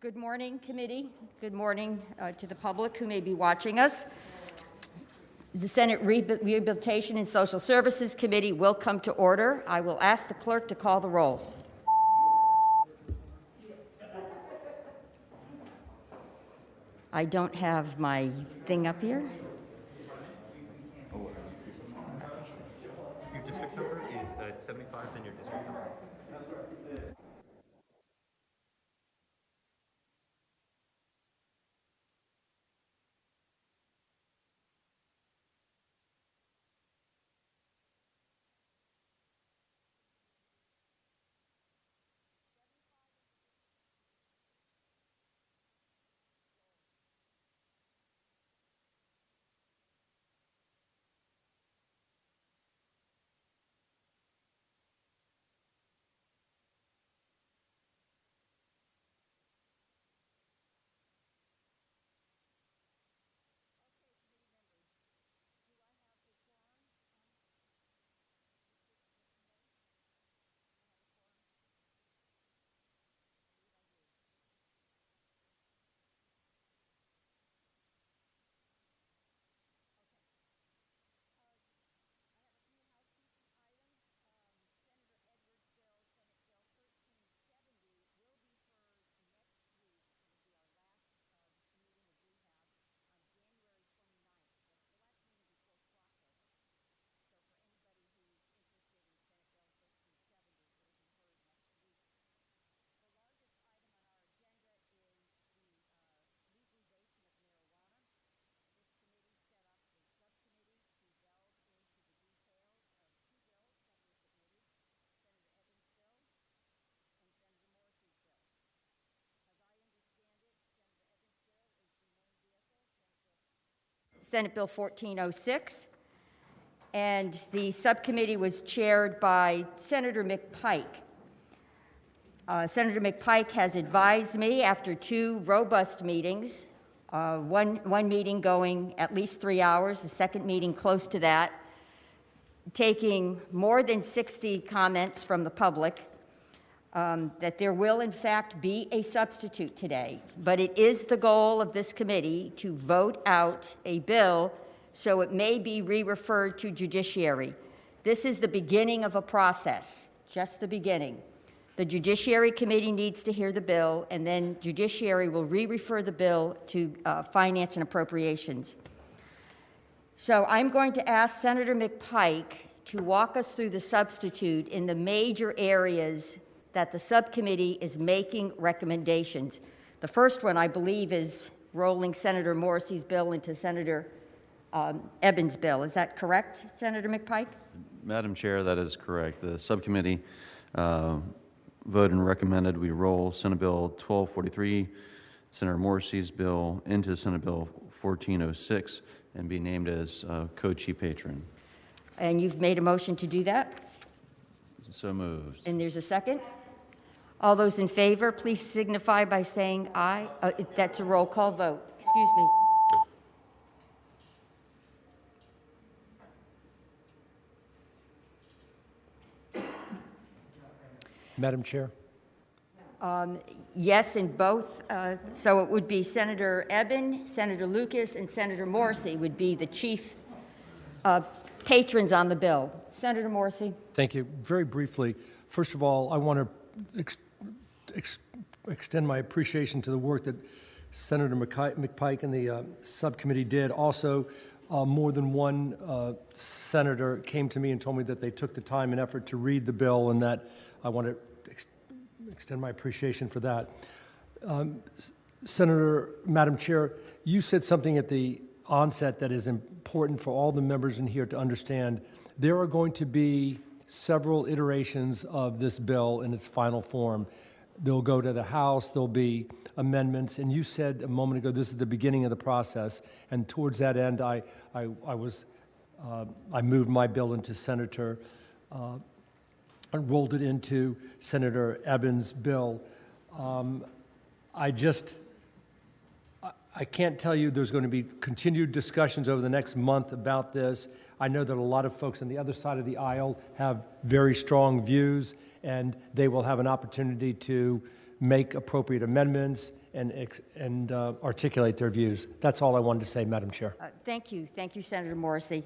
Good morning, committee. Good morning to the public who may be watching us. The Senate Rehabilitation and Social Services Committee will come to order. I will ask the clerk to call the roll. I don't have my thing up here. Your district number is 75, then your district number. Senate Bill 1406, and the subcommittee was chaired by Senator McPike. Senator McPike has advised me after two robust meetings, one meeting going at least 3 hours, the second meeting close to that, taking more than 60 comments from the public, that there will in fact be a substitute today, but it is the goal of this committee to vote out a bill so it may be re-referred to judiciary. This is the beginning of a process, just the beginning. The Judiciary Committee needs to hear the bill, and then judiciary will re-refer the bill to Finance and Appropriations. So I'm going to ask Senator McPike to walk us through the substitute in the major areas that the subcommittee is making recommendations. The first one, I believe, is rolling Senator Morrissey's bill into Senator Evans' bill. Is that correct, Senator McPike? Madam Chair, that is correct. The subcommittee voted and recommended we roll Senate Bill 1243, Senator Morrissey's bill, into Senate Bill 1406 and be named as co-chief patron. And you've made a motion to do that? So moved. And there's a second? All those in favor, please signify by saying aye. That's a roll call vote. Excuse me. Madam Chair? Yes, in both. So it would be Senator Eben, Senator Lucas, and Senator Morrissey would be the chief patrons on the bill. Senator Morrissey. Thank you. Very briefly, first of all, I want to extend my appreciation to the work that Senator McPike and the subcommittee did. Also, more than one senator came to me and told me that they took the time and effort to read the bill, and that I want to extend my appreciation for that. Madam Chair, you said something at the onset that is important for all the members in here to understand. There are going to be several iterations of this bill in its final form. They'll go to the House, there'll be amendments, and you said a moment ago this is the beginning of the process, and towards that end I moved my bill into Senator and rolled it into Senator Evans' bill. I can't tell you there's going to be continued discussions over the next month about this. I know that a lot of folks on the other side of the aisle have very strong views, and they will have an opportunity to make appropriate amendments and articulate their views. That's all I wanted to say, Madam Chair. Thank you. Thank you, Senator Morrissey.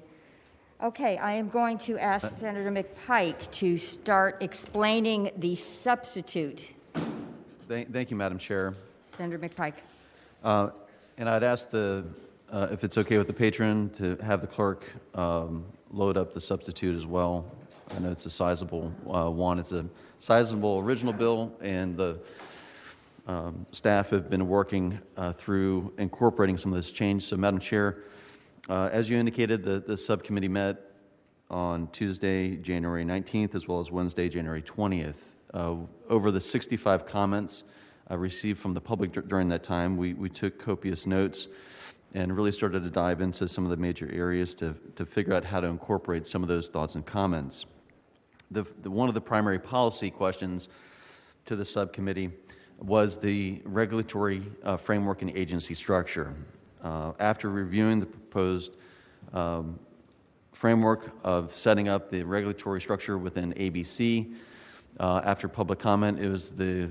Okay, I am going to ask Senator McPike to start explaining the substitute. Thank you, Madam Chair. Senator McPike. And I'd ask if it's okay with the patron to have the clerk load up the substitute as well. I know it's a sizable one. It's a sizable original bill, and the staff have been working through incorporating some of this change. So, Madam Chair, as you indicated, the subcommittee met on Tuesday, January 19th, as well as Wednesday, January 20th. Over the 65 comments received from the public during that time, we took copious notes and really started to dive into some of the major areas to figure out how to incorporate some of those thoughts and comments. One of the primary policy questions to the subcommittee was the regulatory framework and agency structure. After reviewing the proposed framework of setting up the regulatory structure within ABC, after public comment, it was the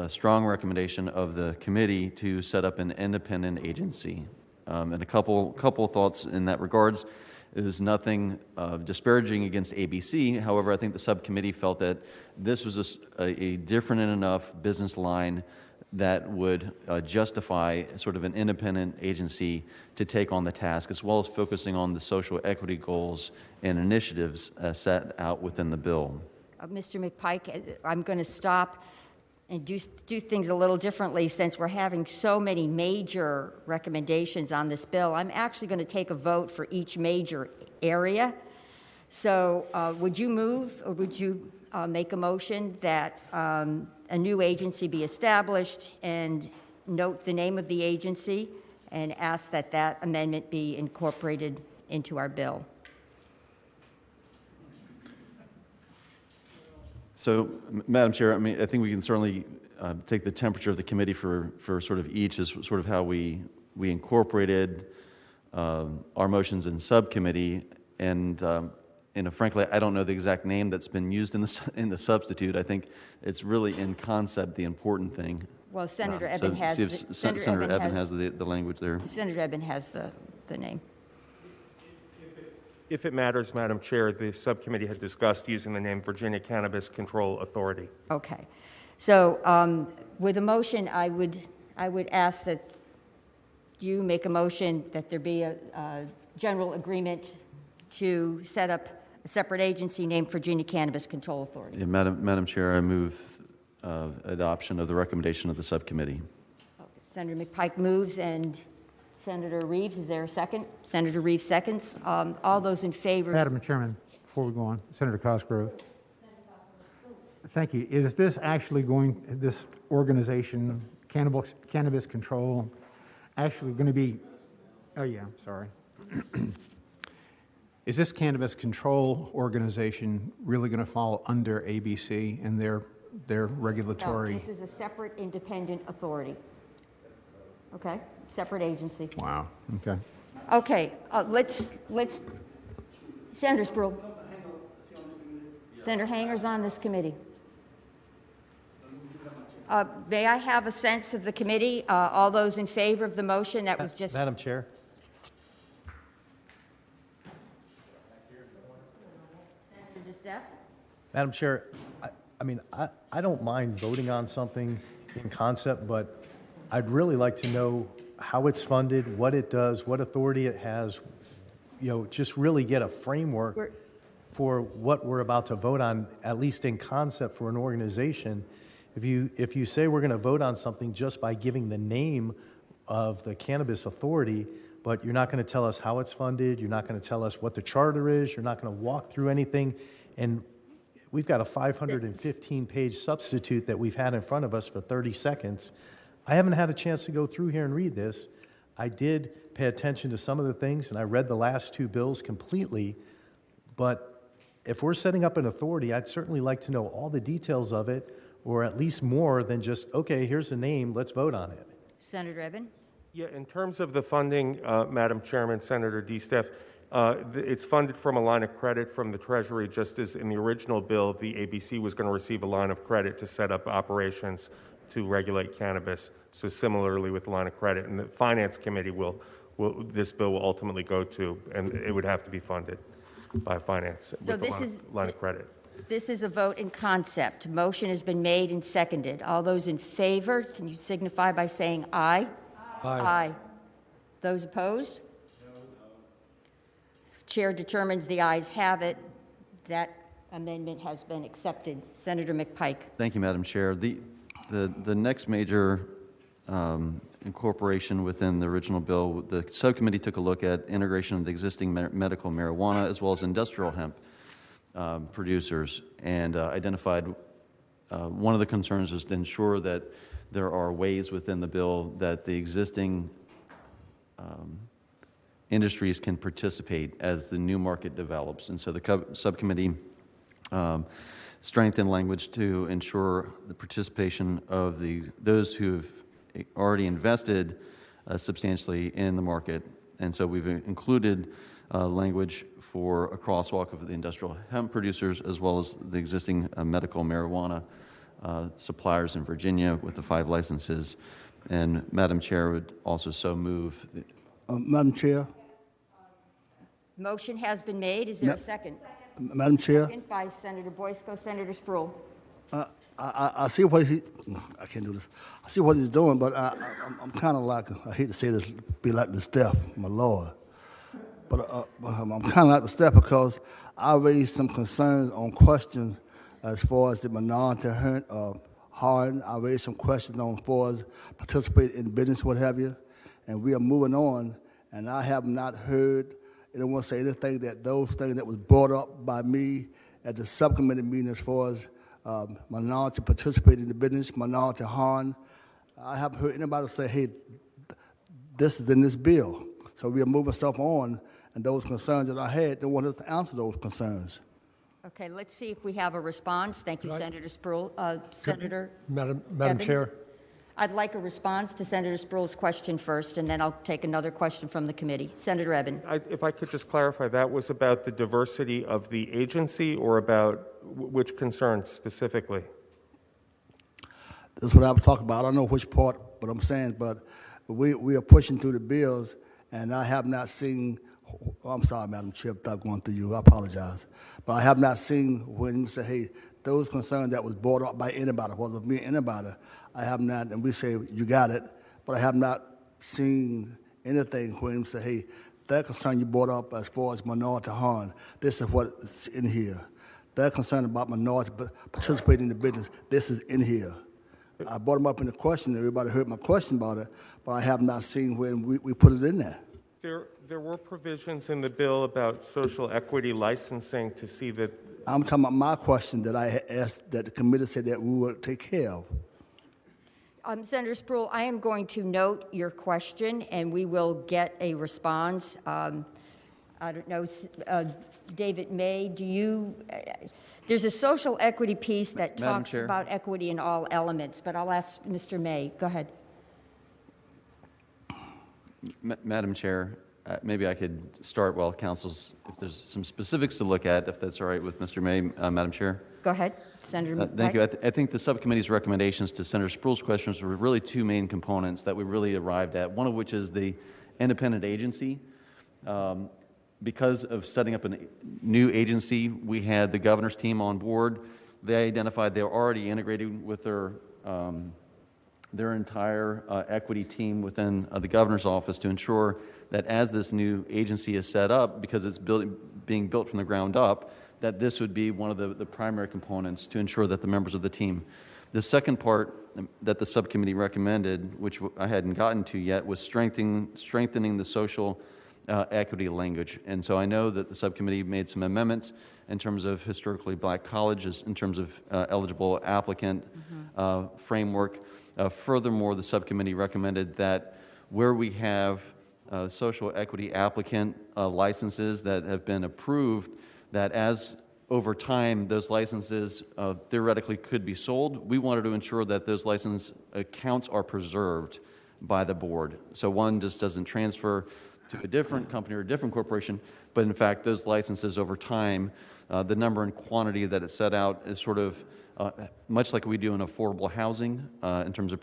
strong recommendation of the committee to set up an independent agency. And a couple thoughts in that regards. It was nothing disparaging against ABC. However, I think the subcommittee felt that this was a different enough business line that would justify sort of an independent agency to take on the task, as well as focusing on the social equity goals and initiatives set out within the bill. Mr. McPike, I'm going to stop and do things a little differently since we're having so many major recommendations on this bill. I'm actually going to take a vote for each major area. So would you move, or would you make a motion that a new agency be established and note the name of the agency and ask that that amendment be incorporated into our bill? So, Madam Chair, I think we can certainly take the temperature of the committee for sort of each as sort of how we incorporated our motions in subcommittee, and frankly, I don't know the exact name that's been used in the substitute. I think it's really in concept the important thing. Well, Senator Eben has Senator Eben has the language there. Senator Eben has the name. If it matters, Madam Chair, the subcommittee had discussed using the name Virginia Cannabis Control Authority. Okay. So with a motion, I would ask that you make a motion that there be a general agreement to set up a separate agency named Virginia Cannabis Control Authority. Yeah, Madam Chair, I move adoption of the recommendation of the subcommittee. Okay. Senator McPike moves, and Senator Reeves, is there a second? Senator Reeves seconds. All those in favor? Madam Chairman, before we go on, Senator Cosgrove. Thank you. Is this actually this organization, Cannabis Control, actually going to be, oh yeah, sorry. Is this Cannabis Control organization really going to fall under ABC and their regulatory? No, this is a separate independent authority. Okay, separate agency. Wow, okay. Okay, let's, Senator Spruill. Senator Hanger's on this committee. May I have a sense of the committee? All those in favor of the motion that was just... Madam Chair. Senator DeStef? Madam Chair, I don't mind voting on something in concept, but I'd really like to know how it's funded, what it does, what authority it has, just really get a framework for what we're about to vote on, at least in concept for an organization. If you say we're going to vote on something just by giving the name of the Cannabis Authority, but you're not going to tell us how it's funded, you're not going to tell us what the charter is, you're not going to walk through anything, and we've got a 515-page substitute that we've had in front of us for 30 seconds. I haven't had a chance to go through here and read this. I did pay attention to some of the things, and I read the last two bills completely, but if we're setting up an authority, I'd certainly like to know all the details of it, or at least more than just, okay, here's a name, let's vote on it. Senator Eben? Yeah, in terms of the funding, Madam Chairman, Senator DeStef, It's funded from a line of credit from the Treasury, just as in the original bill, the ABC was going to receive a line of credit to set up operations to regulate cannabis. So similarly with the line of credit, and the Finance Committee this bill will ultimately go to, and it would have to be funded by Finance So with this the is line of credit. This is a vote in concept. Motion has been made and seconded. All those in favor, can you signify by saying aye? Aye. Those opposed? Chair determines the ayes have it. That amendment has been accepted. Senator McPike. Thank you, Madam Chair. The next major incorporation within the original bill, the subcommittee took a look at integration of the existing medical marijuana as well as industrial hemp producers, and identified one of the concerns is to ensure that there are ways within the bill that the existing industries can participate as the new market develops. And so the subcommittee strengthened language to ensure the participation of those who've already invested substantially in the market. And so we've included language for a crosswalk of the industrial hemp producers as well as the existing medical marijuana suppliers in Virginia with the 5 licenses. And Madam Chair would also so move. Madam Chair. Motion has been made. Is there a second? Madam Chair. Second by Senator Boysko. Senator Sproul. I see what I can't do this. I see what he's doing, but I'm kind of like, I hate to say this, be like the step, my Lord. But I'm kind of like the step because I raised some concerns on questions as far as the minority hardened. I raised some questions on as far as participate in business, what have you. And we are moving on, and I have not heard anyone say anything that those things that was brought up by me at the subcommittee meeting as far as minority participating in the business, minority harm. I haven't heard anybody say, hey, this is in this bill. So we are moving stuff on, and those concerns that I had, they want us to answer those concerns. Okay, let's see if we have a response. Thank you, Senator Sproul. Senator Madam Evan? Chair. I'd like a response to Senator Sproul's question first, and then I'll take another question from the committee. Senator Evan. If I could just clarify, that was about the diversity of the agency or about which concerns specifically? That's what I was talking about. I don't know which part, but I'm saying, but we are pushing through the bills, and I have not seen, I'm sorry, Madam Chair, without going through you, I apologize. But I have not seen when you say, hey, those concerns that was brought up by anybody, whether it be anybody, I have not, and we say, you got it, but I have not seen anything when you say, hey, that concern you brought up as far as minority harm, this is what's in here. That concern about minority participating in the business, this is in here. I brought them up in the question, everybody heard my question about it, but I have not seen when we put it in there. There were provisions in the bill about social equity licensing to see that. I'm talking about my question that I asked, that the committee said that we will take care of. Senator Sproul, I am going to note your question, and we will get a response. I don't know, David May, do you, there's a social equity piece that Madam talks Chair. about equity in all elements, but I'll ask Mr. May. Go ahead. Madam Chair, maybe I could start while council's, if there's some specifics to look at, if that's all right with Mr. May, Madam Chair. Go ahead, Senator Thank you. Pike. I think the subcommittee's recommendations to Senator Sproul's questions were really 2 main components that we really arrived at, one of which is the independent agency. Because of setting up a new agency, we had the governor's team on board. They identified they were already integrated with their entire equity team within the governor's office to ensure that as this new agency is set up, because it's being built from the ground up, that this would be one of the primary components to ensure that the members of the team. The second part that the subcommittee recommended, which I hadn't gotten to yet, was strengthening the social equity language. And so I know that the subcommittee made some amendments in terms of historically black colleges, in terms of eligible applicant framework. Furthermore, the subcommittee recommended that where we have social equity applicant licenses that have been approved, that as over time those licenses theoretically could be sold, we wanted to ensure that those license accounts are preserved by the board. So one just doesn't transfer to a different company or a different corporation, but in fact, those licenses over time, the number and quantity that it's set out is sort of much like we do in affordable housing, in terms of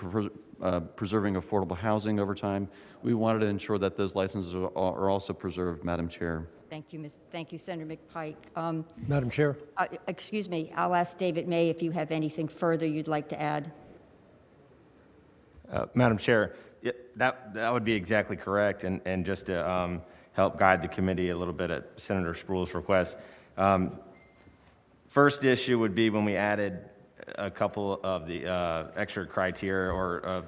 preserving affordable housing over time. We wanted to ensure that those licenses are also preserved, Madam Chair. Thank you, Thank you, Senator McPike. Madam Chair? Excuse me, I'll ask David May if you have anything further you'd like to add. Madam Chair, yeah, that would be exactly correct, and just to help guide the committee a little bit at Senator Spruill's request. First issue would be when we added a couple of the extra criteria or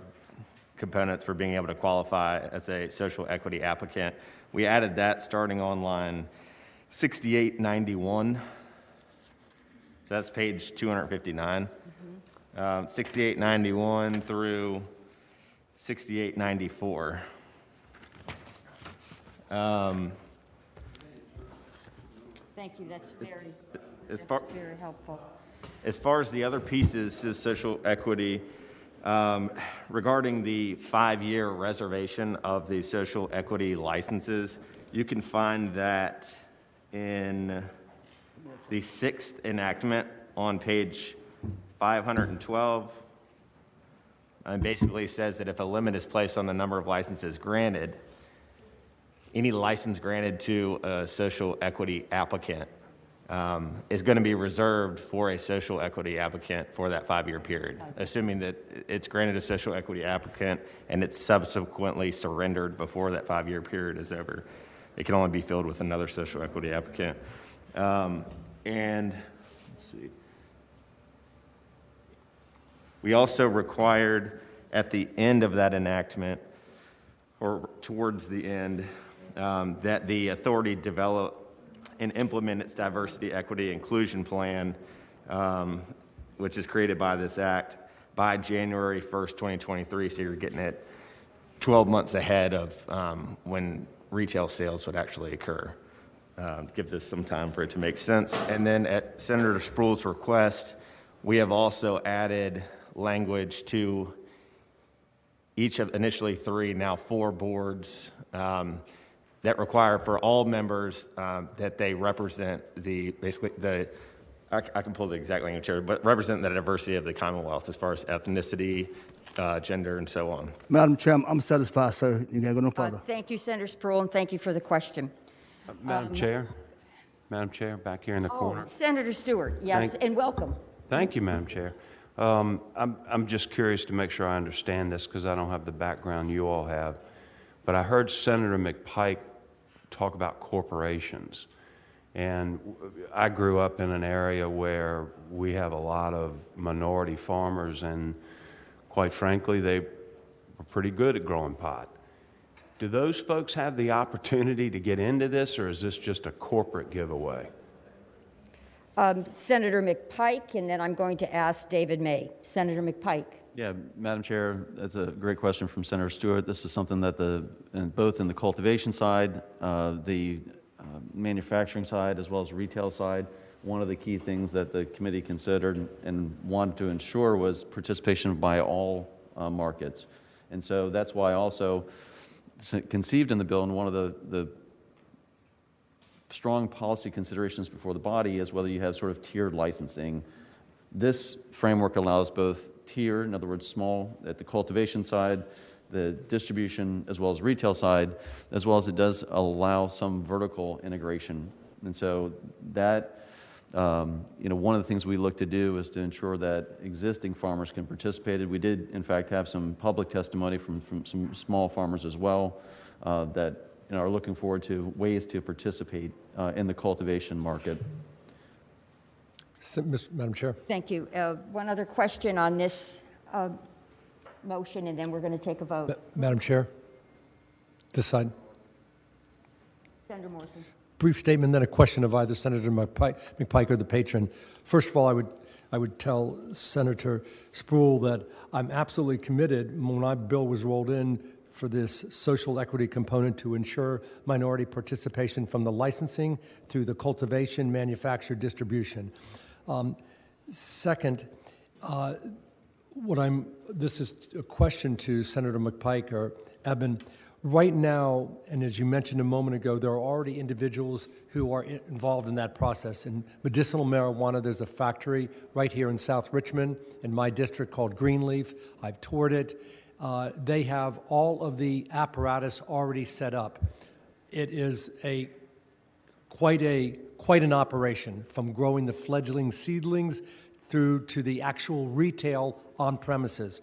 components for being able to qualify as a social equity applicant. We added that starting on line 6891. So that's page 259. 6891 through 6894. Thank you, that's As very helpful. As far as the other pieces to social equity, regarding the 5-year reservation of the social equity licenses, you can find that in the 6th enactment on page 512. And basically says that if a limit is placed on the number of licenses granted, any license granted to a social equity applicant is going to be reserved for a social equity applicant for that 5-year period, assuming that it's granted a social equity applicant and it's subsequently surrendered before that 5-year period is over. It can only be filled with another social equity applicant. And let's see. We also required at the end of that enactment, or towards the end, that the authority develop and implement its diversity, equity, inclusion plan, which is created by this act, by January 1st, 2023. So you're getting it 12 months ahead of when retail sales would actually occur. Give this some time for it to make sense. And then at Senator Spruill's request, we have also added language to each of initially 3, now 4 boards that require for all members that they represent I can pull the exact language here, but represent the diversity of the Commonwealth as far as ethnicity, gender, and so on. Madam Chair, I'm satisfied, sir. You can't go no further. Thank you, Senator Spruill, and thank you for the question. Madam Chair, back here in the corner. Senator Stewart, yes, and welcome. Thank you, Madam Chair. I'm just curious to make sure I understand this because I don't have the background you all have. But I heard Senator McPike talk about corporations. And I grew up in an area where we have a lot of minority farmers, and quite frankly, they were pretty good at growing pot. Do those folks have the opportunity to get into this, or is this just a corporate giveaway? Senator McPike, and then I'm going to ask David May. Senator McPike. Yeah, Madam Chair, that's a great question from Senator Stewart. This is something that both in the cultivation side, the manufacturing side, as well as retail side, one of the key things that the committee considered and wanted to ensure was participation by all markets. And so that's why also conceived in the bill, and one of the strong policy considerations before the body is whether you have sort of tiered licensing. This framework allows both tier, in other words, small at the cultivation side, the distribution, as well as retail side, as well as it does allow some vertical integration. And so that, one of the things we look to do is to ensure that existing farmers can participate. We did, in fact, have some public testimony from some small farmers as well that are looking forward to ways to participate in the cultivation market. Madam Chair. Thank you. One other question on this motion, and then we're going to take a vote. Madam Chair, this side. Senator Morrison. Brief statement, then a question of either Senator McPike or the patron. First of all, I would tell Senator Spruill that I'm absolutely committed when my bill was rolled in for this social equity component to ensure minority participation from the licensing through the cultivation, manufacture, distribution. Second, this is a question to Senator McPike or Eben. Right now, and as you mentioned a moment ago, there are already individuals who are involved in that process. In medicinal marijuana, there's a factory right here in South Richmond in my district called Greenleaf. I've toured it. They have all of the apparatus already set up. It is quite an operation, from growing the fledgling seedlings through to the actual retail on premises.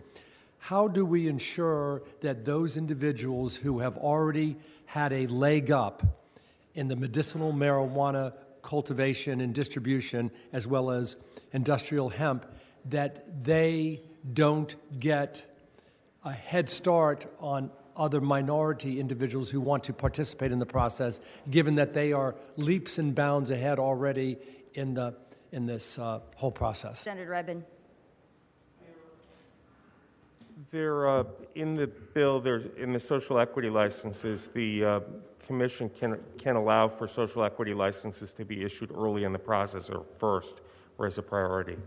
How do we ensure that those individuals who have already had a leg up in the medicinal marijuana cultivation and distribution, as well as industrial hemp, that they don't get a head start on other minority individuals who want to participate in the process, given that they are leaps and bounds ahead already in this whole process? Senator Eben. There, in the bill, in the social equity licenses, the commission can allow for social equity licenses to be issued early in the process or first, or as a priority.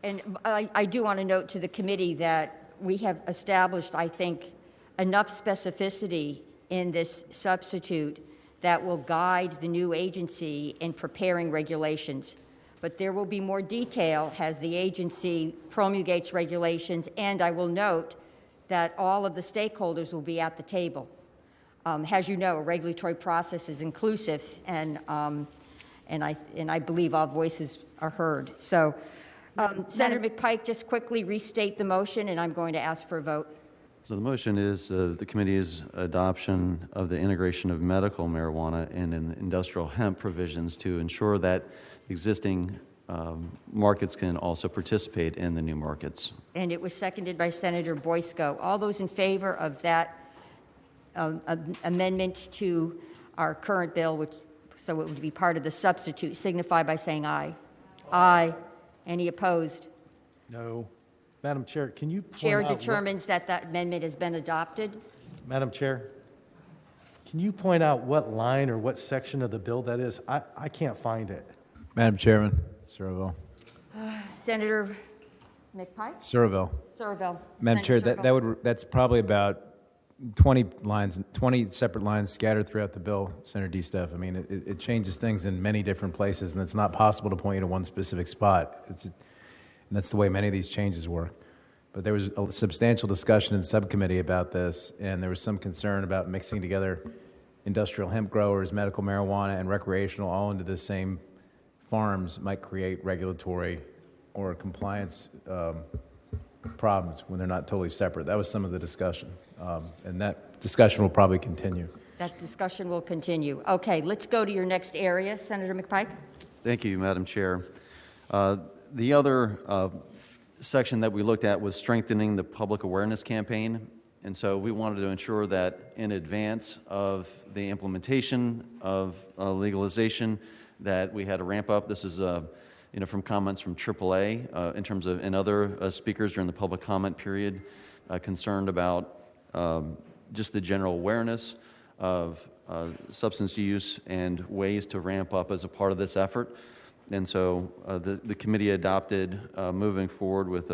And I do want to note to the committee that we have established, I think, enough specificity in this substitute that will guide the new agency in preparing regulations. But there will be more detail as the agency promulgates regulations, and I will note that all of the stakeholders will be at the table. As you know, a regulatory process is inclusive, and I believe all voices are heard. So, Senator McPike, just quickly restate the motion, and I'm going to ask for a vote. So the motion is the committee's adoption of the integration of medical marijuana and industrial hemp provisions to ensure that existing markets can also participate in the new markets. And it was seconded by Senator Boysko. All those in favor of that amendment to our current bill, so it would be part of the substitute, signify by saying aye. Aye. Any opposed? No. Madam Chair, can you point Chair out determines that that amendment has been adopted. Madam Chair, can you point out what line or what section of the bill that is? I can't find it. Madam Chairman, Surville. Senator McPike? Surville. Surville. Madam Chair, Senator that's probably about 20 lines, 20 separate lines scattered throughout the bill, Senator D-Stuff. I mean, it changes things in many different places, and it's not possible to point you to one specific spot. And that's the way many of these changes work. But there was a substantial discussion in the subcommittee about this, and there was some concern about mixing together industrial hemp growers, medical marijuana, and recreational all into the same farms might create regulatory or compliance problems when they're not totally separate. That was some of the discussion, and that discussion will probably continue. That discussion will continue. Okay, let's go to your next area. Senator McPike? Thank you, Madam Chair. The other section that we looked at was strengthening the public awareness campaign. And so we wanted to ensure that in advance of the implementation of legalization, that we had a ramp up. This is from comments from AAA in terms of, and other speakers during the public comment period, concerned about just the general awareness of substance use and ways to ramp up as a part of this effort. And so the committee adopted moving forward with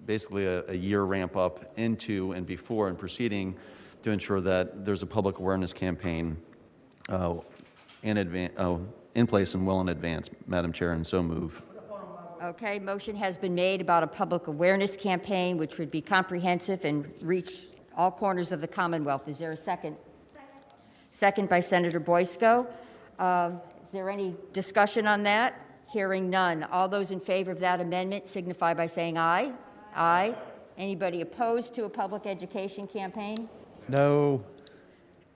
basically a year ramp up into and before and proceeding to ensure that there's a public awareness campaign in place and well in advance, Madam Chair, and so move. Okay, motion has been made about a public awareness campaign which would be comprehensive and reach all corners of the Commonwealth. Is there a second? Second by Senator Boysko. Is there any discussion on that? Hearing none. All those in favor of that amendment signify by saying aye. Aye. Anybody opposed to a public education campaign? No.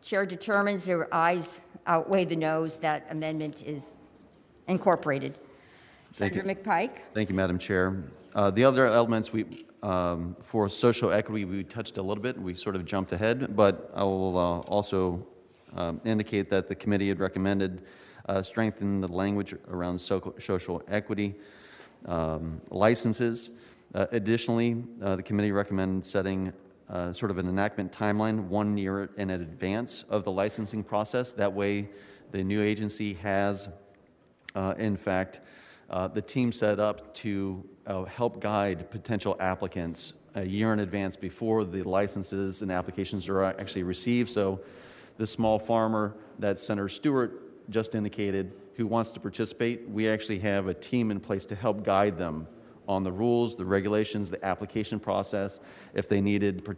Chair determines their ayes outweigh the noes. That amendment is incorporated. Senator McPike. Thank you, Madam Chair. The other elements for social equity, we touched a little bit. We sort of jumped ahead, but I will also indicate that the committee had recommended strengthen the language around social equity licenses. Additionally, the committee recommended setting sort of an enactment timeline 1 year in advance of the licensing process. That way, the new agency has, in fact, the team set up to help guide potential applicants a year in advance before the licenses and applications are actually received. So the small farmer that Senator Stewart just indicated who wants to participate, we actually have a team in place to help guide them on the rules, the regulations, the application process. If they needed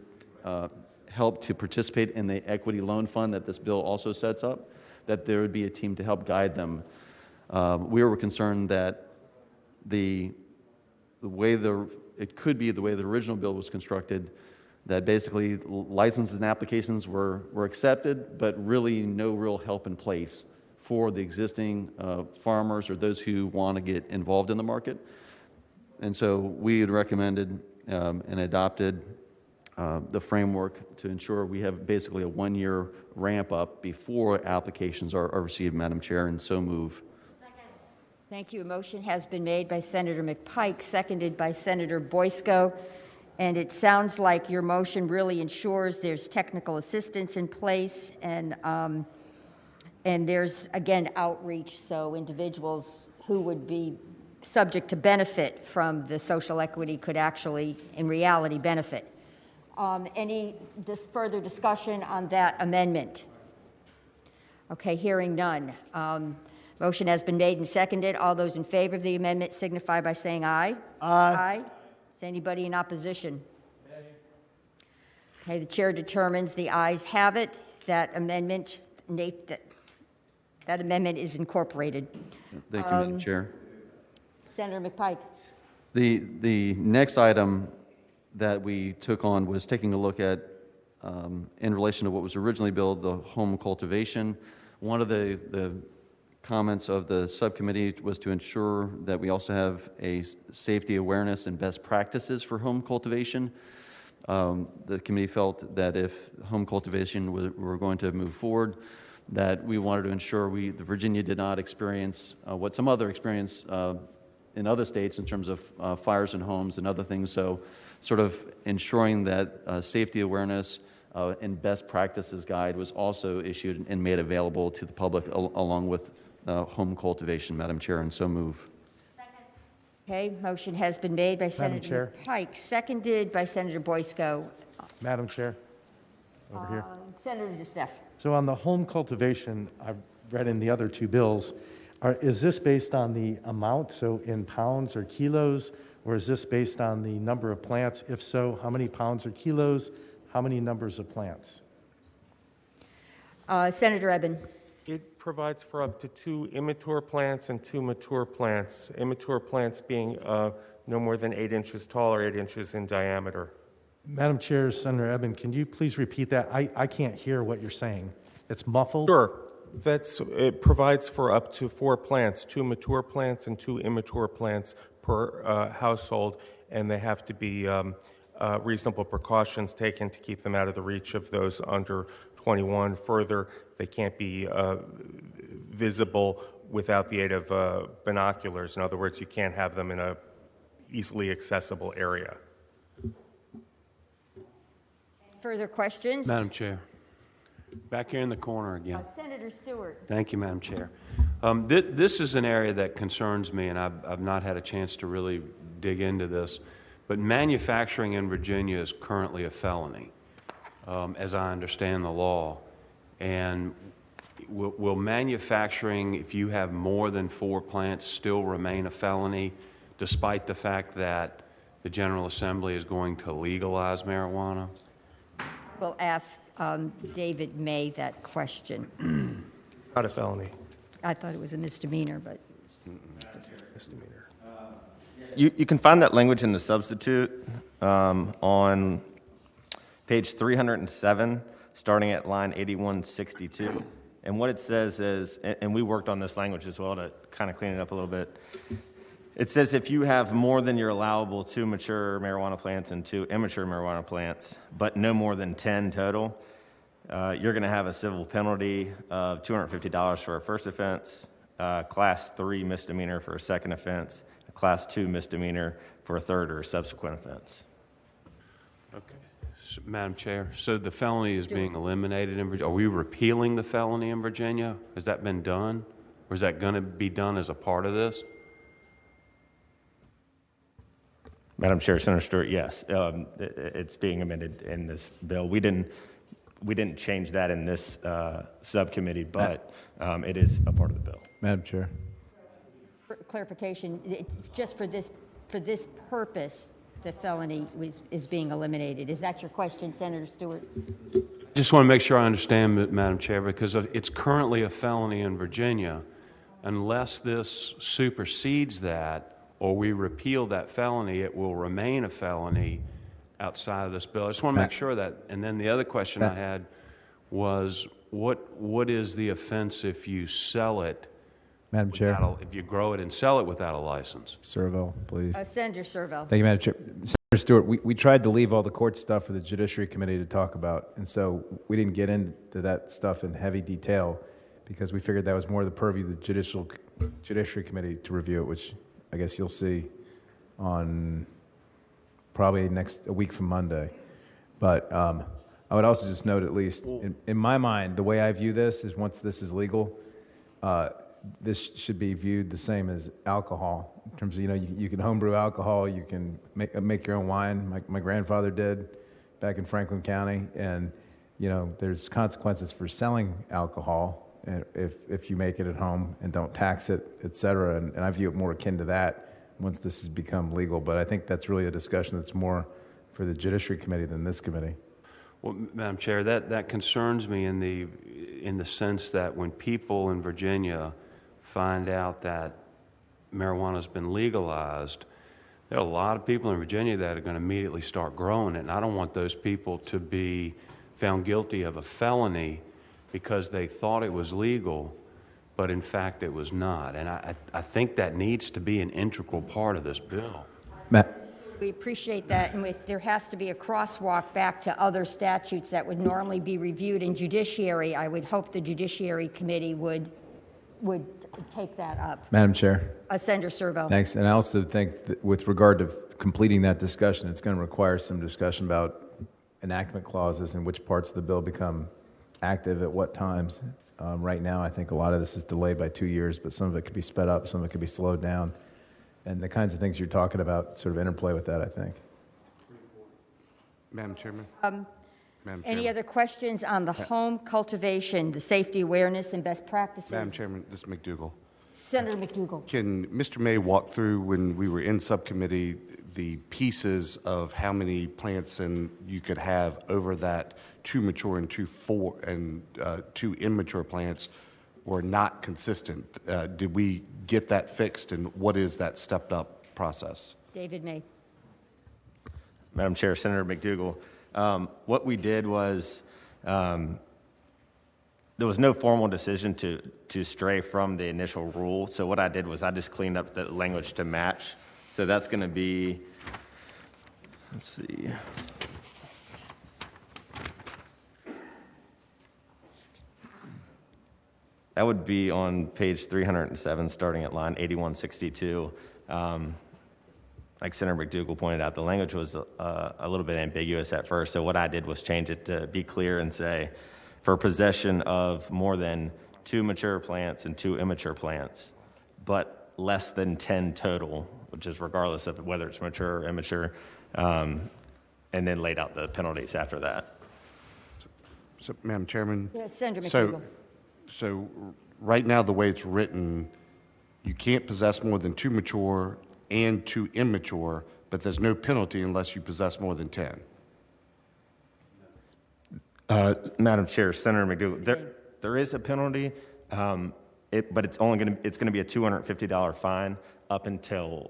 help to participate in the equity loan fund that this bill also sets up, that there would be a team to help guide them. We were concerned that the way it could be the way the original bill was constructed, that basically licenses and applications were accepted, but really no real help in place for the existing farmers or those who want to get involved in the market. And so we had recommended and adopted the framework to ensure we have basically a one-year ramp up before applications are received, Madam Chair, and so move. Thank you. A motion has been made by Senator McPike, seconded by Senator Boysko, and it sounds like your motion really ensures there's technical assistance in place and there's, again, outreach, so individuals who would be subject to benefit from the social equity could actually, in reality, benefit. Any further discussion on that amendment? Okay, hearing none. Motion has been made and seconded. All those in favor of the amendment signify by saying aye. Aye. Aye. Is anybody in opposition? Okay, the chair determines the ayes have it. That amendment, that amendment is incorporated. Thank you, Madam Chair. Senator McPike. The next item that we took on was taking a look at, in relation to what was originally billed, the home cultivation. One of the comments of the subcommittee was to ensure that we also have a safety awareness and best practices for home cultivation. The committee felt that if home cultivation were going to move forward, that we wanted to ensure the Virginia did not experience what some other experience in other states in terms of fires in homes and other things. So sort of ensuring that safety awareness and best practices guide was also issued and made available to the public along with home cultivation, Madam Chair, and so move. Okay, motion has been made by Senator Chair. McPike, seconded by Senator Boysko. Madam Chair, over here. Senator DeSteff. So on the home cultivation, I've read in the other two bills, is this based on the amount, so in pounds or kilos, or is this based on the number of plants? If so, how many pounds or kilos? How many numbers of plants? Senator Eben. It provides for up to 2 immature plants and 2 mature plants. Immature plants being no more than 8 inches tall or 8 inches in diameter. Madam Chair, Senator Eben, can you please repeat that? I can't hear what you're saying. It's muffled. Sure. It provides for up to 4 plants, 2 mature plants and 2 immature plants per household, and they have to be reasonable precautions taken to keep them out of the reach of those under 21. Further, they can't be visible without the aid of binoculars. In other words, you can't have them in a easily accessible area. Further questions? Madam Chair, back here in the corner again. Senator Stewart. Thank you, Madam Chair. This is an area that concerns me, and I've not had a chance to really dig into this, but manufacturing in Virginia is currently a felony, as I understand the law. And will manufacturing, if you have more than 4 plants, still remain a felony, despite the fact that the General Assembly is going to legalize marijuana? We'll ask David May that question. Not a felony. I thought it was a misdemeanor, but Misdemeanor. You can find that language in the substitute on page 307, starting at line 8162. And what it says is, and we worked on this language as well to kind of clean it up a little bit. It says if you have more than your allowable 2 mature marijuana plants and 2 immature marijuana plants, but no more than 10 total, you're going to have a civil penalty of $250 for a first offense, Class 3 misdemeanor for a second offense, a Class 2 misdemeanor for a third or subsequent offense. Okay. Madam Chair, so the felony is being eliminated in Virginia. Are we repealing the felony in Virginia? Has that been done? Or is that going to be done as a part of this? Madam Chair, Senator Stewart, yes, it's being amended in this bill. We didn't change that in this subcommittee, but it is a part of the bill. Madam Chair. For clarification, it's just for this purpose, the felony is being eliminated. Is that your question, Senator Stewart? Just want to make sure I understand, Madam Chair, because it's currently a felony in Virginia. Unless this supersedes that or we repeal that felony, it will remain a felony outside of this bill. I just want to make sure that. And then the other question I had was, what is the offense if you sell it? Madam Chair. If you grow it and sell it without a license? Servo, please. Senator Servo. Thank you, Madam Chair. Senator Stewart, we tried to leave all the court stuff for the Judiciary Committee to talk about, and so we didn't get into that stuff in heavy detail because we figured that was more the purview of the Judiciary Committee to review it, which I guess you'll see on probably a week from Monday. But I would also just note, at least in my mind, the way I view this is once this is legal, this should be viewed the same as alcohol in terms of, you can homebrew alcohol, you can make your own wine. My grandfather did back in Franklin County, and there's consequences for selling alcohol if you make it at home and don't tax it, et cetera. And I view it more akin to that once this has become legal. But I think that's really a discussion that's more for the Judiciary Committee than this committee. Well, Madam Chair, that concerns me in the sense that when people in Virginia find out that marijuana has been legalized, there are a lot of people in Virginia that are going to immediately start growing it, and I don't want those people to be found guilty of a felony because they thought it was legal, but in fact it was not. And I think that needs to be an integral part of this bill. We appreciate that, and if there has to be a crosswalk back to other statutes that would normally be reviewed in judiciary, I would hope the Judiciary Committee would take that up. Madam Chair. Senator Servo. Thanks. And I also think that with regard to completing that discussion, it's going to require some discussion about enactment clauses and which parts of the bill become active at what times. Right now, I think a lot of this is delayed by 2 years, but some of it could be sped up, some of it could be slowed down. And the kinds of things you're talking about sort of interplay with that, I think. Madam Chairman? Madam Any Chairman. other questions on the home cultivation, the safety awareness and best practices? Madam Chairman, this is McDougall. Senator McDougall. Can Mr. May walk through, when we were in subcommittee, the pieces of how many plants and you could have over that 2 mature and 2 immature plants were not consistent? Did we get that fixed, and what is that stepped up process? David May. Madam Chair, Senator McDougall, what we did was there was no formal decision to stray from the initial rule. So what I did was I just cleaned up the language to match. So that's going to be, let's see. That would be on page 307, starting at line 8162. Like Senator McDougall pointed out, the language was a little bit ambiguous at first. So what I did was change it to be clear and say, for possession of more than 2 mature plants and 2 immature plants, but less than 10 total, which is regardless of whether it's mature or immature, and then laid out the penalties after that. So, Madam Chairman? Yes, Senator McDougall. So right now, the way it's written, you can't possess more than 2 mature and 2 immature, but there's no penalty unless you possess more than 10. Madam Chair, Senator McDougall, there is a penalty, but it's going to be a $250 fine up until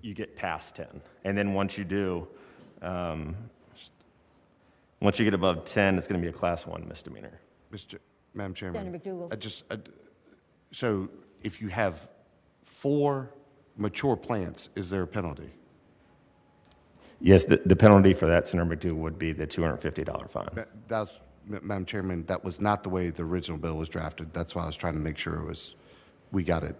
you get past 10, and then once you do, once you get above 10, it's going to be a Class 1 misdemeanor. Madam Chairman, Senator McDougall. So if you have 4 mature plants, is there a penalty? Yes, the penalty for that, Senator McDougall, would be the $250 fine. Madam Chairman, that was not the way the original bill was drafted. That's why I was trying to make sure we got it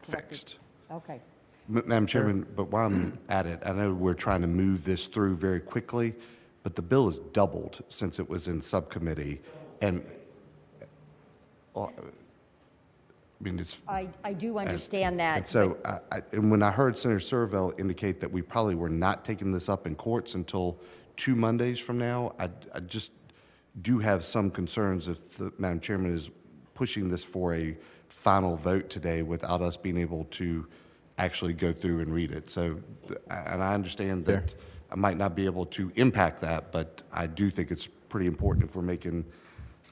fixed. Okay. Madam Chairman, but while I'm at it, I know we're trying to move this through very quickly, but the bill has doubled since it was in subcommittee. And I mean, it's. I do understand that. And so, and when I heard Senator Servell indicate that we probably were not taking this up in courts until 2 Mondays from now, I just do have some concerns if the Madam Chairman is pushing this for a final vote today without us being able to actually go through and read it. So, and I understand that I might not be able to impact that, but I do think it's pretty important if we're making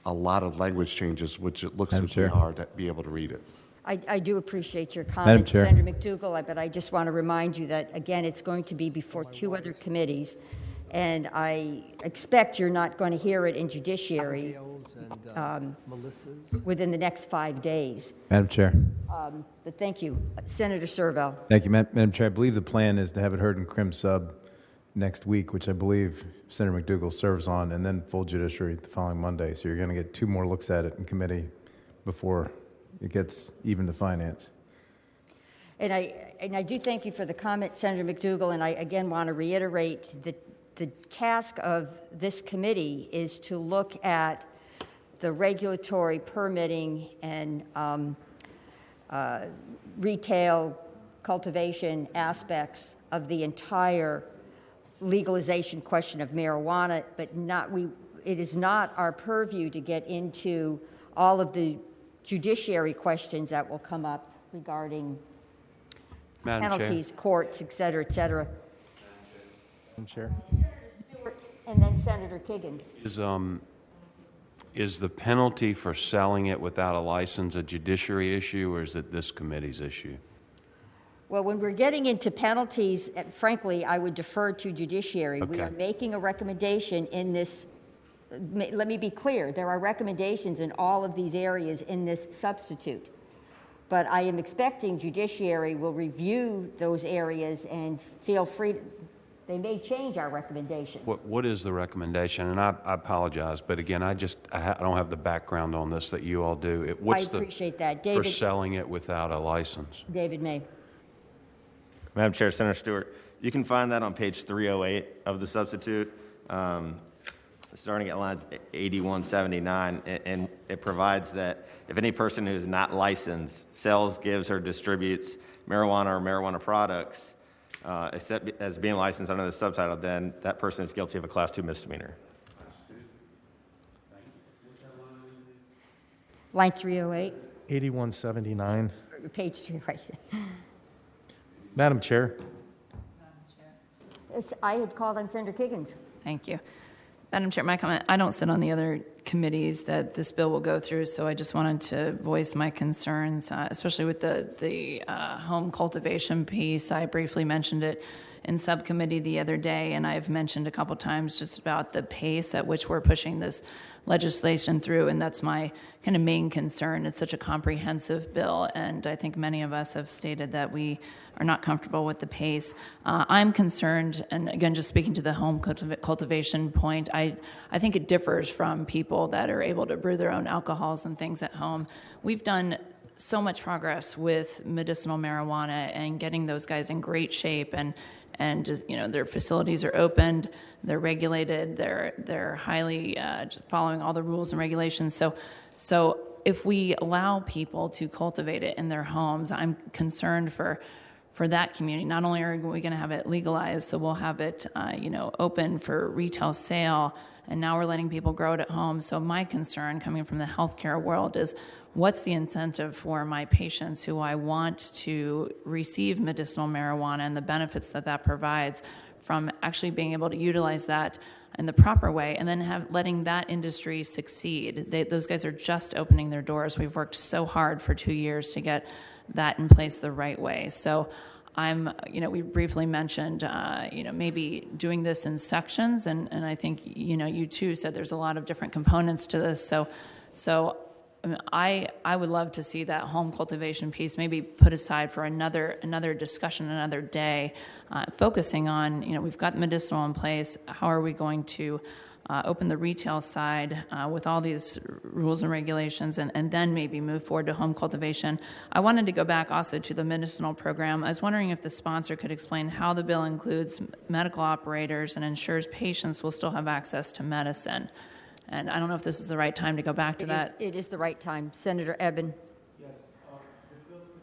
a lot of language changes, which it looks Madam would be Chair. hard to be able to read it. I do appreciate your Madam comments, Chair. Senator McDougal, but I just want to remind you that, again, it's going to be before 2 other committees, and I expect you're not going to hear it in judiciary within the next 5 days. Madam Chair. But thank you. Senator Servell. Thank you, Madam Chair. I believe the plan is to have it heard in Crim Sub next week, which I believe Senator McDougal serves on, and then full judiciary the following Monday. So you're going to get 2 more looks at it in committee before it gets even to finance. And I do thank you for the comment, Senator McDougal, and I again want to reiterate that the task of this committee is to look at the regulatory permitting and retail cultivation aspects of the entire legalization question of marijuana, but it is not our purview to get into all of the judiciary questions that will come up regarding Madam Chair. penalties, courts, et cetera, et cetera. Madam Chair. And then Senator Kiggins. Is the penalty for selling it without a license a judiciary issue, or is it this committee's issue? Well, when we're getting into penalties, frankly, I would defer to judiciary. We Okay. are making a recommendation in this. Let me be clear. There are recommendations in all of these areas in this substitute. But I am expecting judiciary will review those areas and feel free to, they may change our recommendations. What is the recommendation? And I apologize, but again, I don't have the background on this that you all do. I appreciate that. For selling it without a license? David May. Madam Chair, Senator Stewart, you can find that on page 308 of the substitute, starting at lines 8179, and it provides that if any person who is not licensed sells, gives, or distributes marijuana or marijuana products, except as being licensed under the subtitle, then that person is guilty of a Class 2 misdemeanor. Line 308, 8179. page 3, right. Madam Chair. I had called on Senator Kiggins. Thank you. Madam Chair, my comment, I don't sit on the other committees that this bill will go through, so I just wanted to voice my concerns, especially with the home cultivation piece. I briefly mentioned it in subcommittee the other day, and I've mentioned a couple times just about the pace at which we're pushing this legislation through, and that's my kind of main concern. It's such a comprehensive bill, and I think many of us have stated that we are not comfortable with the pace. I'm concerned, and again, just speaking to the home cultivation point, I think it differs from people that are able to brew their own alcohols and things at home. We've done so much progress with medicinal marijuana and getting those guys in great shape, and just, their facilities are opened, they're regulated, they're highly following all the rules and regulations. So if we allow people to cultivate it in their homes, I'm concerned for that community. Not only are we going to have it legalized, so we'll have it open for retail sale, and now we're letting people grow it at home. So my concern coming from the healthcare world is, what's the incentive for my patients who I want to receive medicinal marijuana and the benefits that provides from actually being able to utilize that in the proper way, and then letting that industry succeed. Those guys are just opening their doors. We've worked so hard for 2 years to get that in place the right way. So we briefly mentioned, maybe doing this in sections, and I think, you too said there's a lot of different components to this. So I would love to see that home cultivation piece maybe put aside for another discussion, another day, focusing on, we've got medicinal in place. How are we going to open the retail side with all these rules and regulations, and then maybe move forward to home cultivation? I wanted to go back also to the medicinal program. I was wondering if the sponsor could explain how the bill includes medical operators and ensures patients will still have access to medicine. And I don't know if this is the right time to go back to that. It is the right time. Senator Eben. Yes.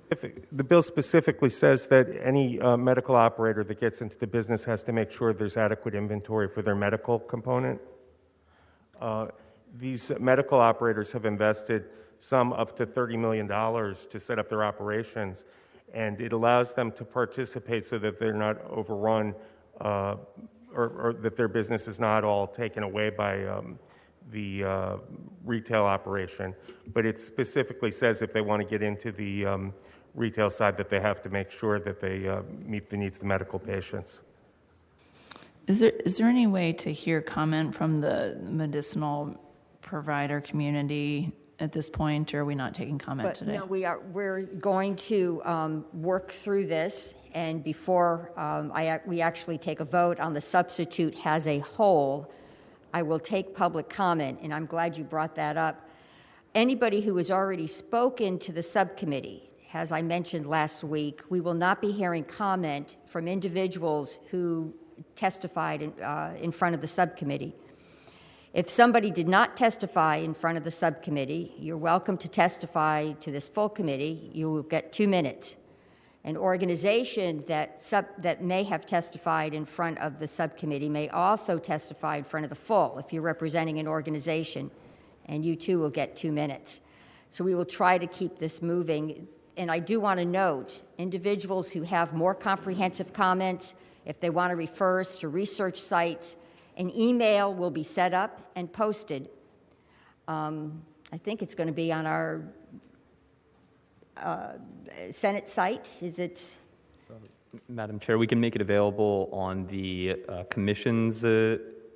The bill specifically says that any medical operator that gets into the business has to make sure there's adequate inventory for their medical component. These medical operators have invested some up to $30 million to set up their operations, and it allows them to participate so that they're not overrun or that their business is not all taken away by the retail operation. But it specifically says if they want to get into the retail side that they have to make sure that they meet the needs of the medical patients. Is there any way to hear comment from the medicinal provider community at this point, or are we not taking comment today? No, we're going to work through this, and before we actually take a vote on the substitute as a whole, I will take public comment, and I'm glad you brought that up. Anybody who has already spoken to the subcommittee, as I mentioned last week, we will not be hearing comment from individuals who testified in front of the subcommittee. If somebody did not testify in front of the subcommittee, you're welcome to testify to this full committee. You will get 2 minutes. An organization that may have testified in front of the subcommittee may also testify in front of the full if you're representing an organization, and you too will get 2 minutes. So we will try to keep this moving. And I do want to note, individuals who have more comprehensive comments, if they want to refer us to research sites, an email will be set up and posted. I think it's going to be on our Senate site. Is it? Madam Chair, we can make it available on the Commission's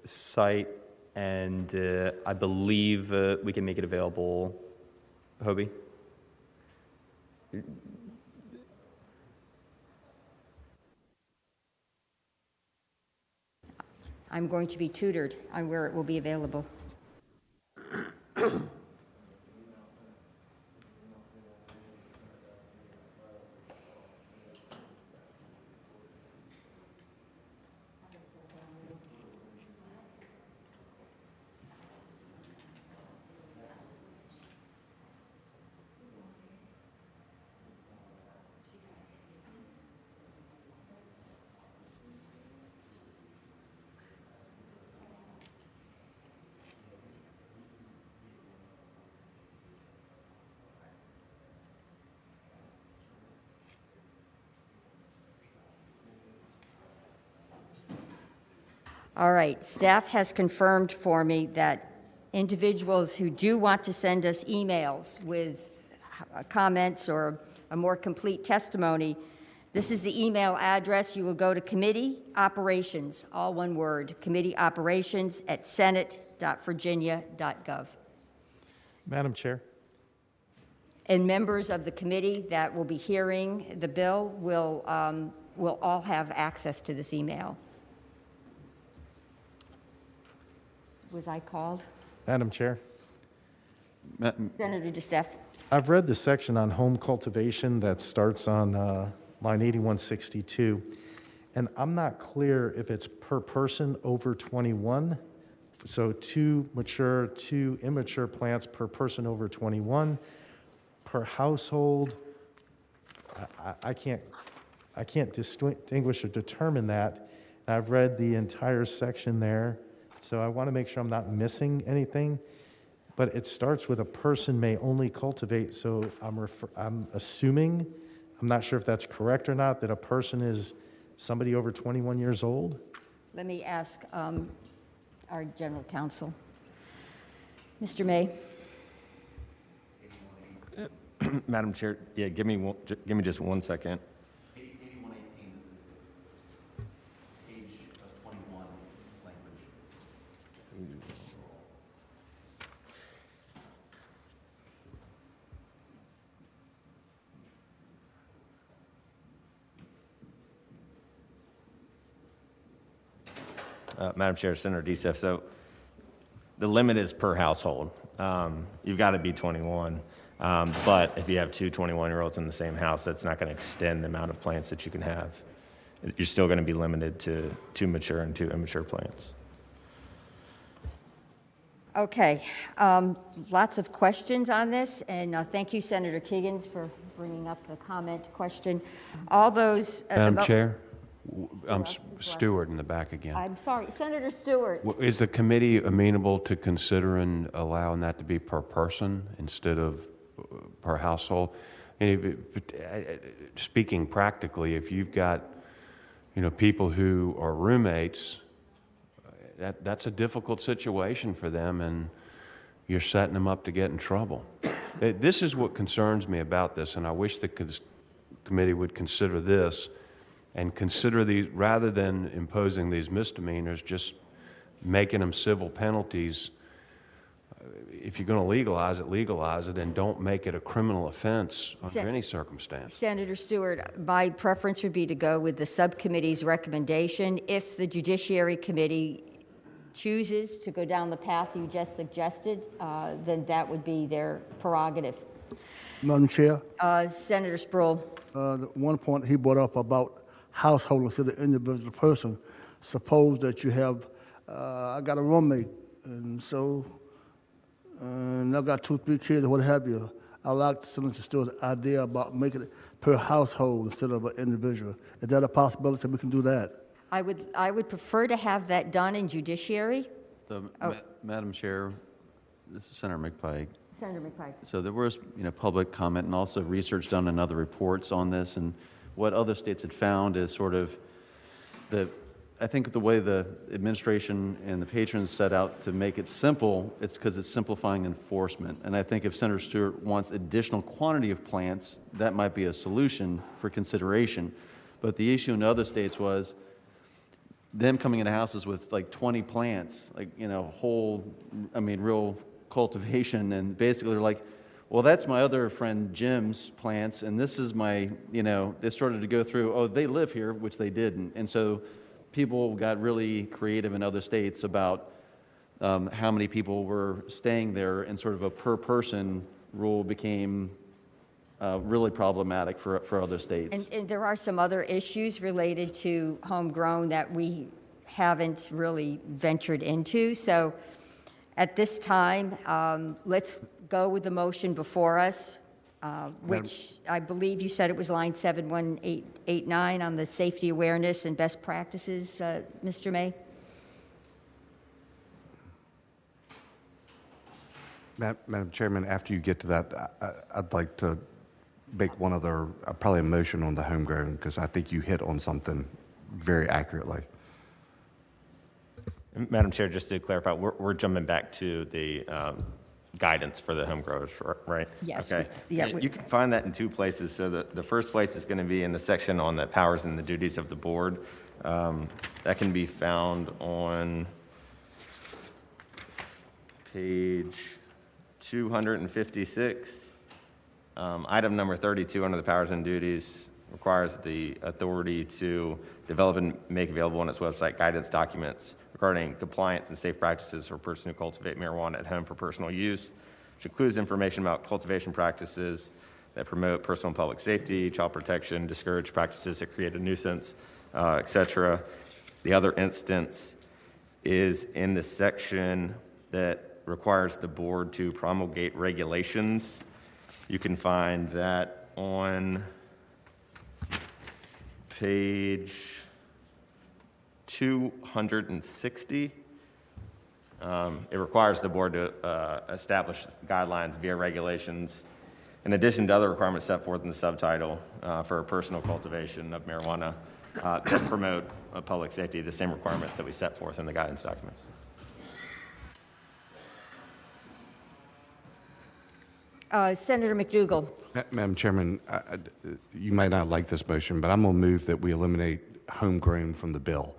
site, and I believe we can make it available. Hobie? I'm going to be tutored on where it will be available. All right, staff has confirmed for me that individuals who do want to send us emails with comments or a more complete testimony, this is the email address. You will go to committee operations, all one word, committee operations at senate.virginia.gov. Madam Chair. And members of the committee that will be hearing the bill will all have access to this email. Was I called? Madam Chair, Senator DeStef. I've read the section on home cultivation that starts on line 8162, and I'm not clear if it's per person over 21, so 2 mature, 2 immature plants per person over 21, per household. I can't distinguish or determine that. I've read the entire section there. So I want to make sure I'm not missing anything, but it starts with a person may only cultivate. So I'm assuming, I'm not sure if that's correct or not, that a person is somebody over 21 years old. Let me ask our general counsel. Mr. May. Madam Chair, yeah, give me just 1 second. Madam Chair, Senator DeStef, so the limit is per household. You've got to be 21. But if you have 2 21-year-olds in the same house, that's not going to extend the amount of plants that you can have. You're still going to be limited to 2 mature and 2 immature plants. Okay. Lots of questions on this, and thank you, Senator Kiggins, for bringing up the comment question. All those... Madam Chair? I'm else is left? Stewart in the back again. I'm sorry, Senator Stewart. Is the committee amenable to considering allowing that to be per person instead of per household? Speaking practically, if you've got, people who are roommates, that's a difficult situation for them, and you're setting them up to get in trouble. This is what concerns me about this, and I wish the committee would consider this and consider these, rather than imposing these misdemeanors, just making them civil penalties. If you're going to legalize it, and don't make it a criminal offense under any circumstance. Senator Stewart, my preference would be to go with the subcommittee's recommendation. If the Judiciary Committee chooses to go down the path you just suggested, then that would be their prerogative. Madam Chair, Senator Sproul. the one point he brought up about household instead of individual person. Suppose that you have, I got a roommate, and so, and I've got 2, 3 kids, or what have you. I like Senator Stewart's idea about making it per household instead of an individual. Is that a possibility we can do that? I would prefer to have that done in judiciary. So, Madam Chair, this is Senator McPike. Senator McPike. So there was, public comment and also research done in other reports on this, and what other states had found is sort of I think the way the administration and the patrons set out to make it simple, it's because it's simplifying enforcement. And I think if Senator Stewart wants additional quantity of plants, that might be a solution for consideration. But the issue in other states was them coming into houses with like 20 plants, like, real cultivation, and basically they're like, well, that's my other friend Jim's plants, and this is my, they started to go through, oh, they live here, which they didn't. And so people got really creative in other states about how many people were staying there, and sort of a per-person rule became really problematic for other states. And there are some other issues related to homegrown that we haven't really ventured into. So at this time, let's go with the motion before us, which I believe you said it was line 71889 on the safety awareness and best practices, Mr. May. Madam Chairman, after you get to that, I'd like to make one other, probably a motion on the homegrown, because I think you hit on something very accurately. Madam Chair, just to clarify, we're jumping back to the guidance for the home growers, right? Yes. Okay. You can find that in 2 places. So the first place is going to be in the section on the powers and the duties of the board. That can be found on page 256. Item number 32 under the powers and duties requires the authority to develop and make available on its website guidance documents regarding compliance and safe practices for persons who cultivate marijuana at home for personal use, which includes information about cultivation practices that promote personal and public safety, child protection, discourage practices that create a nuisance, etc. The other instance is in the section that requires the board to promulgate regulations. You can find that on page 260. It requires the board to establish guidelines via regulations, in addition to other requirements set forth in the subtitle for personal cultivation of marijuana that promote public safety, the same requirements that we set forth in the guidance documents. Senator McDougall. Madam Chairman, you might not like this motion, but I'm going to move that we eliminate homegrown from the bill.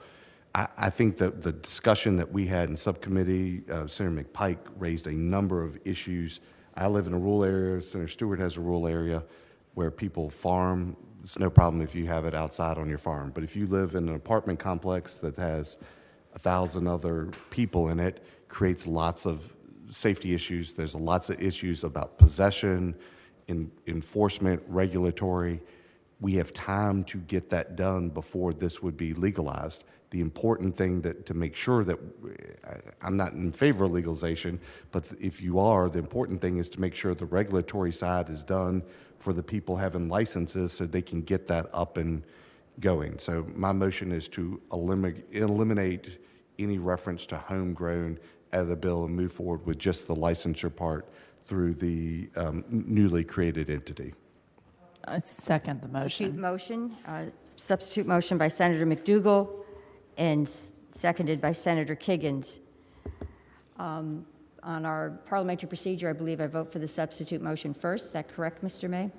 I think that the discussion that we had in subcommittee, Senator McPike raised a number of issues. I live in a rural area. Senator Stewart has a rural area where people farm. It's no problem if you have it outside on your farm. But if you live in an apartment complex that has 1,000 other people in it, creates lots of safety issues. There's lots of issues about possession, enforcement, regulatory. we have time to get that done before this would be legalized. The important thing to make sure that I'm not in favor of legalization, but if you are, the important thing is to make sure the regulatory side is done for the people having licenses so they can get that up and going. So my motion is to eliminate any reference to homegrown out of the bill and move forward with just the licensure part through the newly created entity. I second the motion. Substitute motion by Senator McDougal and seconded by Senator Kiggins. On our parliamentary procedure, I believe I vote for the substitute motion first. Is that correct, Mr. May?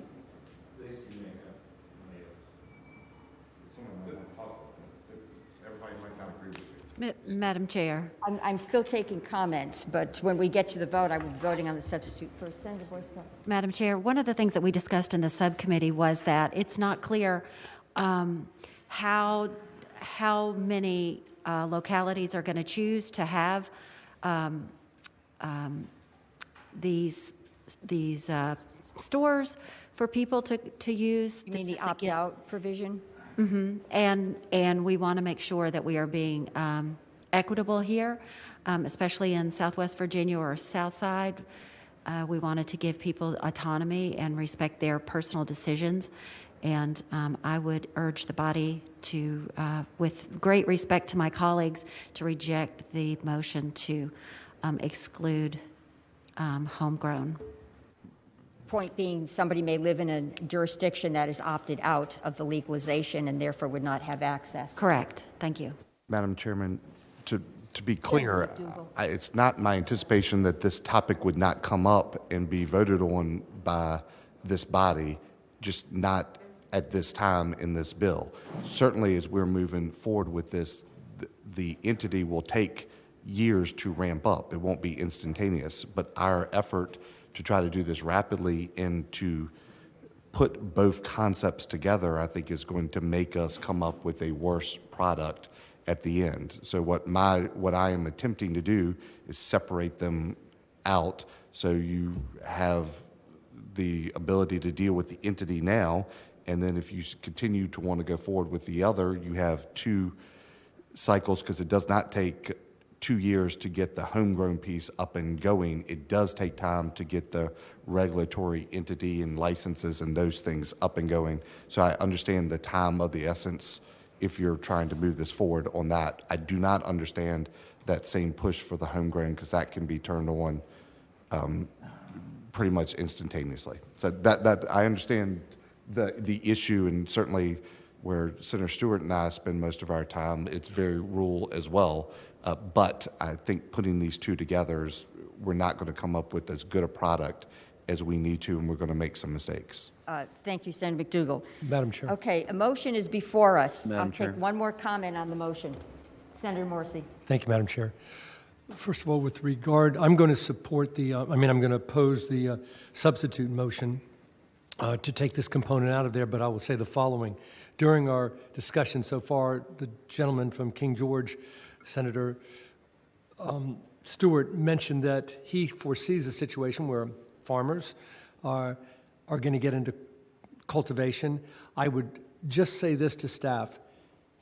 Madam Chair. I'm still taking comments, but when we get to the vote, I will be voting on the substitute first. Senator Boyce. Madam Chair, one of the things that we discussed in the subcommittee was that it's not clear how many localities are going to choose to have these stores for people to use. You mean the opt-out provision? Mm-hmm. And we want to make sure that we are being equitable here, especially in Southwest Virginia or South Side. We wanted to give people autonomy and respect their personal decisions. And I would urge the body to, with great respect to my colleagues, to reject the motion to exclude homegrown. Point being, somebody may live in a jurisdiction that is opted out of the legalization and therefore would not have access. Correct. Thank you. Madam Chairman, to be clear, it's not my anticipation that this topic would not come up and be voted on by this body, just not at this time in this bill. Certainly, as we're moving forward with this, the entity will take years to ramp up. It won't be instantaneous, but our effort to try to do this rapidly and to put both concepts together, I think, is going to make us come up with a worse product at the end. So what I am attempting to do is separate them out so you have the ability to deal with the entity now, and then if you continue to want to go forward with the other, you have two cycles, because it does not take 2 years to get the homegrown piece up and going. It does take time to get the regulatory entity and licenses and those things up and going. So I understand the time of the essence if you're trying to move this forward on that. I do not understand that same push for the homegrown, because that can be turned on pretty much instantaneously. So that I understand the issue, and certainly where Senator Stewart and I spend most of our time, it's very rural as well. But I think putting these two together, we're not going to come up with as good a product as we need to, and we're going to make some mistakes. Thank you, Senator McDougal. Madam Chair. Okay, a motion is before us. Madam I'll Chair. take one more comment on the motion. Senator Morrissey. Thank you, Madam Chair. First of all, with regard, I'm going to support I'm going to oppose the substitute motion to take this component out of there, but I will say the following. During our discussion so far, the gentleman from King George, Senator Stewart, mentioned that he foresees a situation where farmers are going to get into cultivation. I would just say this to staff.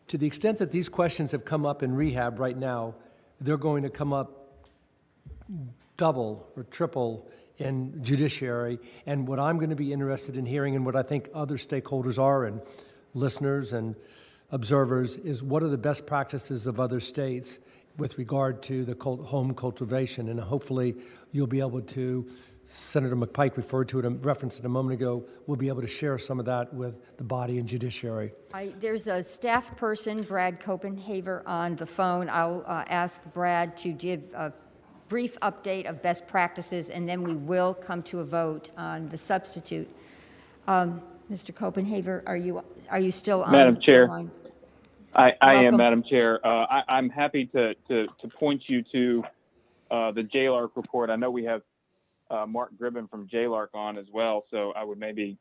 To the extent that these questions have come up in rehab right now, they're going to come up double or triple in judiciary. And what I'm going to be interested in hearing, and what I think other stakeholders are, and listeners and observers, is what are the best practices of other states with regard to the home cultivation. And hopefully you'll be able to, Senator McPike referred to it, referenced it a moment ago, we'll be able to share some of that with the body and judiciary. There's a staff person, Brad Copenhaver, on the phone. I'll ask Brad to give a brief update of best practices, and then we will come to a vote on the substitute. Mr. Copenhaver, are you still on Madam Chair, the line? I am, Welcome. Madam Chair. I'm happy to point you to the JLARC report. I know we have Mark Gribben from JLARC on as well, so I would maybe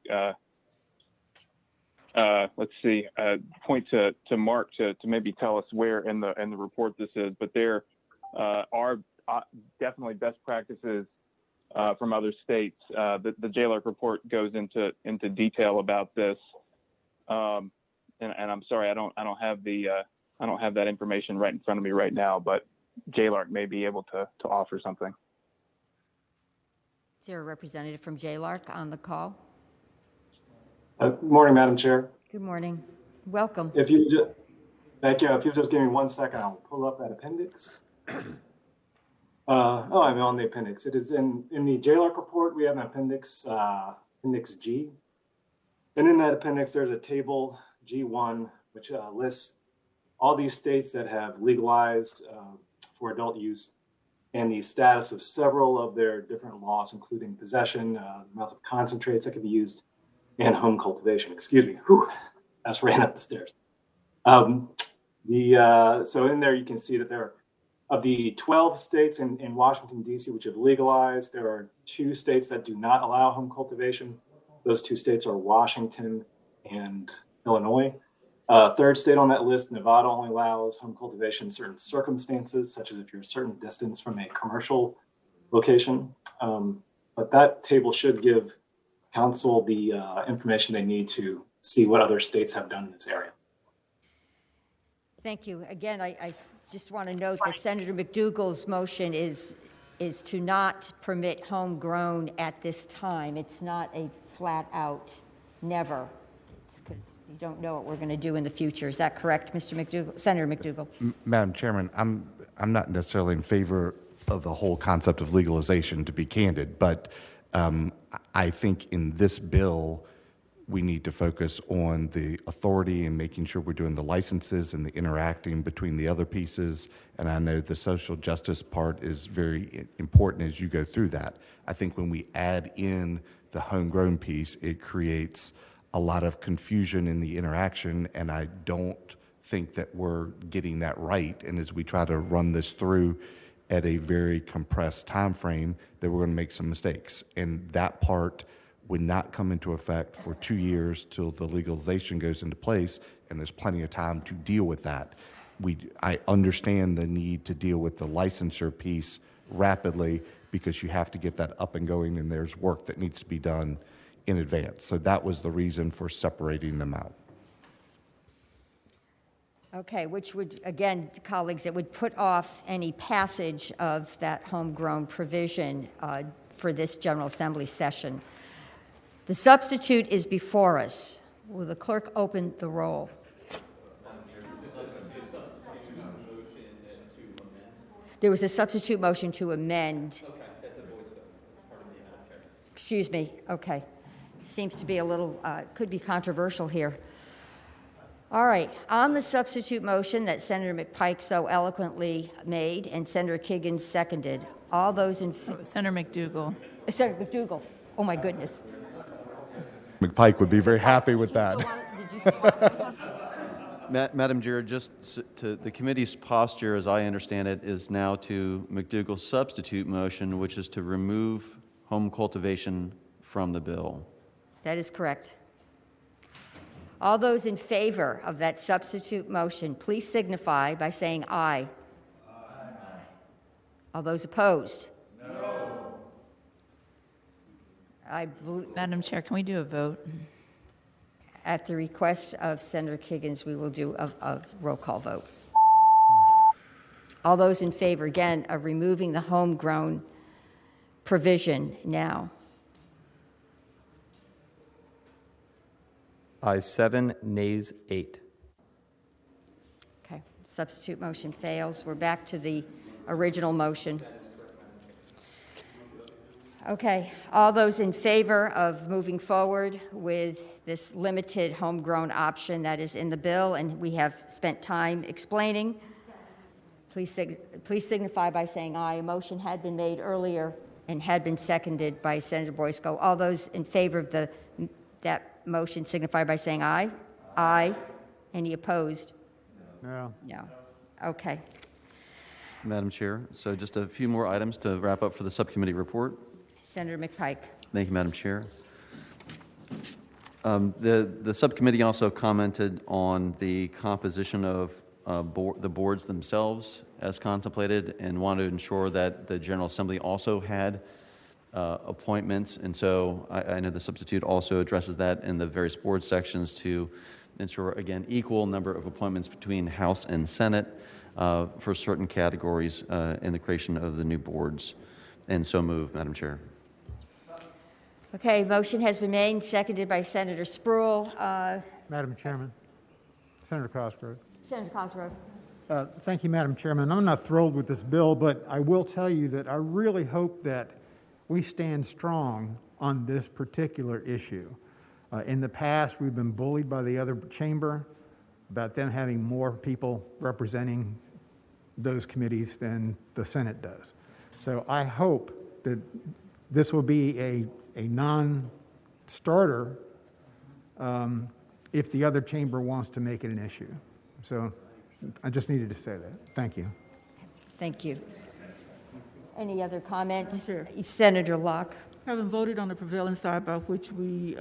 point to Mark to maybe tell us where in the report this is. But there are definitely best practices from other states. The JLARC report goes into detail about this. And I'm sorry, I don't have that information right in front of me right now, but JLARC may be able to offer something. Is there a representative from JLARC on the call? Good morning, Madam Chair. Good morning. Welcome. If you just, thank you. If you just give me 1 second, I'll pull up that appendix. I'm on the appendix. It is in the JLARC report. We have an appendix, appendix G. And in that appendix, there's a table G1, which lists all these states that have legalized for adult use and the status of several of their different laws, including possession, amount of concentrates that can be used, and home cultivation. Excuse me. Whew, I just ran up the stairs. So in there, you can see that there are, of the 12 states in Washington, D.C., which have legalized, there are 2 states that do not allow home cultivation. Those 2 states are Washington and Illinois. Third state on that list, Nevada, only allows home cultivation in certain circumstances, such as if you're a certain distance from a commercial location. But that table should give council the information they need to see what other states have done in this area. Thank you. Again, I just want to note that Senator McDougal's motion is to not permit homegrown at this time. It's not a flat out never. It's because you don't know what we're going to do in the future. Is that correct, Mr. McDougal? Senator McDougal? Madam Chairman, I'm not necessarily in favor of the whole concept of legalization, to be candid, but I think in this bill, we need to focus on the authority and making sure we're doing the licenses and the interacting between the other pieces. And I know the social justice part is very important as you go through that. I think when we add in the homegrown piece, it creates a lot of confusion in the interaction, and I don't think that we're getting that right. And as we try to run this through at a very compressed time frame, that we're going to make some mistakes. And that part would not come into effect for 2 years till the legalization goes into place, and there's plenty of time to deal with that. I understand the need to deal with the licensure piece rapidly because you have to get that up and going, and there's work that needs to be done in advance. So that was the reason for separating them out. Okay, which would, again, colleagues, it would put off any passage of that homegrown provision for this General Assembly session. The substitute is before us. Will the clerk open the roll? There was a substitute motion to amend. Okay, that's a voice vote. Part of the Madam Chair. Excuse me. Okay. Seems to be a little, could be controversial here. All right. On the substitute motion that Senator McPike so eloquently made and Senator Kiggins seconded, all those in favor. Senator McDougal. Senator McDougal. Oh, my goodness. McPike would be very happy with that. Madam Chair, just to the committee's posture, as I understand it, is now to McDougal's substitute motion, which is to remove home cultivation from the bill. That is correct. All those in favor of that substitute motion, please signify by saying aye. Aye. All those opposed? No. Madam Chair, can we do a vote? At the request of Senator Kiggins, we will do a roll call vote. All those in favor, again, of removing the homegrown provision now. Ayes 7, nays 8. Okay, substitute motion fails. We're back to the original motion. Okay, all those in favor of moving forward with this limited homegrown option that is in the bill and we have spent time explaining, please signify by saying aye. A motion had been made earlier and had been seconded by Senator Boysko. All those in favor of that motion signify by saying aye. Aye. Any opposed? No. No. Okay. Madam Chair, so just a few more items to wrap up for the subcommittee report. Senator McPike. Thank you, Madam Chair. The subcommittee also commented on the composition of the boards themselves as contemplated and wanted to ensure that the General Assembly also had appointments. And so I know the substitute also addresses that in the various board sections to ensure, again, equal number of appointments between House and Senate for certain categories in the creation of the new boards. And so move, Madam Chair. Okay, motion has been made and seconded by Senator Spruill. Madam Chairman, Senator Cosgrove. Senator Cosgrove. Thank you, Madam Chairman. I'm not thrilled with this bill, but I will tell you that I really hope that we stand strong on this particular issue. In the past, we've been bullied by the other chamber about them having more people representing those committees than the Senate does. So I hope that this will be a non-starter if the other chamber wants to make it an issue. So I just needed to say that. Thank you. Thank you. Any other comments? Madam Chair. Senator Locke. Having voted on the prevailing side by which we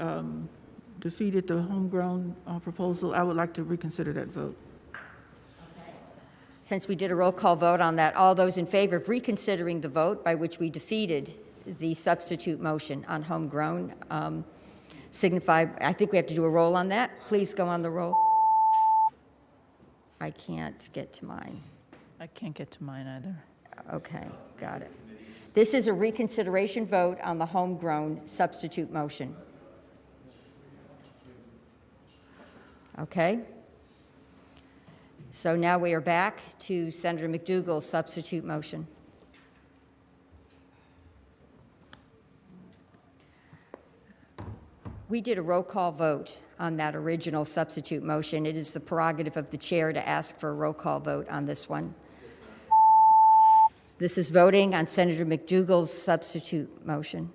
defeated the homegrown proposal, I would like to reconsider that vote. Since we did a roll call vote on that, all those in favor of reconsidering the vote by which we defeated the substitute motion on homegrown signify. I think we have to do a roll on that. Please go on the roll. I can't get to mine. I can't get to mine either. Okay, got it. This is a reconsideration vote on the homegrown substitute motion. Okay. So now we are back to Senator McDougal's substitute motion. We did a roll call vote on that original substitute motion. It is the prerogative of the chair to ask for a roll call vote on this one. This is voting on Senator McDougal's substitute motion.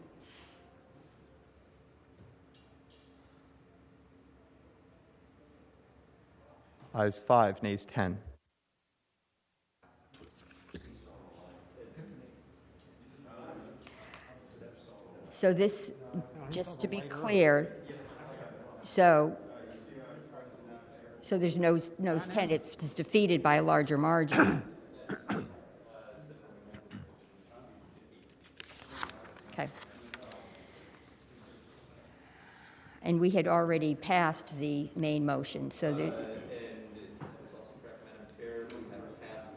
Ayes 5, nays 10. So this, just to be clear, so there's noes 10. It's defeated by a larger margin. Okay. And we had already passed the main motion, so there. And it's also correct, Madam Chair, we have passed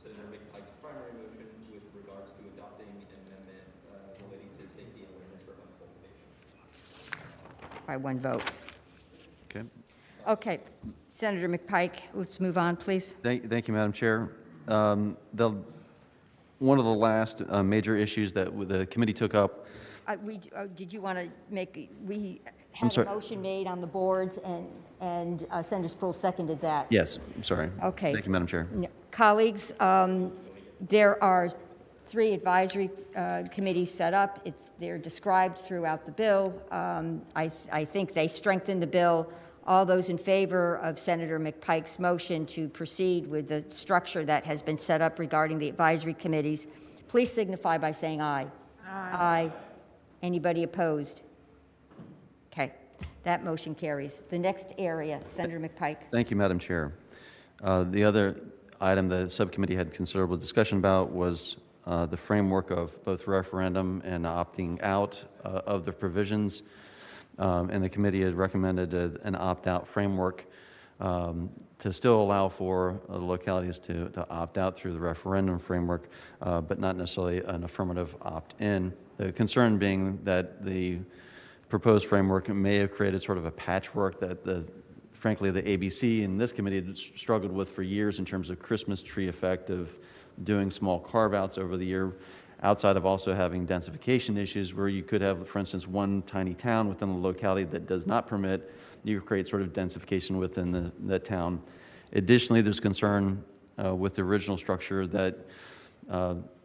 Senator McPike's primary motion with regards to adopting an amendment relating to safety and awareness for home cultivation. By one vote. Okay. Okay, Senator McPike, let's move on, please. Thank you, Madam Chair. One of the last major issues that the committee took up. Did you want to make? We I'm had a sorry. motion made on the boards, and Senator Spruill seconded that. Yes, I'm sorry. Okay. Thank you, Madam Chair. Colleagues, there are 3 advisory committees set up. They're described throughout the bill. I think they strengthen the bill. All those in favor of Senator McPike's motion to proceed with the structure that has been set up regarding the advisory committees, please signify by saying aye. Aye. Anybody opposed? Okay, that motion carries. The next area, Senator McPike. Thank you, Madam Chair. The other item the subcommittee had considerable discussion about was the framework of both referendum and opting out of the provisions. And the committee had recommended an opt-out framework to still allow for the localities to opt out through the referendum framework, but not necessarily an affirmative opt-in. The concern being that the proposed framework may have created sort of a patchwork that frankly, the ABC and this committee had struggled with for years in terms of Christmas tree effect of doing small carve-outs over the year, outside of also having densification issues where you could have, for instance, one tiny town within the locality that does not permit, you create sort of densification within the town. Additionally, there's concern with the original structure that,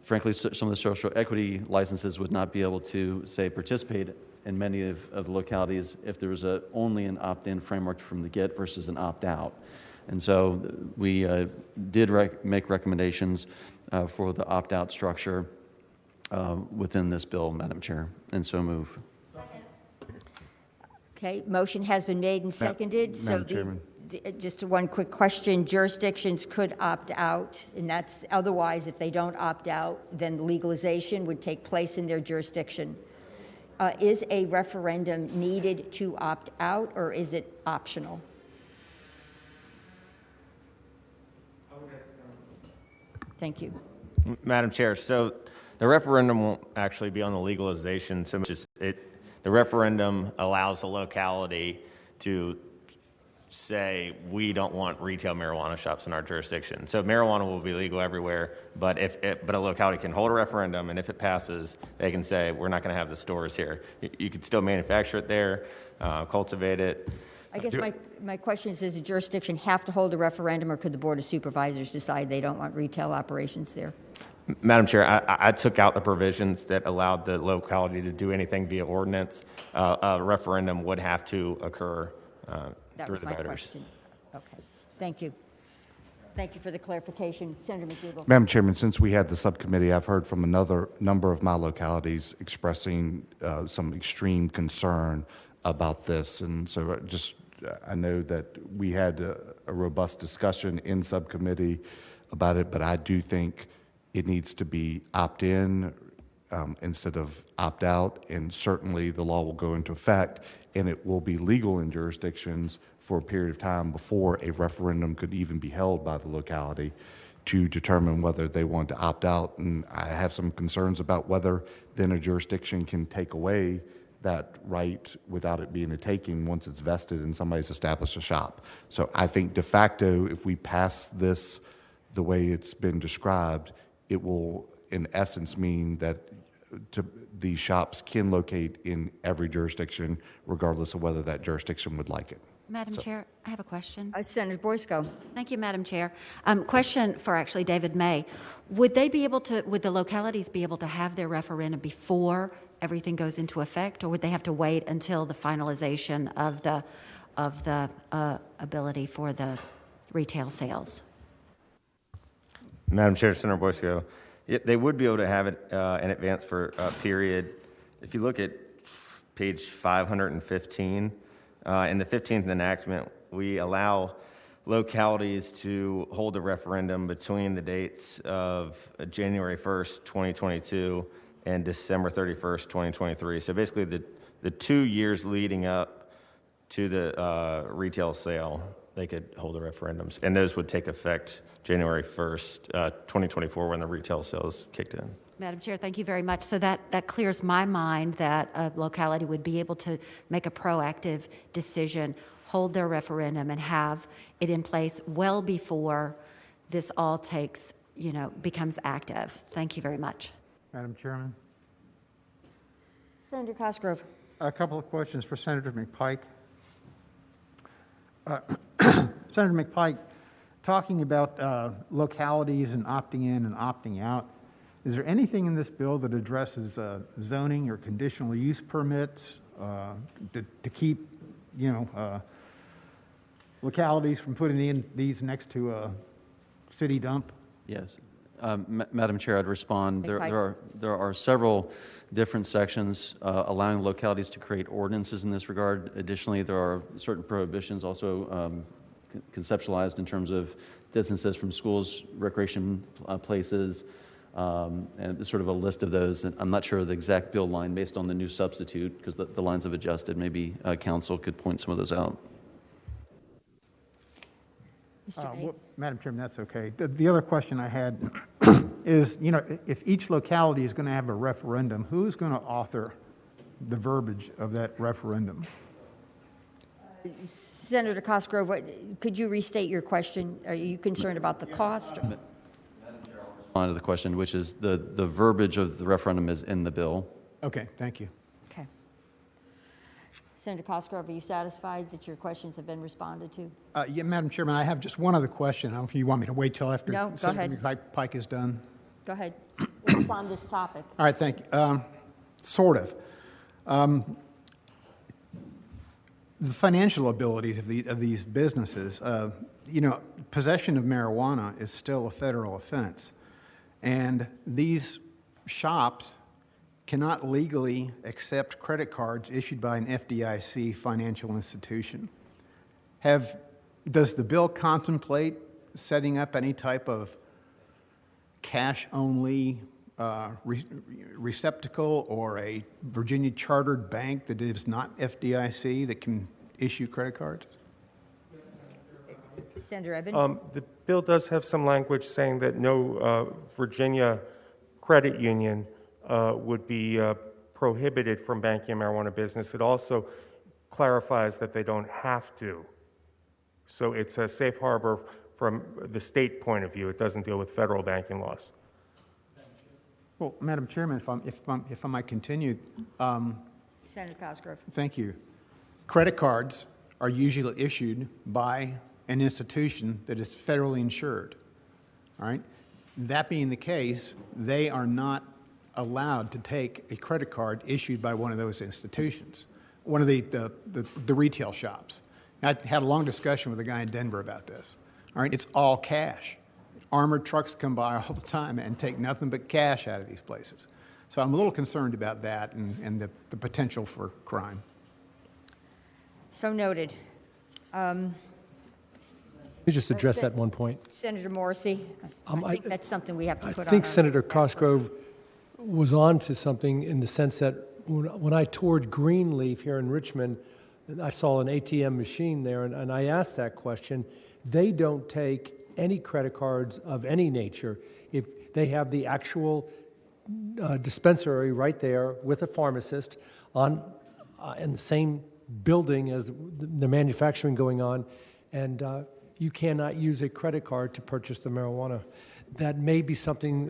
frankly, some of the social equity licenses would not be able to, say, participate in many of the localities if there was only an opt-in framework from the get versus an opt-out. And so we did make recommendations for the opt-out structure within this bill, Madam Chair, and so move. Okay, motion has been made and seconded. Madam Chairman. Just one quick question. Jurisdictions could opt out, and that's otherwise, if they don't opt out, then legalization would take place in their jurisdiction. Is a referendum needed to opt out, or is it optional? Thank you. Madam Chair, so the referendum won't actually be on the legalization so much as the referendum allows the locality to say we don't want retail marijuana shops in our jurisdiction. So marijuana will be legal everywhere, but but a locality can hold a referendum, and if it passes, they can say we're not going to have the stores here. You could still manufacture it there, cultivate it. I guess my question is, does the jurisdiction have to hold a referendum, or could the Board of Supervisors decide they don't want retail operations there? Madam Chair, I took out the provisions that allowed the locality to do anything via ordinance. A referendum would have to occur That through was the my voters. question. Okay, thank you. Thank you for the clarification. Senator McDougal. Madam Chairman, since we had the subcommittee, I've heard from another number of my localities expressing some extreme concern about this. And so I know that we had a robust discussion in subcommittee about it, but I do think it needs to be opt-in instead of opt-out, and certainly the law will go into effect, and it will be legal in jurisdictions for a period of time before a referendum could even be held by the locality to determine whether they want to opt out. And I have some concerns about whether then a jurisdiction can take away that right without it being a taking once it's vested and somebody's established a shop. So I think de facto, if we pass this the way it's been described, it will in essence mean that these shops can locate in every jurisdiction regardless of whether that jurisdiction would like it. Madam Chair, I have a question. Senator Boysko. Thank you, Madam Chair. Question for actually David May. Would the localities be able to have their referendum before everything goes into effect, or would they have to wait until the finalization of the ability for the retail sales? Madam Chair, Senator Boysko, they would be able to have it in advance for a period. If you look at page 515, in the 15th enactment, we allow localities to hold a referendum between the dates of January 1st, 2022 and December 31st, 2023. So basically the 2 years leading up to the retail sale, they could hold the referendums. And those would take effect January 1st, 2024, when the retail sales kicked in. Madam Chair, thank you very much. So that clears my mind that a locality would be able to make a proactive decision, hold their referendum, and have it in place well before this all becomes active. Thank you very much. Madam Chairman, Senator Cosgrove. a couple of questions for Senator McPike. Senator McPike, talking about localities and opting in and opting out, is there anything in this bill that addresses zoning or conditional use permits to keep, localities from putting in these next to a city dump? Yes. Madam Chair, I'd respond. There are several different sections allowing localities to create ordinances in this regard. Additionally, there are certain prohibitions also conceptualized in terms of distances from schools, recreation places, and sort of a list of those. And I'm not sure of the exact bill line based on the new substitute because the lines have adjusted. Maybe council could point some of those out. Madam Chairman, that's okay. The other question I had is, if each locality is going to have a referendum, who's going to author the verbiage of that referendum? Senator Cosgrove, could you restate your question? Are you concerned about the cost? Madam Chair, I'll respond to the question, which is the verbiage of the referendum is in the bill. Okay, thank you. Okay. Senator Cosgrove, are you satisfied that your questions have been responded to? Yeah, Madam Chairman, I have just one other question. I don't know if you want me to wait till after No, go Senator ahead. Pike is done. Go ahead. We'll respond to this topic. All right, thank you. Sort of. The financial abilities of these businesses, possession of marijuana is still a federal offense. And these shops cannot legally accept credit cards issued by an FDIC financial institution. Does the bill contemplate setting up any type of cash-only receptacle or a Virginia chartered bank that is not FDIC that can issue credit cards? Senator Eben? The bill does have some language saying that no Virginia credit union would be prohibited from banking a marijuana business. It also clarifies that they don't have to. So it's a safe harbor from the state point of view. It doesn't deal with federal banking laws. Well, Madam Chairman, if I might continue. Senator Cosgrove. Thank you. Credit cards are usually issued by an institution that is federally insured. All right? That being the case, they are not allowed to take a credit card issued by one of those institutions, one of the retail shops. I had a long discussion with a guy in Denver about this. All right? It's all cash. Armored trucks come by all the time and take nothing but cash out of these places. So I'm a little concerned about that and the potential for crime. So noted. Let me just address that one point. Senator Morrissey, I think that's something we have to put on. I think Senator Cosgrove was on to something in the sense that when I toured Greenleaf here in Richmond, I saw an ATM machine there, and I asked that question. They don't take any credit cards of any nature. If they have the actual dispensary right there with a pharmacist in the same building as the manufacturing going on, and you cannot use a credit card to purchase the marijuana. That may be something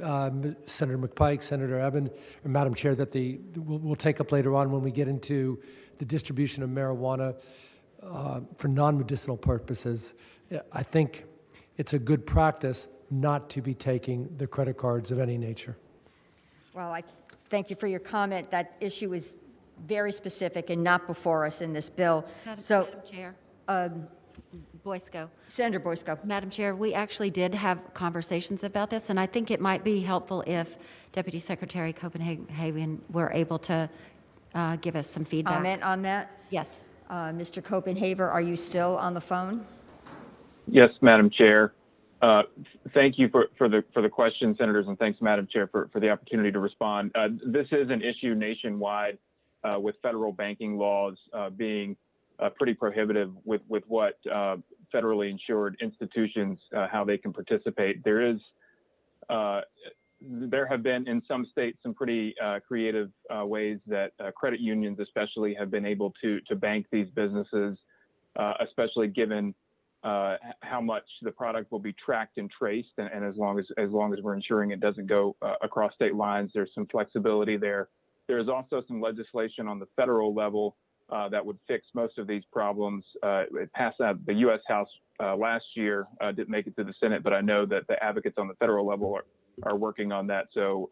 Senator McPike, Senator Eben, or Madam Chair, that we'll take up later on when we get into the distribution of marijuana for non-medicinal purposes. I think it's a good practice not to be taking the credit cards of any nature. Well, I thank you for your comment. That issue is very specific and not before us in this bill. Madam Chair. Boysko. Senator Boysko. Madam Chair, we actually did have conversations about this, and I think it might be helpful if Deputy Secretary Copenhagen were able to give us some feedback. Comment on that? Yes. Mr. Copenhaver, are you still on the phone? Yes, Madam Chair. Thank you for the question, Senators, and thanks, Madam Chair, for the opportunity to respond. This is an issue nationwide with federal banking laws being pretty prohibitive with what federally insured institutions, how they can participate. There have been in some states some pretty creative ways that credit unions especially have been able to bank these businesses, especially given how much the product will be tracked and traced, and as long as we're ensuring it doesn't go across state lines, there's some flexibility there. There's also some legislation on the federal level that would fix most of these problems. It passed out the U.S. House last year, didn't make it to the Senate, but I know that the advocates on the federal level are working on that. So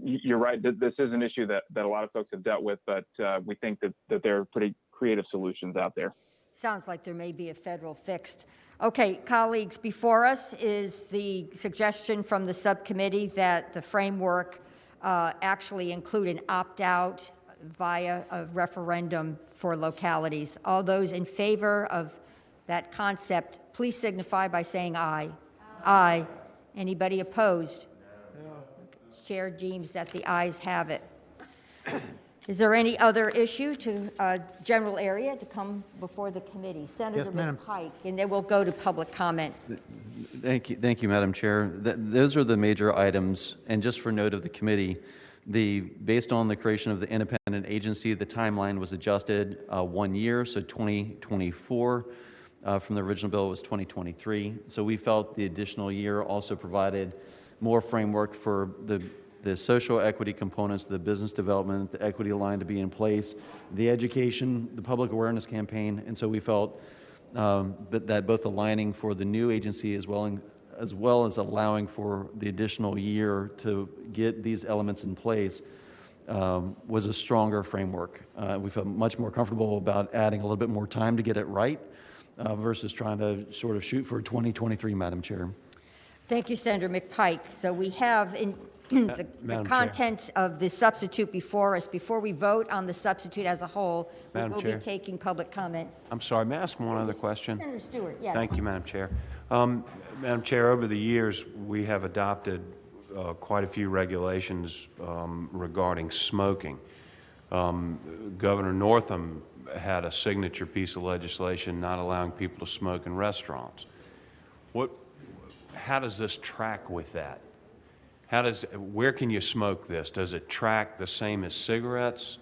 you're right, this is an issue that a lot of folks have dealt with, but we think that there are pretty creative solutions out there. Sounds like there may be a federal fix. Okay, colleagues, before us is the suggestion from the subcommittee that the framework actually include an opt-out via a referendum for localities. All those in favor of that concept, please signify by saying aye. Aye. Anybody opposed? No. Chair deems that the ayes have it. Is there any other issue to general area to come before the committee? Senator McPike, and then we'll go to public comment. Thank you, Madam Chair. Those are the major items, and just for note of the committee, based on the creation of the independent agency, the timeline was adjusted 1 year, so 2024. From the original bill, it was 2023. So we felt the additional year also provided more framework for the social equity components, the business development, the equity line to be in place, the education, the public awareness campaign. And so we felt that both aligning for the new agency as well as allowing for the additional year to get these elements in place was a stronger framework. We felt much more comfortable about adding a little bit more time to get it right versus trying to sort of shoot for 2023, Madam Chair. Thank you, Senator McPike. So we have in the contents of the substitute before us. Before we vote on the substitute as a whole, we will be taking public comment. I'm sorry, may I ask one other question? Senator Stewart, yes. Thank you, Madam Chair. Madam Chair, over the years, we have adopted quite a few regulations regarding smoking. Governor Northam had a signature piece of legislation not allowing people to smoke in restaurants. How does this track with that? Where can you smoke this? Does it track the same as cigarettes?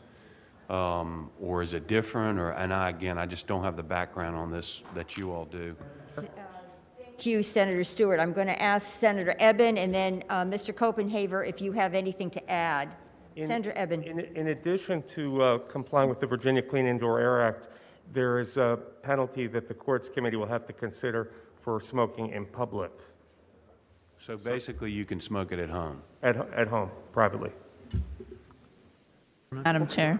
Or is it different? I just don't have the background on this that you all do. Thank you, Senator Stewart. I'm going to ask Senator Eben and then Mr. Copenhaver if you have anything to add. Senator Eben. In addition to complying with the Virginia Clean Indoor Air Act, there is a penalty that the Courts Committee will have to consider for smoking in public. So basically, you can smoke it at home? At home, privately. Madam Chair.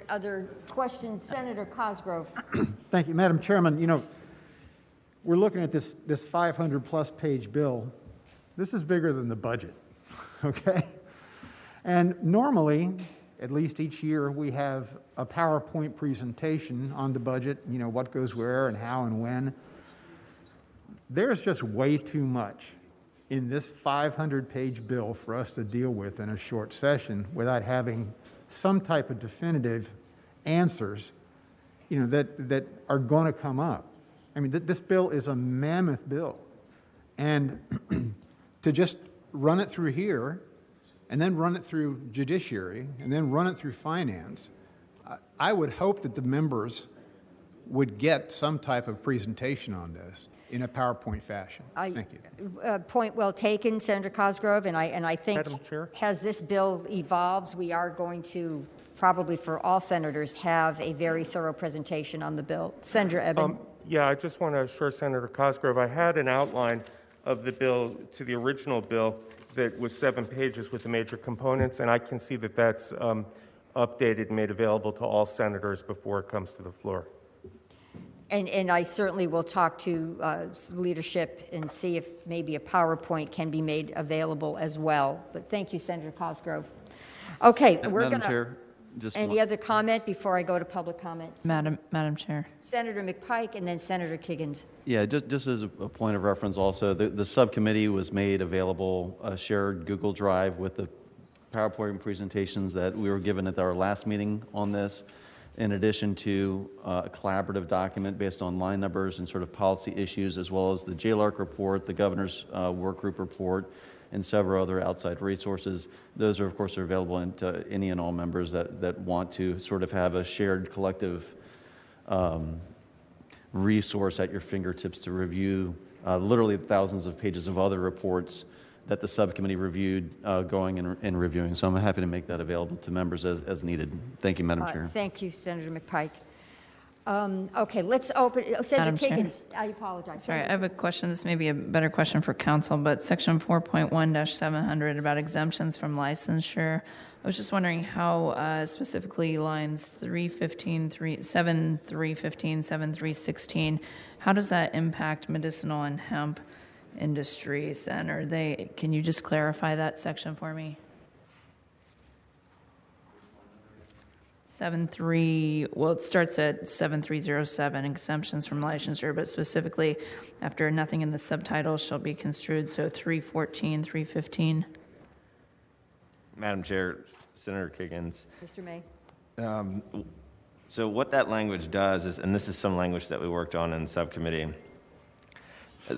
Other questions? Senator Cosgrove. Thank you, Madam Chairman. You know, we're looking at this 500-plus page bill. This is bigger than the budget, okay? And normally, at least each year, we have a PowerPoint presentation on the budget, you know, what goes where and how and when. There's just way too much in this 500-page bill for us to deal with in a short session without having some type of definitive answers, you know, that are going to come up. I mean, this bill is a mammoth bill. And to just run it through here and then run it through judiciary and then run it through finance, I would hope that the members would get some type of presentation on this in a PowerPoint fashion. Thank you. Point well taken, Senator Cosgrove, and I think Madam Chair? as this bill evolves, we are going to probably for all senators have a very thorough presentation on the bill. Senator Eben. Yeah, I just want to assure Senator Cosgrove, I had an outline of the bill to the original bill that was 7 pages with the major components, and I can see that that's updated and made available to all senators before it comes to the floor. And I certainly will talk to leadership and see if maybe a PowerPoint can be made available as well. But thank you, Senator Cosgrove. Okay, we're going to... Any other comment before I go to public comments? Madam Chair. Senator McPike and then Senator Kiggins. Yeah, just as a point of reference also, the subcommittee was made available a shared Google Drive with the PowerPoint presentations that we were given at our last meeting on this, in addition to a collaborative document based on line numbers and sort of policy issues, as well as the JLARC report, the governor's work group report, and several other outside resources. Those are, of course, available to any and all members that want to sort of have a shared collective resource at your fingertips to review literally thousands of pages of other reports that the subcommittee reviewed going and reviewing. So I'm happy to make that available to members as needed. Thank you, Madam Chair. Thank you, Senator McPike. Okay, let's open. Senator Kiggins, I apologize. Sorry, I have a question. This may be a better question for council, but section 4.1-700 about exemptions from licensure. I was just wondering how specifically lines 315, 7315, 7316, how does that impact medicinal and hemp industries? And can you just clarify that section for me? 73, well, it starts at 7307, exemptions from licensure, but specifically after nothing in the subtitle shall be construed, so 314, 315. Madam Chair, Senator Kiggins. Mr. May. So what that language does is, and this is some language that we worked on in the subcommittee,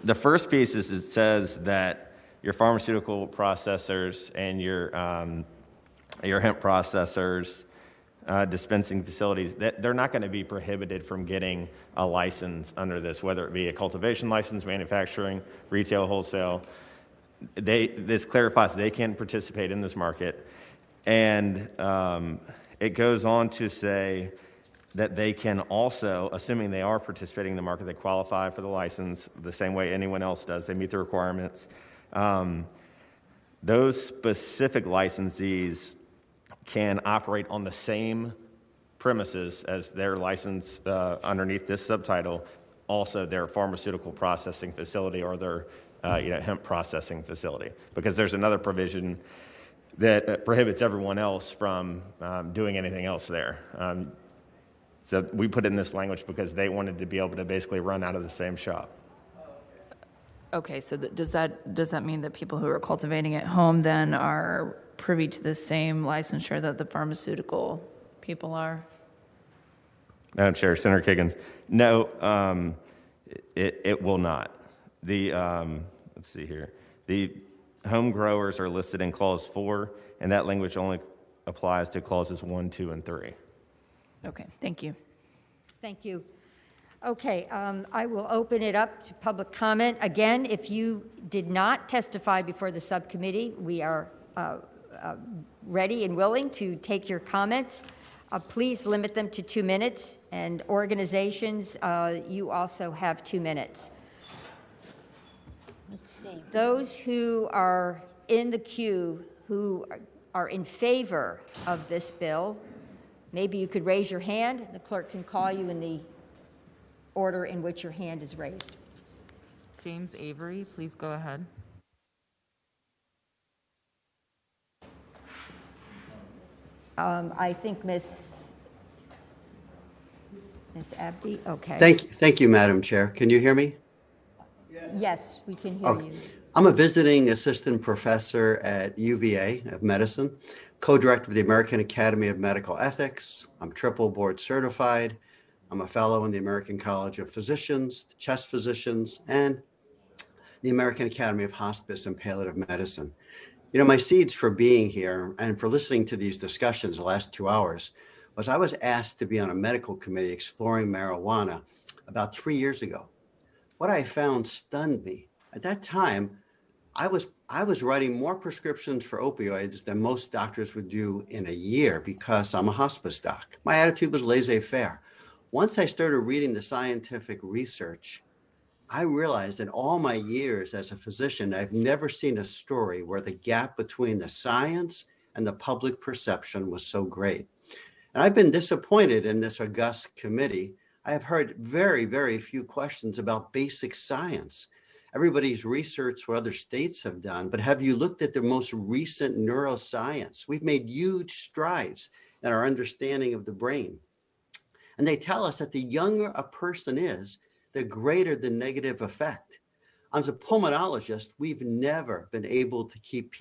the first piece is it says that your pharmaceutical processors and your hemp processors, dispensing facilities, that they're not going to be prohibited from getting a license under this, whether it be a cultivation license, manufacturing, retail, wholesale. This clarifies they can participate in this market. And it goes on to say that they can also, assuming they are participating in the market, they qualify for the license the same way anyone else does. They meet the requirements. Those specific licensees can operate on the same premises as their license underneath this subtitle, also their pharmaceutical processing facility or their hemp processing facility, because there's another provision that prohibits everyone else from doing anything else there. So we put in this language because they wanted to be able to basically run out of the same shop. Okay, so does that mean that people who are cultivating at home then are privy to the same licensure that the pharmaceutical people are? Madam Chair, Senator Kiggins, no, it will not. Let's see here. The home growers are listed in Clause 4, and that language only applies to Clauses 1, 2, and 3. Okay, thank you. Thank you. Okay, I will open it up to public comment. Again, if you did not testify before the subcommittee, we are ready and willing to take your comments. Please limit them to 2 minutes, and organizations, you also have 2 minutes. Let's see. Those who are in the queue who are in favor of this bill, maybe you could raise your hand. The clerk can call you in the order in which your hand is raised. James Avery, please go ahead. I think Miss Abdi, okay. Thank you, Madam Chair. Can you hear me? Yes, we can hear Okay. you. I'm a visiting assistant professor at UVA of medicine, co-director of the American Academy of Medical Ethics. I'm triple board certified. I'm a fellow in the American College of Physicians, the Chest Physicians, and the American Academy of Hospice and Palliative Medicine. You know, my seeds for being here and for listening to these discussions the last 2 hours was I was asked to be on a medical committee exploring marijuana about 3 years ago. What I found stunned me. At that time, I was writing more prescriptions for opioids than most doctors would do in a year because I'm a hospice doc. My attitude was laissez-faire. Once I started reading the scientific research, I realized in all my years as a physician, I've never seen a story where the gap between the science and the public perception was so great. And I've been disappointed in this august committee. I have heard very, very few questions about basic science. Everybody's researched what other states have done, but have you looked at the most recent neuroscience? We've made huge strides in our understanding of the brain. And they tell us that the younger a person is, the greater the negative effect. As a pulmonologist, we've never been able to keep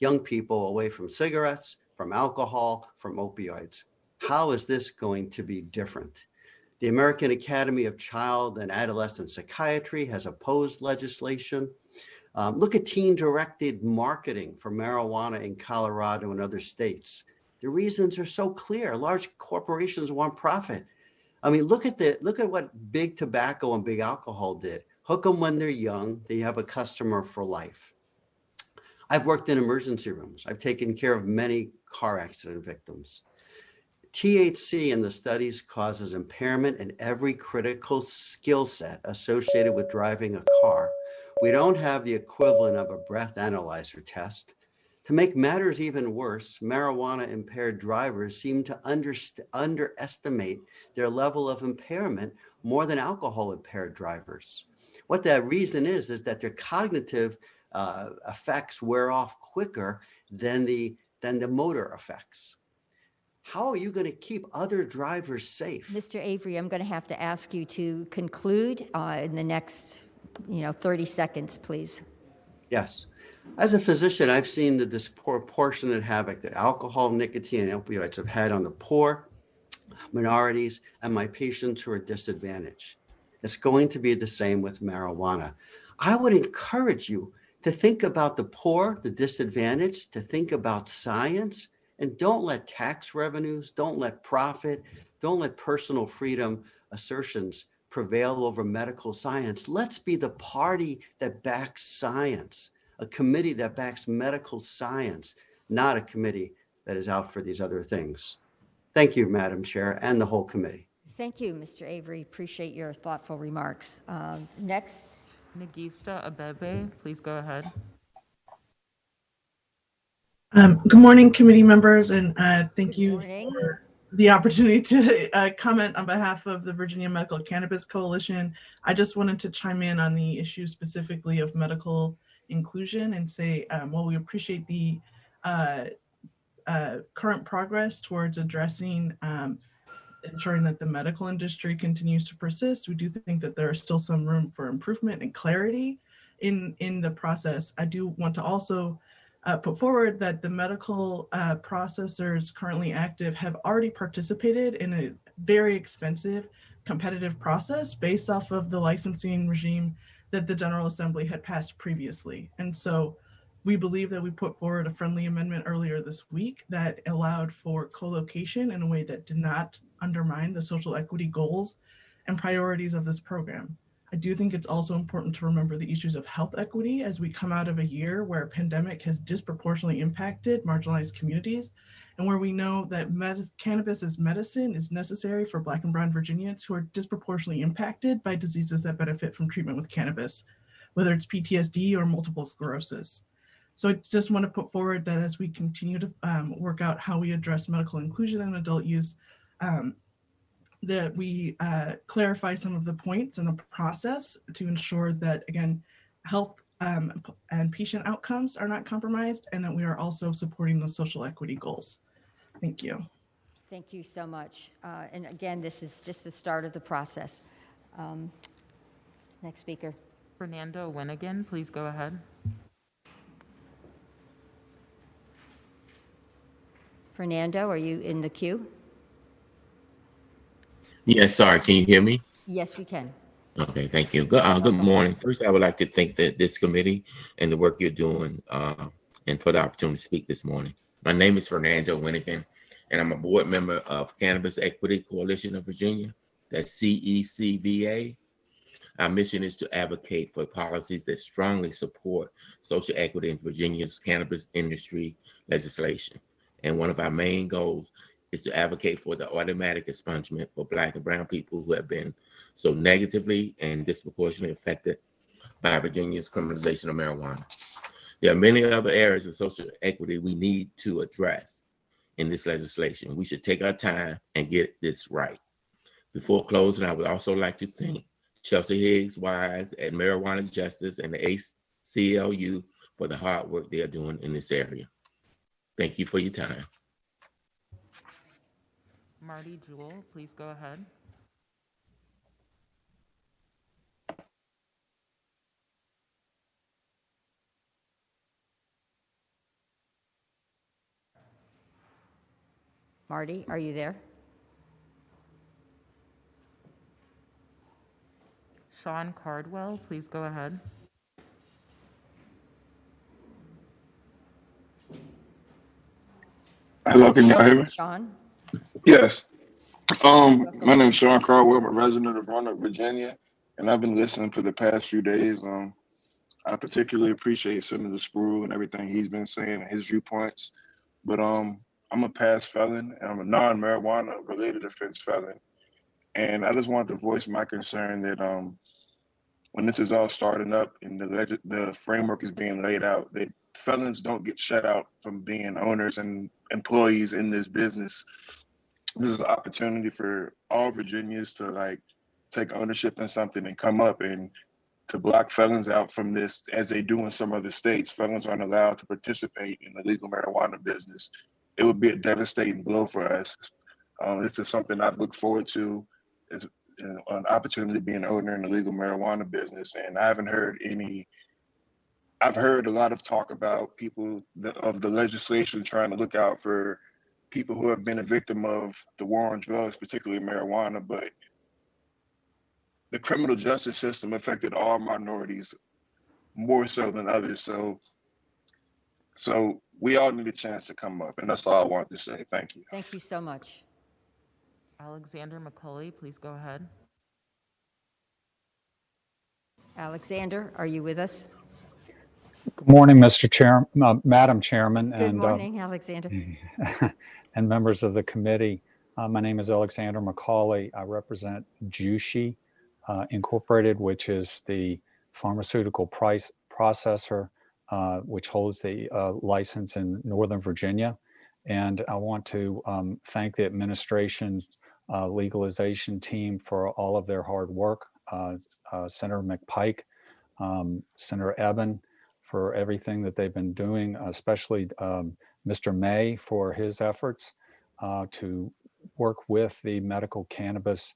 young people away from cigarettes, from alcohol, from opioids. How is this going to be different? The American Academy of Child and Adolescent Psychiatry has opposed legislation. Look at teen-directed marketing for marijuana in Colorado and other states. The reasons are so clear. Large corporations want profit. I mean, look at what big tobacco and big alcohol did. Hook them when they're young. They have a customer for life. I've worked in emergency rooms. I've taken care of many car accident victims. THC in the studies causes impairment in every critical skill set associated with driving a car. We don't have the equivalent of a breath analyzer test. To make matters even worse, marijuana impaired drivers seem to underestimate their level of impairment more than alcohol impaired drivers. What that reason is that their cognitive effects wear off quicker than the motor effects. How are you going to keep other drivers safe? Mr. Avery, I'm going to have to ask you to conclude in the next 30 seconds, please. Yes. As a physician, I've seen the disproportionate havoc that alcohol, nicotine, and opioids have had on the poor, minorities, and my patients who are disadvantaged. It's going to be the same with marijuana. I would encourage you to think about the poor, the disadvantaged, to think about science, and don't let tax revenues, don't let profit, don't let personal freedom assertions prevail over medical science. Let's be the party that backs science, a committee that backs medical science, not a committee that is out for these other things. Thank you, Madam Chair, and the whole committee. Thank you, Mr. Avery. Appreciate your thoughtful remarks. Next. Nagista Abebe, please go ahead. Good morning, committee members, and thank you for the opportunity to comment on behalf of the Virginia Medical Cannabis Coalition. I just wanted to chime in on the issue specifically of medical inclusion and say, while we appreciate the current progress towards addressing ensuring that the medical industry continues to persist, we do think that there is still some room for improvement and clarity in the process, I do want to also put forward that the medical processors currently active have already participated in a very expensive competitive process based off of the licensing regime that the General Assembly had passed previously. And so we believe that we put forward a friendly amendment earlier this week that allowed for co-location in a way that did not undermine the social equity goals and priorities of this program. I do think it's also important to remember the issues of health equity as we come out of a year where a pandemic has disproportionately impacted marginalized communities, and where we know that cannabis as medicine is necessary for Black and Brown Virginians who are disproportionately impacted by diseases that benefit from treatment with cannabis, whether it's PTSD or multiple sclerosis. So I just want to put forward that as we continue to work out how we address medical inclusion and adult use, that we clarify some of the points in the process to ensure that, again, health and patient outcomes are not compromised, and that we are also supporting those social equity goals. Thank you. Thank you so much. And again, this is just the start of the process. Next speaker. Fernando Winnigan, please go ahead. Fernando, are you in the queue? Yes, sorry. Can you hear me? Yes, we can. Okay, thank you. Good morning. First, I would like to thank this committee and the work you're doing and for the opportunity to speak this morning. My name is Fernando Winnigan, and I'm a board member of Cannabis Equity Coalition of Virginia. That's CECVA. Our mission is to advocate for policies that strongly support social equity in Virginia's cannabis industry legislation. And one of our main goals is to advocate for the automatic expungement for Black and Brown people who have been so negatively and disproportionately affected by Virginia's criminalization of marijuana. There are many other areas of social equity we need to address in this legislation. We should take our time and get this right. Before closing, I would also like to thank Chelsea Higgs Wise at Marijuana Justice and the ACLU for the hard work they are doing in this area. Thank you for your time. Marty Jewell, please go ahead. Marty, are you there? Sean Cardwell, please go ahead. Hello, can y'all hear me? Sean? Yes. My name is Sean Cardwell. I'm a resident of Roanoke, Virginia, and I've been listening for the past few days. I particularly appreciate Senator Spruill and everything he's been saying and his viewpoints. But I'm a past felon, and I'm a non-marijuana related offense felon. And I just wanted to voice my concern that when this is all starting up and the framework is being laid out, that felons don't get shut out from being owners and employees in this business. This is an opportunity for all Virginians to take ownership in something and come up and to block felons out from this, as they do in some other states. Felons aren't allowed to participate in the legal marijuana business. It would be a devastating blow for us. This is something I've looked forward to as an opportunity to be an owner in the legal marijuana business. And I haven't heard I've heard a lot of talk about people of the legislation trying to look out for people who have been a victim of the war on drugs, particularly marijuana, but the criminal justice system affected all minorities more so than others. So we all need a chance to come up, and that's all I wanted to say. Thank you. Thank you so much. Alexander McCauley, please go ahead. Alexander, are you with us? Good morning, Madam Chairman. Good morning, Alexander. And members of the committee. My name is Alexander McCauley. I represent Jushi Incorporated, which is the pharmaceutical processor, which holds the license in Northern Virginia. And I want to thank the administration's legalization team for all of their hard work, Senator McPike, Senator Eben, for everything that they've been doing, especially Mr. May for his efforts to work with the medical cannabis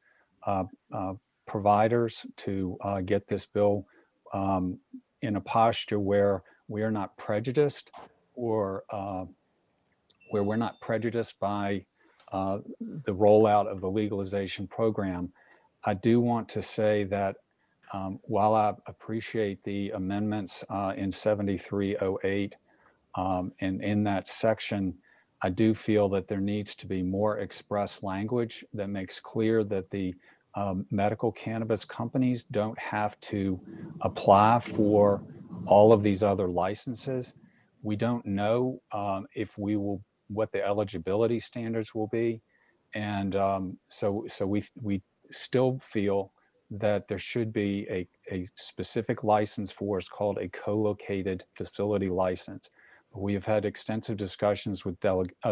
providers to get this bill in a posture where we are not prejudiced or where we're not prejudiced by the rollout of the legalization program. I do want to say that while I appreciate the amendments in 7308, and in that section, I do feel that there needs to be more express language that makes clear that the medical cannabis companies don't have to apply for all of these other licenses. We don't know if we will, what the eligibility standards will be. And so we still feel that there should be a specific license for us called a co-located facility license. We have had extensive discussions with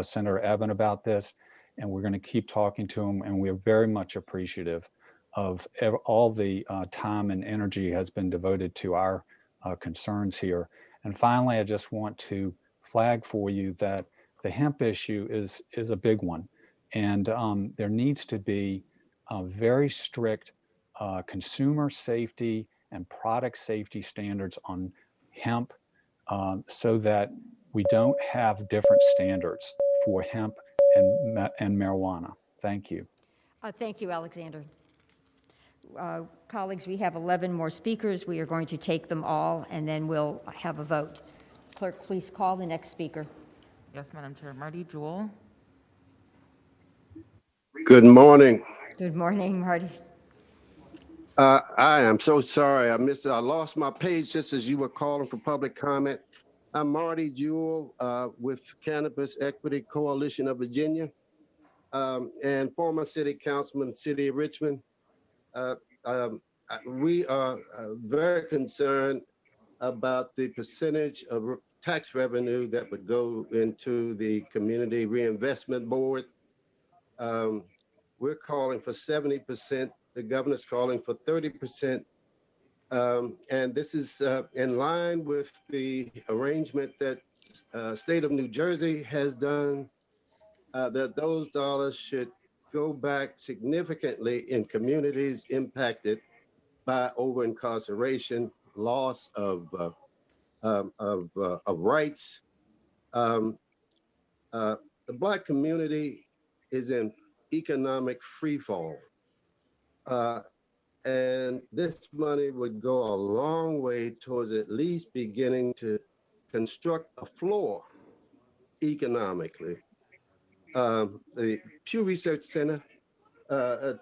Senator Evan about this, and we're going to keep talking to him, and we are very much appreciative of all the time and energy has been devoted to our concerns here. And finally, I just want to flag for you that the hemp issue is a big one, and there needs to be very strict consumer safety and product safety standards on hemp, so that we don't have different standards for hemp and marijuana. Thank you. Thank you, Alexander. Colleagues, we have 11 more speakers. We are going to take them all, and then we'll have a vote. Clerk, please call the next speaker. Yes, Madam Chair. Marty Jewell. Good morning. Good morning, Marty. I am so sorry. I lost my page just as you were calling for public comment. I'm Marty Jewell with Cannabis Equity Coalition of Virginia, and former city councilman, City of Richmond. We are very concerned about the percentage of tax revenue that would go into the Community Reinvestment Board. We're calling for 70%. The governor's calling for 30%. And this is in line with the arrangement that state of New Jersey has done, that those dollars should go back significantly in communities impacted by over-incarceration, loss of rights. The Black community is in economic freefall. And this money would go a long way towards at least beginning to construct a floor economically. The Pew Research Center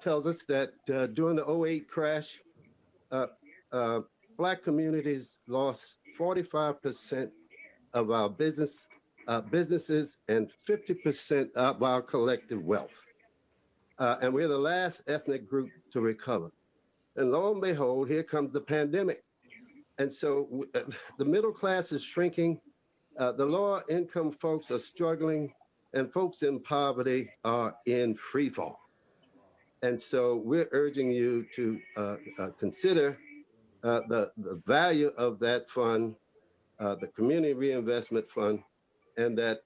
tells us that during the 2008 crash, Black communities lost 45% of our businesses and 50% of our collective wealth. And we're the last ethnic group to recover. And lo and behold, here comes the pandemic. And so the middle class is shrinking, the lower income folks are struggling, and folks in poverty are in free fall. And so we're urging you to consider the value of that fund, the Community Reinvestment Fund, and that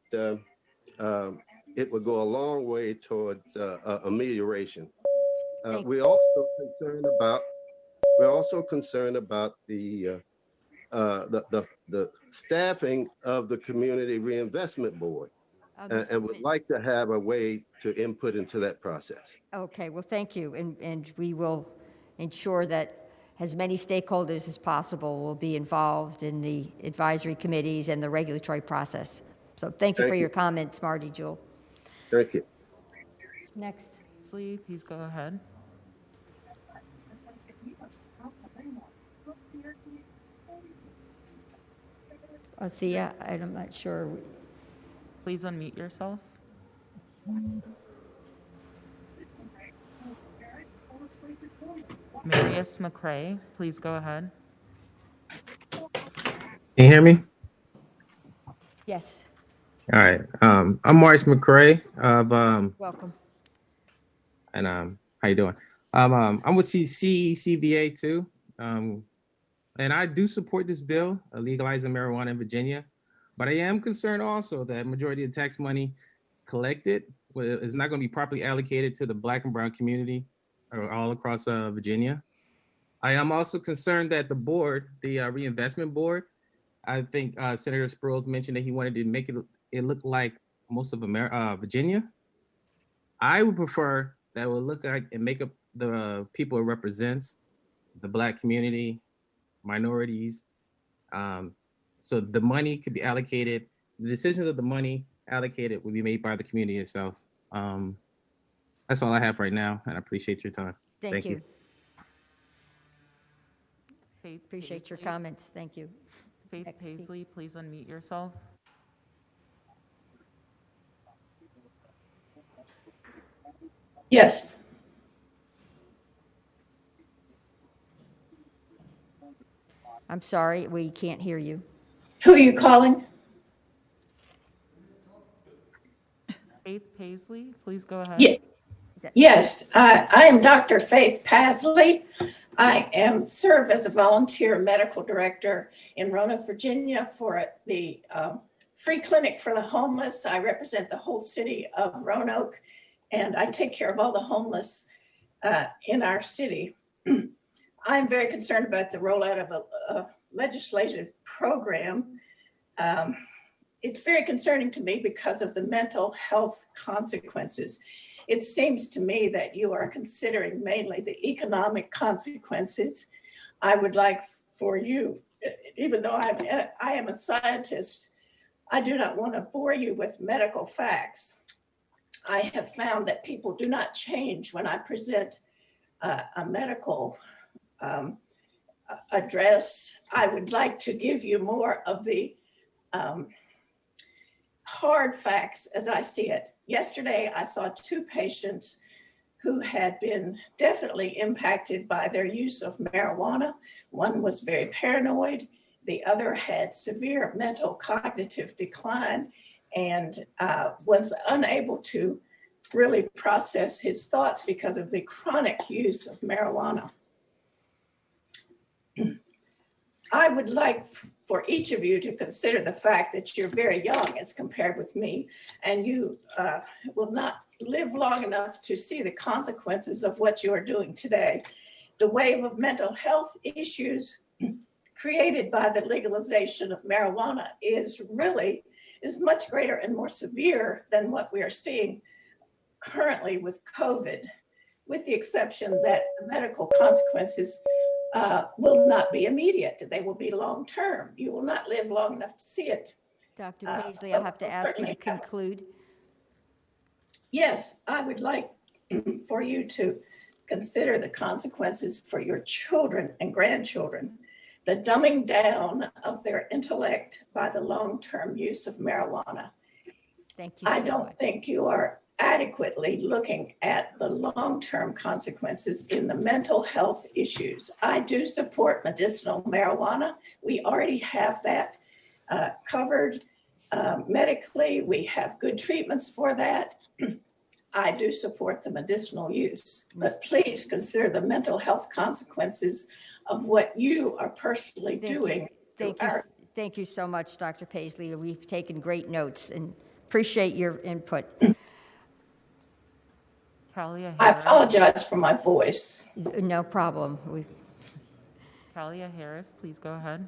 it would go a long way towards amelioration. We're also concerned about the staffing of the Community Reinvestment Board, and would like to have a way to input into that process. Okay, well, thank you. And we will ensure that as many stakeholders as possible will be involved in the advisory committees and the regulatory process. So thank you for your comments, Marty Jewell. Thank you. Next. Please go ahead. Thea, I'm not sure. Please unmute yourself. Marius McCrae, please go ahead. Can you hear me? Yes. All right. I'm Maurice McCrae of Welcome. And how you doing? I'm with CECVA too. And I do support this bill legalizing marijuana in Virginia, but I am concerned also that majority of the tax money collected is not going to be properly allocated to the Black and brown community or all across Virginia. I am also concerned that the board, the reinvestment board, I think Senator Sproles mentioned that he wanted to make it look like most of Virginia. I would prefer that it would look like and make up the people it represents, the Black community, minorities. So the money could be allocated, the decisions of the money allocated would be made by the community itself. That's all I have right now, and I appreciate your time. Thank you. Faith Appreciate your Paisley. comments. Thank you. Faith Next Paisley, please unmute yourself. Yes. I'm sorry, we can't hear you. Who are you calling? Faith Paisley, please go ahead. Yeah. Yes, I am Dr. Faith Paisley. I serve as a volunteer medical director in Roanoke, Virginia for the free clinic for the homeless. I represent the whole city of Roanoke, and I take care of all the homeless in our city. I'm very concerned about the rollout of a legislative program. It's very concerning to me because of the mental health consequences. It seems to me that you are considering mainly the economic consequences. I would like for you, even though I am a scientist, I do not want to bore you with medical facts. I have found that people do not change when I present a medical address. I would like to give you more of the hard facts as I see it. Yesterday, I saw two patients who had been definitely impacted by their use of marijuana. One was very paranoid. The other had severe mental cognitive decline and was unable to really process his thoughts because of the chronic use of marijuana. I would like for each of you to consider the fact that you're very young as compared with me, and you will not live long enough to see the consequences of what you are doing today. The wave of mental health issues created by the legalization of marijuana is much greater and more severe than what we are seeing currently with COVID, with the exception that the medical consequences will not be immediate. They will be long-term. You will not live long enough to see it. Dr. Paisley, I'll have to ask you to conclude. Yes, I would like for you to consider the consequences for your children and grandchildren, the dumbing down of their intellect by the long-term use of marijuana. Thank you. I don't think you are adequately looking at the long-term consequences in the mental health issues. I do support medicinal marijuana. We already have that covered medically. We have good treatments for that. I do support the medicinal use, but please consider the mental health consequences of what you are personally doing. Thank you so much, Dr. Paisley. We've taken great notes and appreciate your input. I apologize for my voice. No problem. Talia Harris, please go ahead.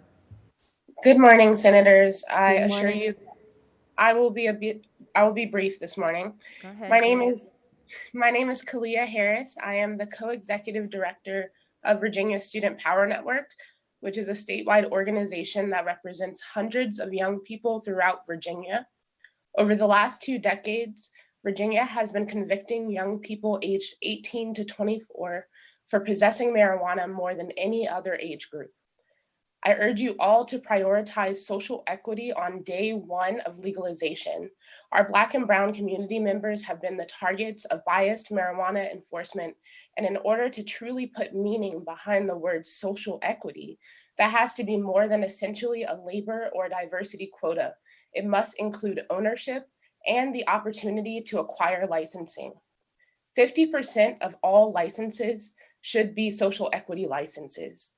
Good morning, Senators. I Good assure morning. you, I will be brief this morning. Go ahead, My name Julia. is Kalia Harris. I am the co-executive director of Virginia Student Power Network, which is a statewide organization that represents hundreds of young people throughout Virginia. Over the last 2 decades, Virginia has been convicting young people aged 18 to 24 for possessing marijuana more than any other age group. I urge you all to prioritize social equity on day one of legalization. Our Black and Brown community members have been the targets of biased marijuana enforcement, and in order to truly put meaning behind the word social equity, that has to be more than essentially a labor or diversity quota. It must include ownership and the opportunity to acquire licensing. 50% of all licenses should be social equity licenses.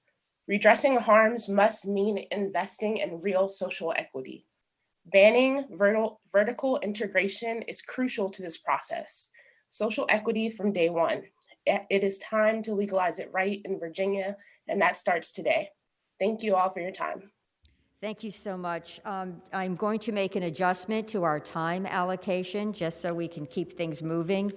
Redressing harms must mean investing in real social equity. Banning vertical integration is crucial to this process. Social equity from day one. It is time to legalize it right in Virginia, and that starts today. Thank you all for your time. Thank you so much. I'm going to make an adjustment to our time allocation just so we can keep things moving.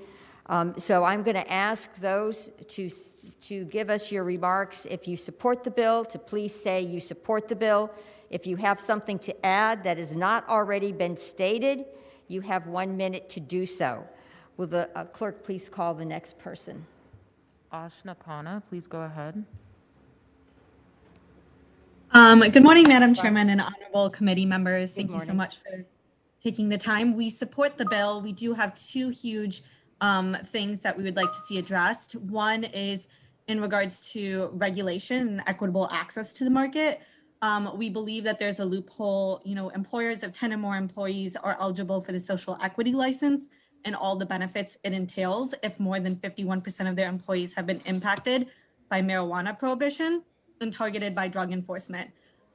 So I'm going to ask those to give us your remarks. If you support the bill, to please say you support the bill. If you have something to add that has not already been stated, you have 1 minute to do so. Will the clerk please call the next person? Ashna Khanna, please go ahead. Good morning, Madam Chairman and honorable committee members. Thank you so much for taking the time. We support the bill. We do have two huge things that we would like to see addressed. One is in regards to regulation and equitable access to the market. We believe that there's a loophole. Employers of 10 or more employees are eligible for the social equity license and all the benefits it entails if more than 51% of their employees have been impacted by marijuana prohibition and targeted by drug enforcement.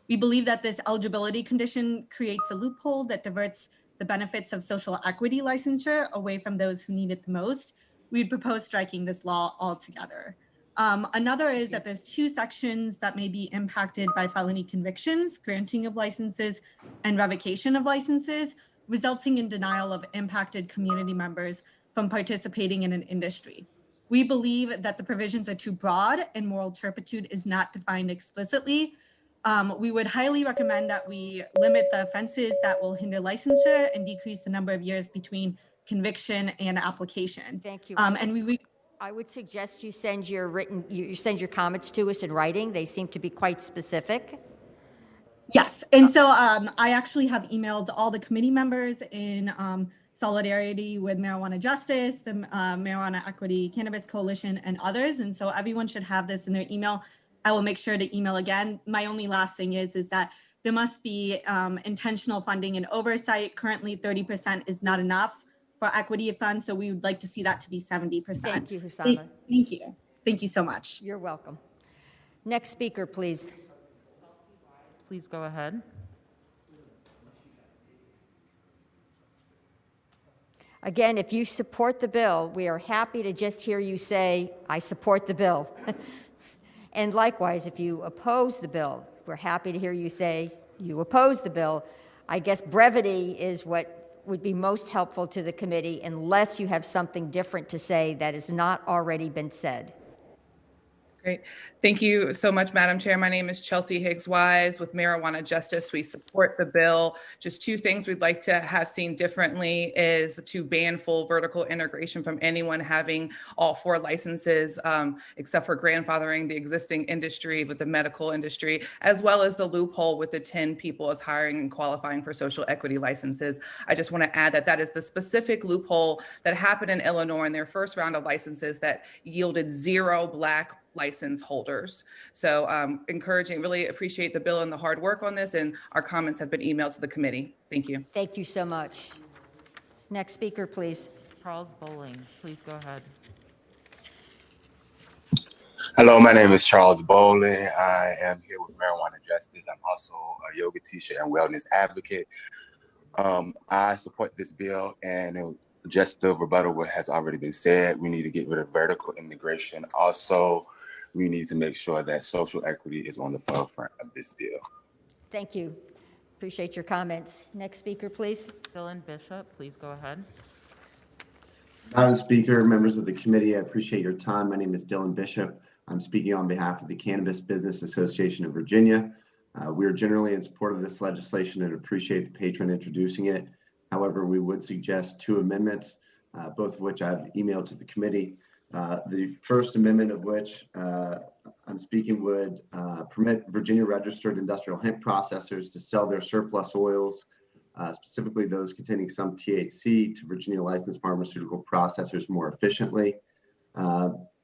We believe that this eligibility condition creates a loophole that diverts the benefits of social equity licensure away from those who need it the most. We'd propose striking this law altogether. Another is that there's two sections that may be impacted by felony convictions, granting of licenses and revocation of licenses, resulting in denial of impacted community members from participating in an industry. We believe that the provisions are too broad and moral turpitude is not defined explicitly. We would highly recommend that we limit the offenses that will hinder licensure and decrease the number of years between conviction and application. Thank you. And I would suggest you send your comments to us in writing. They seem to be quite specific. Yes, and so I actually have emailed all the committee members in solidarity with Marijuana Justice, the Marijuana Equity Cannabis Coalition, and others. And so everyone should have this in their email. I will make sure to email again. My only last thing is that there must be intentional funding and oversight. Currently, 30% is not enough for equity funds, so we would like to see that to be 70%. Thank you, Hussama. Thank you. Thank you so much. You're welcome. Next speaker, please. Please go ahead. Again, if you support the bill, we are happy to just hear you say, I support the bill. And likewise, if you oppose the bill, we're happy to hear you say you oppose the bill. I guess brevity is what would be most helpful to the committee unless you have something different to say that has not already been said. Great. Thank you so much, Madam Chair. My name is Chelsea Higgs-Wise with Marijuana Justice. We support the bill. Just two things we'd like to have seen differently is to ban full vertical integration from anyone having all 4 licenses, except for grandfathering the existing industry with the medical industry, as well as the loophole with the 10 people as hiring and qualifying for social equity licenses. I just want to add that that is the specific loophole that happened in Illinois in their first round of licenses that yielded 0 Black license holders. So encouraging, really appreciate the bill and the hard work on this, and our comments have been emailed to the committee. Thank you. Thank you so much. Next speaker, please. Charles Bowling, please go ahead. Hello, my name is Charles Bowling. I am here with Marijuana Justice. I'm also a yoga teacher and wellness advocate. I support this bill, and just the rebuttal what has already been said. We need to get rid of vertical integration. Also, we need to make sure that social equity is on the forefront of this bill. Thank you. Appreciate your comments. Next speaker, please. Dylan Bishop, please go ahead. Madam Speaker, members of the committee, I appreciate your time. My name is Dylan Bishop. I'm speaking on behalf of the Cannabis Business Association of Virginia. We are generally in support of this legislation and appreciate the patron introducing it. However, we would suggest 2 amendments, both of which I've emailed to the committee. The first amendment of which I'm speaking would permit Virginia registered industrial hemp processors to sell their surplus oils, specifically those containing some THC, to Virginia licensed pharmaceutical processors more efficiently.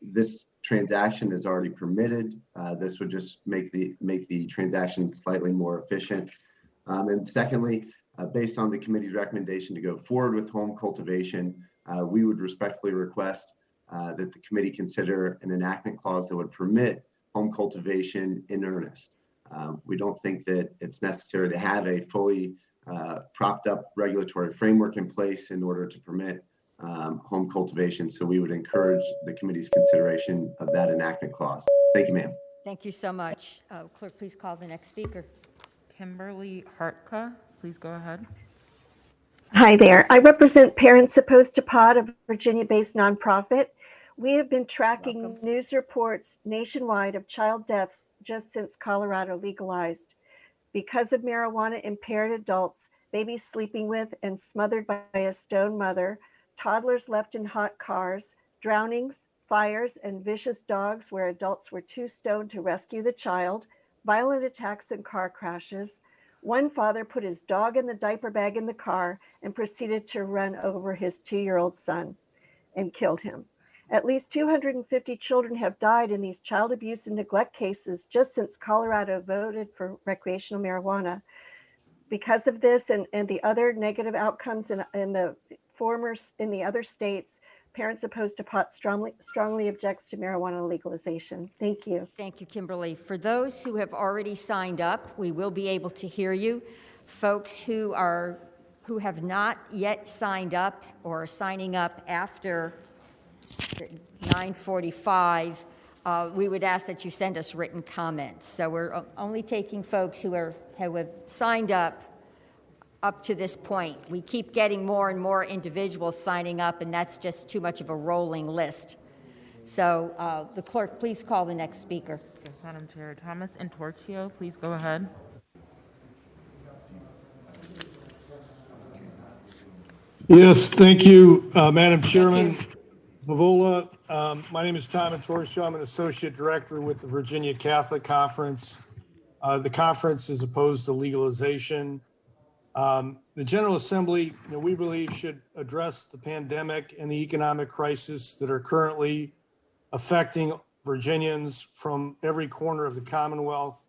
This transaction is already permitted. This would just make the transaction slightly more efficient. And secondly, based on the committee's recommendation to go forward with home cultivation, we would respectfully request that the committee consider an enactment clause that would permit home cultivation in earnest. We don't think that it's necessary to have a fully propped up regulatory framework in place in order to permit home cultivation. So we would encourage the committee's consideration of that enactment clause. Thank you, ma'am. Thank you so much. Clerk, please call the next speaker. Kimberly Hartka, please go ahead. Hi there. I represent Parents Opposed to Pot, a Virginia-based nonprofit. We have been tracking news reports nationwide of child deaths just since Colorado legalized. Because of marijuana, impaired adults, babies sleeping with and smothered by a stone mother, toddlers left in hot cars, drownings, fires, and vicious dogs where adults were too stoned to rescue the child, violent attacks and car crashes. One father put his dog in the diaper bag in the car and proceeded to run over his 2-year-old son and killed him. At least 250 children have died in these child abuse and neglect cases just since Colorado voted for recreational marijuana. Because of this and the other negative outcomes in the other states, Parents Opposed to Pot strongly objects to marijuana legalization. Thank you. Thank you, Kimberly. For those who have already signed up, we will be able to hear you. Folks who have not yet signed up or are signing up after 9:45, we would ask that you send us written comments. So we're only taking folks who have signed up to this point. We keep getting more and more individuals signing up, and that's just too much of a rolling list. So the clerk, please call the next speaker. Yes, Madam Chair. Thomas Antorchio, please go ahead. Yes, thank you, Madam Chairman. Mavola. My name is Tom Antorchio. I'm an associate director with the Virginia Catholic Conference. The conference is opposed to legalization. The General Assembly, we believe, should address the pandemic and the economic crisis that are currently affecting Virginians from every corner of the Commonwealth.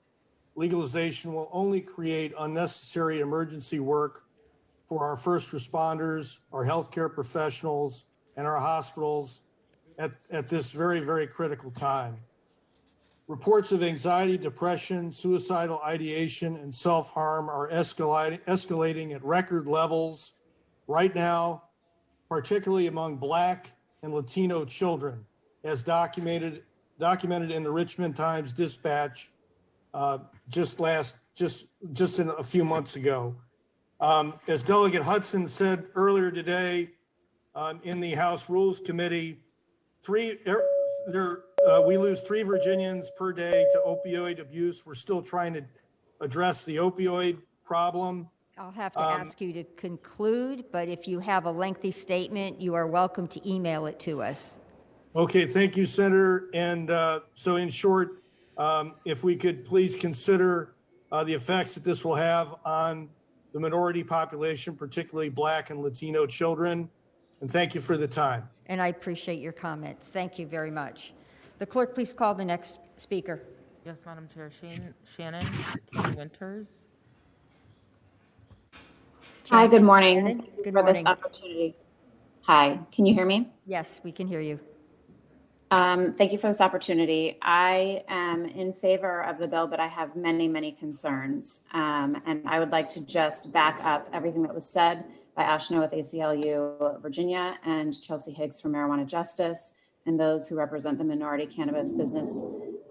Legalization will only create unnecessary emergency work for our first responders, our healthcare professionals, and our hospitals at this very, very critical time. Reports of anxiety, depression, suicidal ideation, and self-harm are escalating at record levels right now, particularly among Black and Latino children, as documented in the Richmond Times-Dispatch just in a few months ago. As Delegate Hudson said earlier today in the House Rules Committee, we lose 3 Virginians per day to opioid abuse. We're still trying to address the opioid problem. I'll have to ask you to conclude, but if you have a lengthy statement, you are welcome to email it to us. Okay, thank you, Senator. And so in short, if we could please consider the effects that this will have on the minority population, particularly Black and Latino children. And thank you for the time. And I appreciate your comments. Thank you very much. The clerk, please call the next speaker. Yes, Madam Chair. Shannon Winters. Hi, good morning. Shannon, Thank you good for morning. this opportunity. Hi, can you hear me? Yes, we can hear you. Thank you for this opportunity. I am in favor of the bill, but I have many, many concerns. And I would like to just back up everything that was said by Ashna with ACLU Virginia and Chelsea Higgs from Marijuana Justice and those who represent the minority cannabis business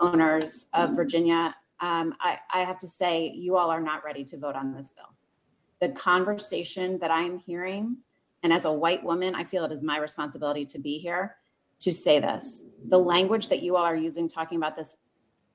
owners of Virginia. I have to say, you all are not ready to vote on this bill. The conversation that I am hearing, and as a white woman, I feel it is my responsibility to be here to say this. The language that you all are using talking about this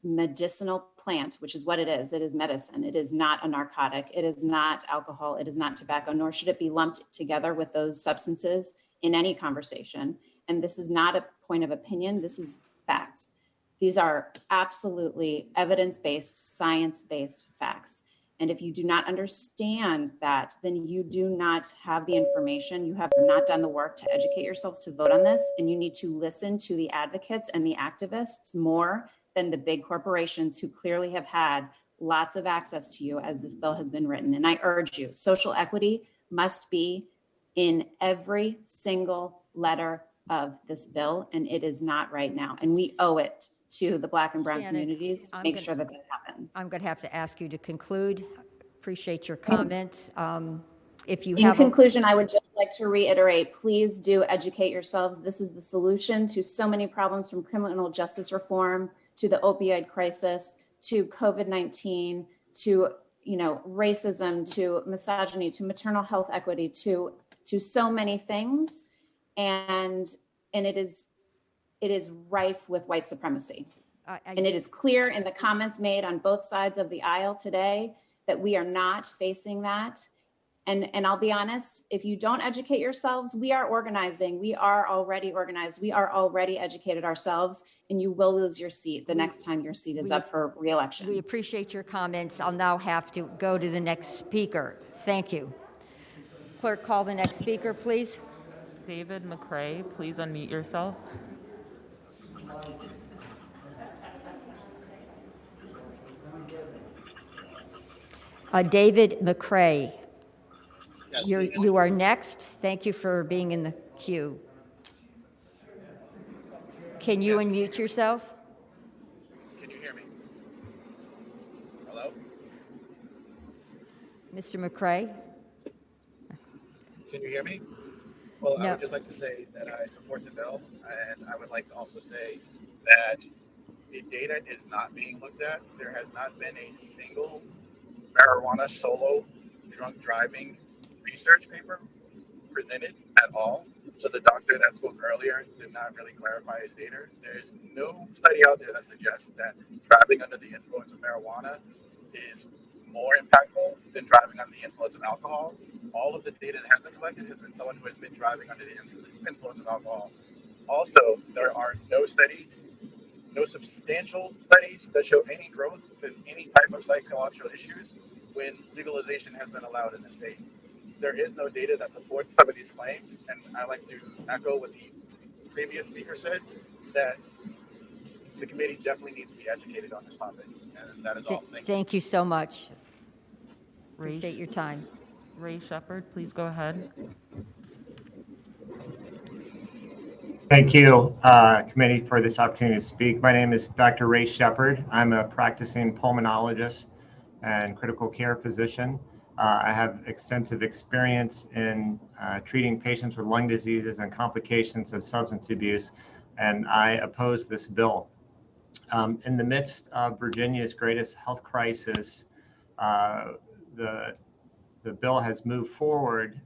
medicinal plant, which is what it is medicine. It is not a narcotic. It is not alcohol. It is not tobacco, nor should it be lumped together with those substances in any conversation. And this is not a point of opinion. This is facts. These are absolutely evidence-based, science-based facts. And if you do not understand that, then you do not have the information. You have not done the work to educate yourselves to vote on this. And you need to listen to the advocates and the activists more than the big corporations who clearly have had lots of access to you as this bill has been written. And I urge you, social equity must be in every single letter of this bill. And it is not right now. And we owe it to the Black and Brown communities to make sure that that happens. I'm going to have to ask you to conclude. Appreciate your comments. If you In have conclusion, I would just like to reiterate, please do educate yourselves. This is the solution to so many problems, from criminal justice reform to the opioid crisis, to COVID-19, to racism, to misogyny, to maternal health equity, to so many things, and it is rife with white supremacy. And it is clear in the comments made on both sides of the aisle today that we are not facing that. And I'll be honest, if you don't educate yourselves, we are organizing. We are already organized. We are already educated ourselves, and you will lose your seat the next time your seat is up for re-election. We appreciate your comments. I'll now have to go to the next speaker. Thank you. Clerk, call the next speaker, please. David McCray, please unmute yourself. David McCray, Yes, you are next. Thank you for being in the queue. Can you unmute yourself? Can you hear me? Hello? Mr. McCray? Can you hear me? Well, No. I would just like to say that I support the bill, and I would like to also say that the data is not being looked at. There has not been a single marijuana solo drunk driving research paper presented at all. So the doctor that spoke earlier did not really clarify his data. There is no study out there that suggests that driving under the influence of marijuana is more impactful than driving under the influence of alcohol. All of the data that has been collected has been someone who has been driving under the influence of alcohol. Also, there are no studies, no substantial studies that show any growth in any type of psychological issues when legalization has been allowed in the state. There is no data that supports some of these claims, and I like to echo what the previous speaker said, that the committee definitely needs to be educated on this topic, and that is all. Thank you so much. Appreciate your time. Ray Shepard, please go ahead. Thank you, committee, for this opportunity to speak. My name is Dr. Ray Shepard. I'm a practicing pulmonologist and critical care physician. I have extensive experience in treating patients with lung diseases and complications of substance abuse, and I oppose this bill. In the midst of Virginia's greatest health crisis, the bill has moved forward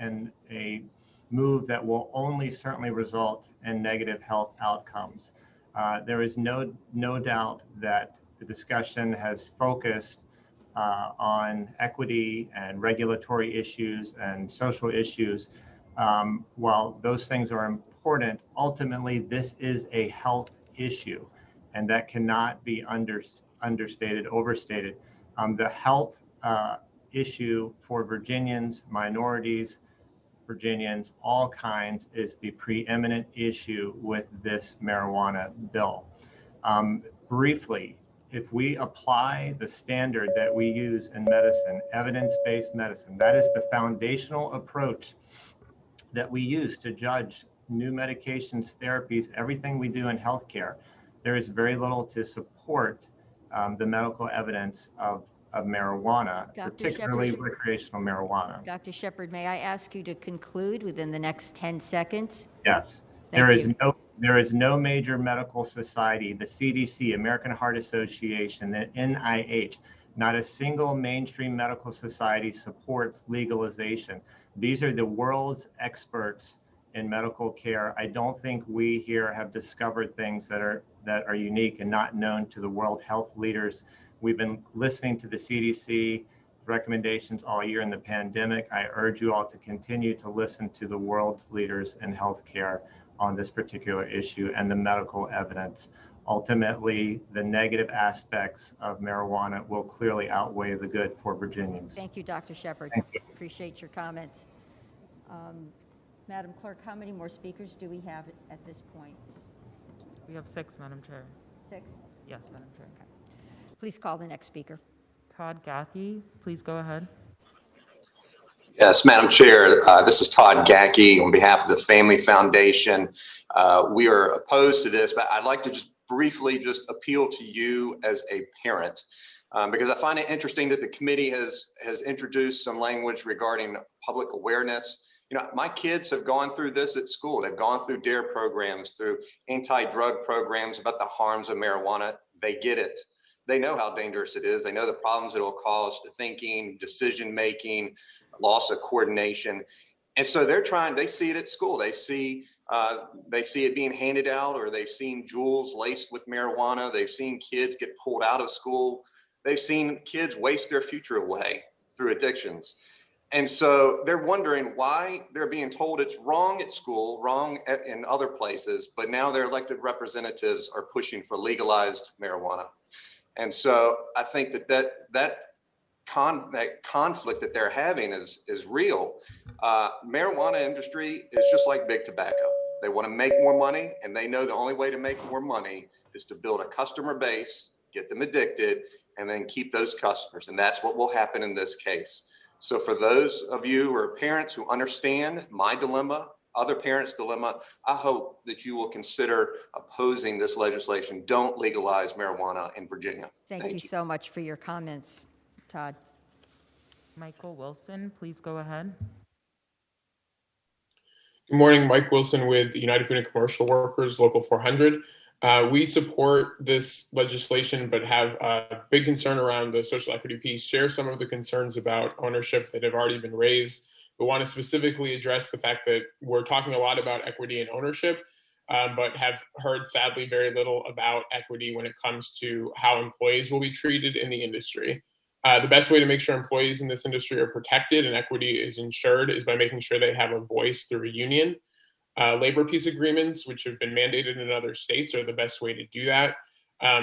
in a move that will only certainly result in negative health outcomes. There is no doubt that the discussion has focused on equity and regulatory issues and social issues. While those things are important, ultimately this is a health issue, and that cannot be understated, overstated. The health issue for Virginians, minorities, Virginians, all kinds, is the preeminent issue with this marijuana bill. Briefly, if we apply the standard that we use in medicine, evidence-based medicine, that is the foundational approach that we use to judge new medications, therapies, everything we do in healthcare, there is very little to support the medical evidence of marijuana, Dr. particularly Shepard, recreational marijuana. Dr. Shepard, may I ask you to conclude within the next 10 seconds? Yes. There is no major medical society, the CDC, American Heart Association, the NIH, not a single mainstream medical society supports legalization. These are the world's experts in medical care. I don't think we here have discovered things that are unique and not known to the world health leaders. We've been listening to the CDC recommendations all year in the pandemic. I urge you all to continue to listen to the world's leaders in healthcare on this particular issue and the medical evidence. Ultimately, the negative aspects of marijuana will clearly outweigh the good for Virginians. Thank you, Dr. Shepard. Thank you. Appreciate your comments. Madam Clerk, how many more speakers do we have at this point? We have 6, Madam Chair. 6? Yes, Madam Chair. Okay. Please call the next speaker. Todd Gackey, please go ahead. Yes, Madam Chair, this is Todd Gackey on behalf of the Family Foundation. We are opposed to this, but I'd like to just briefly just appeal to you as a parent, because I find it interesting that the committee has introduced some language regarding public awareness My kids have gone through this at school. They've gone through DARE programs, through anti-drug programs about the harms of marijuana. They get it. They know how dangerous it is. They know the problems it will cause to thinking, decision-making, loss of coordination. And so they see it at school. They see it being handed out, or they've seen jewels laced with marijuana. They've seen kids get pulled out of school. They've seen kids waste their future away through addictions. And so they're wondering why they're being told it's wrong at school, wrong in other places, but now their elected representatives are pushing for legalized marijuana. And so I think that conflict that they're having is real. Marijuana industry is just like big tobacco. They want to make more money, and they know the only way to make more money is to build a customer base, get them addicted, and then keep those customers. And that's what will happen in this case. So for those of you who are parents who understand my dilemma, other parents' dilemma, I hope that you will consider opposing this legislation. Don't legalize marijuana in Virginia. Thank you so much for your comments, Todd. Michael Wilson, please go ahead. Good morning, Mike Wilson with United Food and Commercial Workers, Local 400. We support this legislation, but have a big concern around the social equity piece, share some of the concerns about ownership that have already been raised, but want to specifically address the fact that we're talking a lot about equity and ownership, but have heard sadly very little about equity when it comes to how employees will be treated in the industry. The best way to make sure employees in this industry are protected and equity is ensured is by making sure they have a voice through a union. Labor peace agreements, which have been mandated in other states, are the best way to do that.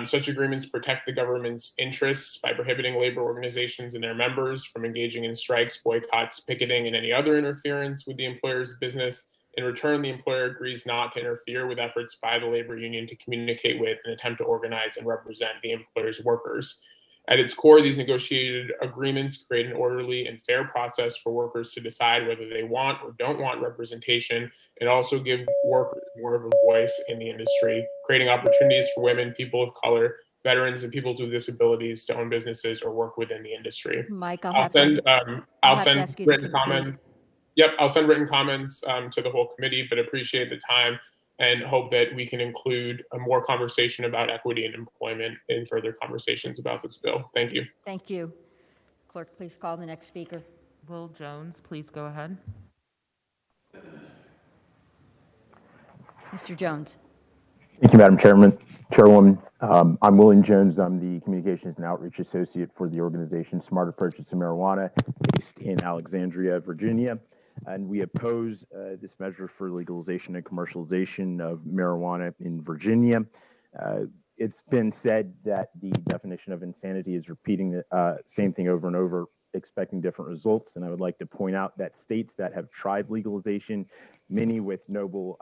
Such agreements protect the government's interests by prohibiting labor organizations and their members from engaging in strikes, boycotts, picketing, and any other interference with the employer's business. In return, the employer agrees not to interfere with efforts by the labor union to communicate with and attempt to organize and represent the employer's workers. At its core, these negotiated agreements create an orderly and fair process for workers to decide whether they want or don't want representation, and also give workers more of a voice in the industry, creating opportunities for women, people of color, veterans, and people with disabilities to own businesses or work within the industry. Mike, I'll send written comments. Yep, I'll send written comments to the whole committee, but appreciate the time and hope that we can include a more conversation about equity and employment in further conversations about this bill. Thank you. Thank you. Clerk, please call the next speaker. Will Jones, please go ahead. Mr. Jones. Thank you, Madam Chairwoman. I'm William Jones. I'm the Communications and Outreach Associate for the organization Smart Approaches to Marijuana, based in Alexandria, Virginia. And we oppose this measure for legalization and commercialization of marijuana in Virginia. It's been said that the definition of insanity is repeating the same thing over and over, expecting different results. And I would like to point out that states that have tried legalization, many with noble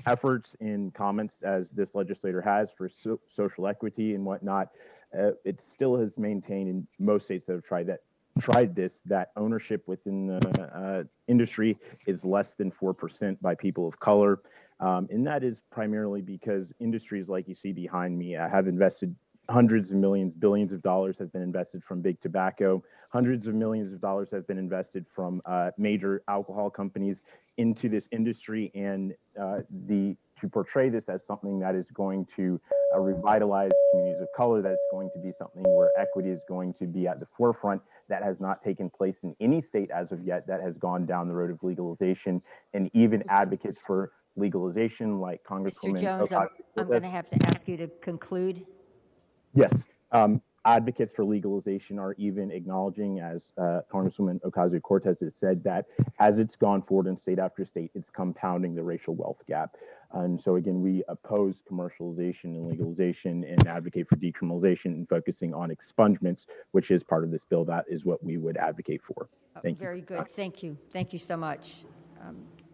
efforts and comments, as this legislator has, for social equity and whatnot, it still has maintained in most states that have tried this, that ownership within the industry is less than 4% by people of color. And that is primarily because industries like you see behind me have invested hundreds of millions, billions of dollars have been invested from big tobacco. Hundreds of millions of dollars have been invested from major alcohol companies into this industry, and to portray this as something that is going to revitalize communities of color, that it's going to be something where equity is going to be at the forefront, that has not taken place in any state as of yet that has gone down the road of legalization. And even advocates for legalization like Congresswoman Mr. Jones, I'm going to have to ask you to conclude. Yes. Advocates for legalization are even acknowledging, as Congresswoman Ocasio-Cortez has said, that as it's gone forward in state after state, it's compounding the racial wealth gap. And so again, we oppose commercialization and legalization and advocate for decriminalization and focusing on expungements, which is part of this bill. That is what we would advocate for. Thank you. Very good. Thank you. Thank you so much.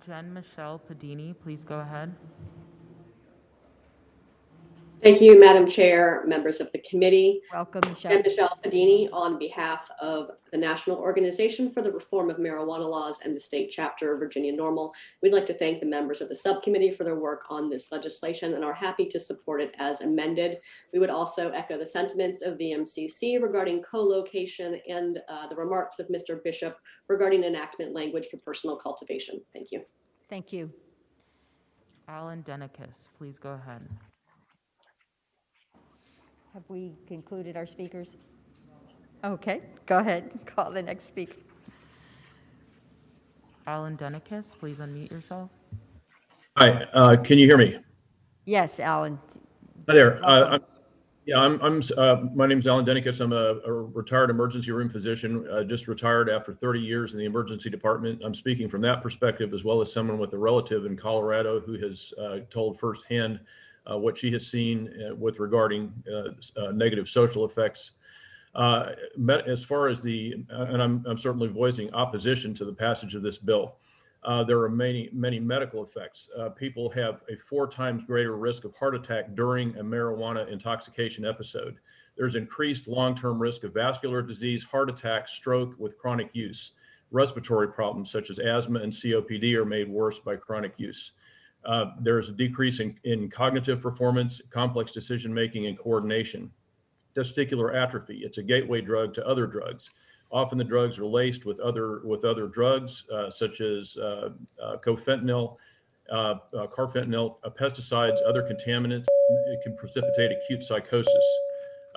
Jen Michelle Padini, please go ahead. Thank you, Madam Chair, members of the committee. Welcome, Michelle. I'm Michelle Padini on behalf of the National Organization for the Reform of Marijuana Laws and the state chapter of Virginia NORML. We'd like to thank the members of the subcommittee for their work on this legislation and are happy to support it as amended. We would also echo the sentiments of VMCC regarding co-location and the remarks of Mr. Bishop regarding enactment language for personal cultivation. Thank you. Thank you. Alan Denikis, please go ahead. Have we concluded our speakers? Okay, go ahead. Call the next speaker. Alan Denikis, please unmute yourself. Hi, can you hear me? Yes, Alan. Hi there. Welcome. My name is Alan Denikis. I'm a retired emergency room physician, just retired after 30 years in the emergency department. I'm speaking from that perspective, as well as someone with a relative in Colorado who has told firsthand what she has seen with regarding negative social effects. As far as and I'm certainly voicing opposition to the passage of this bill. There are many medical effects. People have a 4 times greater risk of heart attack during a marijuana intoxication episode. There's increased long-term risk of vascular disease, heart attack, stroke with chronic use. Respiratory problems such as asthma and COPD are made worse by chronic use. There's a decrease in cognitive performance, complex decision-making, and coordination. Testicular atrophy, it's a gateway drug to other drugs. Often the drugs are laced with other drugs such as cofentanyl, carfentanil, pesticides, other contaminants. It can precipitate acute psychosis.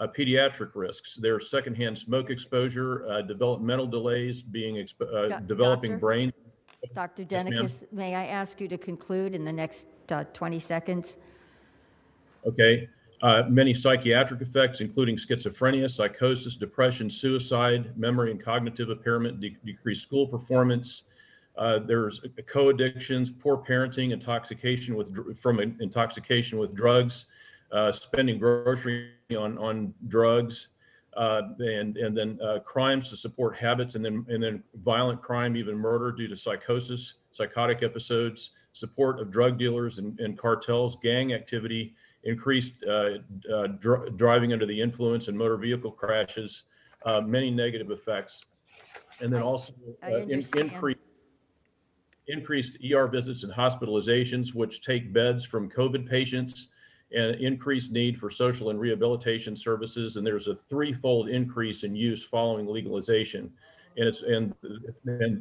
Pediatric risks, there's secondhand smoke exposure, developmental delays, developing brain. Dr. Yes, ma'am. Denikis, may I ask you to conclude in the next 20 seconds? Okay. Many psychiatric effects, including schizophrenia, psychosis, depression, suicide, memory and cognitive impairment, decreased school performance. There's co-addictions, poor parenting, intoxication with drugs, spending grocery on drugs, and then crimes to support habits, and then violent crime, even murder due to psychosis, psychotic episodes, support of drug dealers and cartels, gang activity, increased driving under the influence and motor vehicle crashes, many negative effects. And then also increased ER visits and hospitalizations, which take beds from COVID patients, and increased need for social and rehabilitation services. And there's a 3-fold increase in use following legalization. And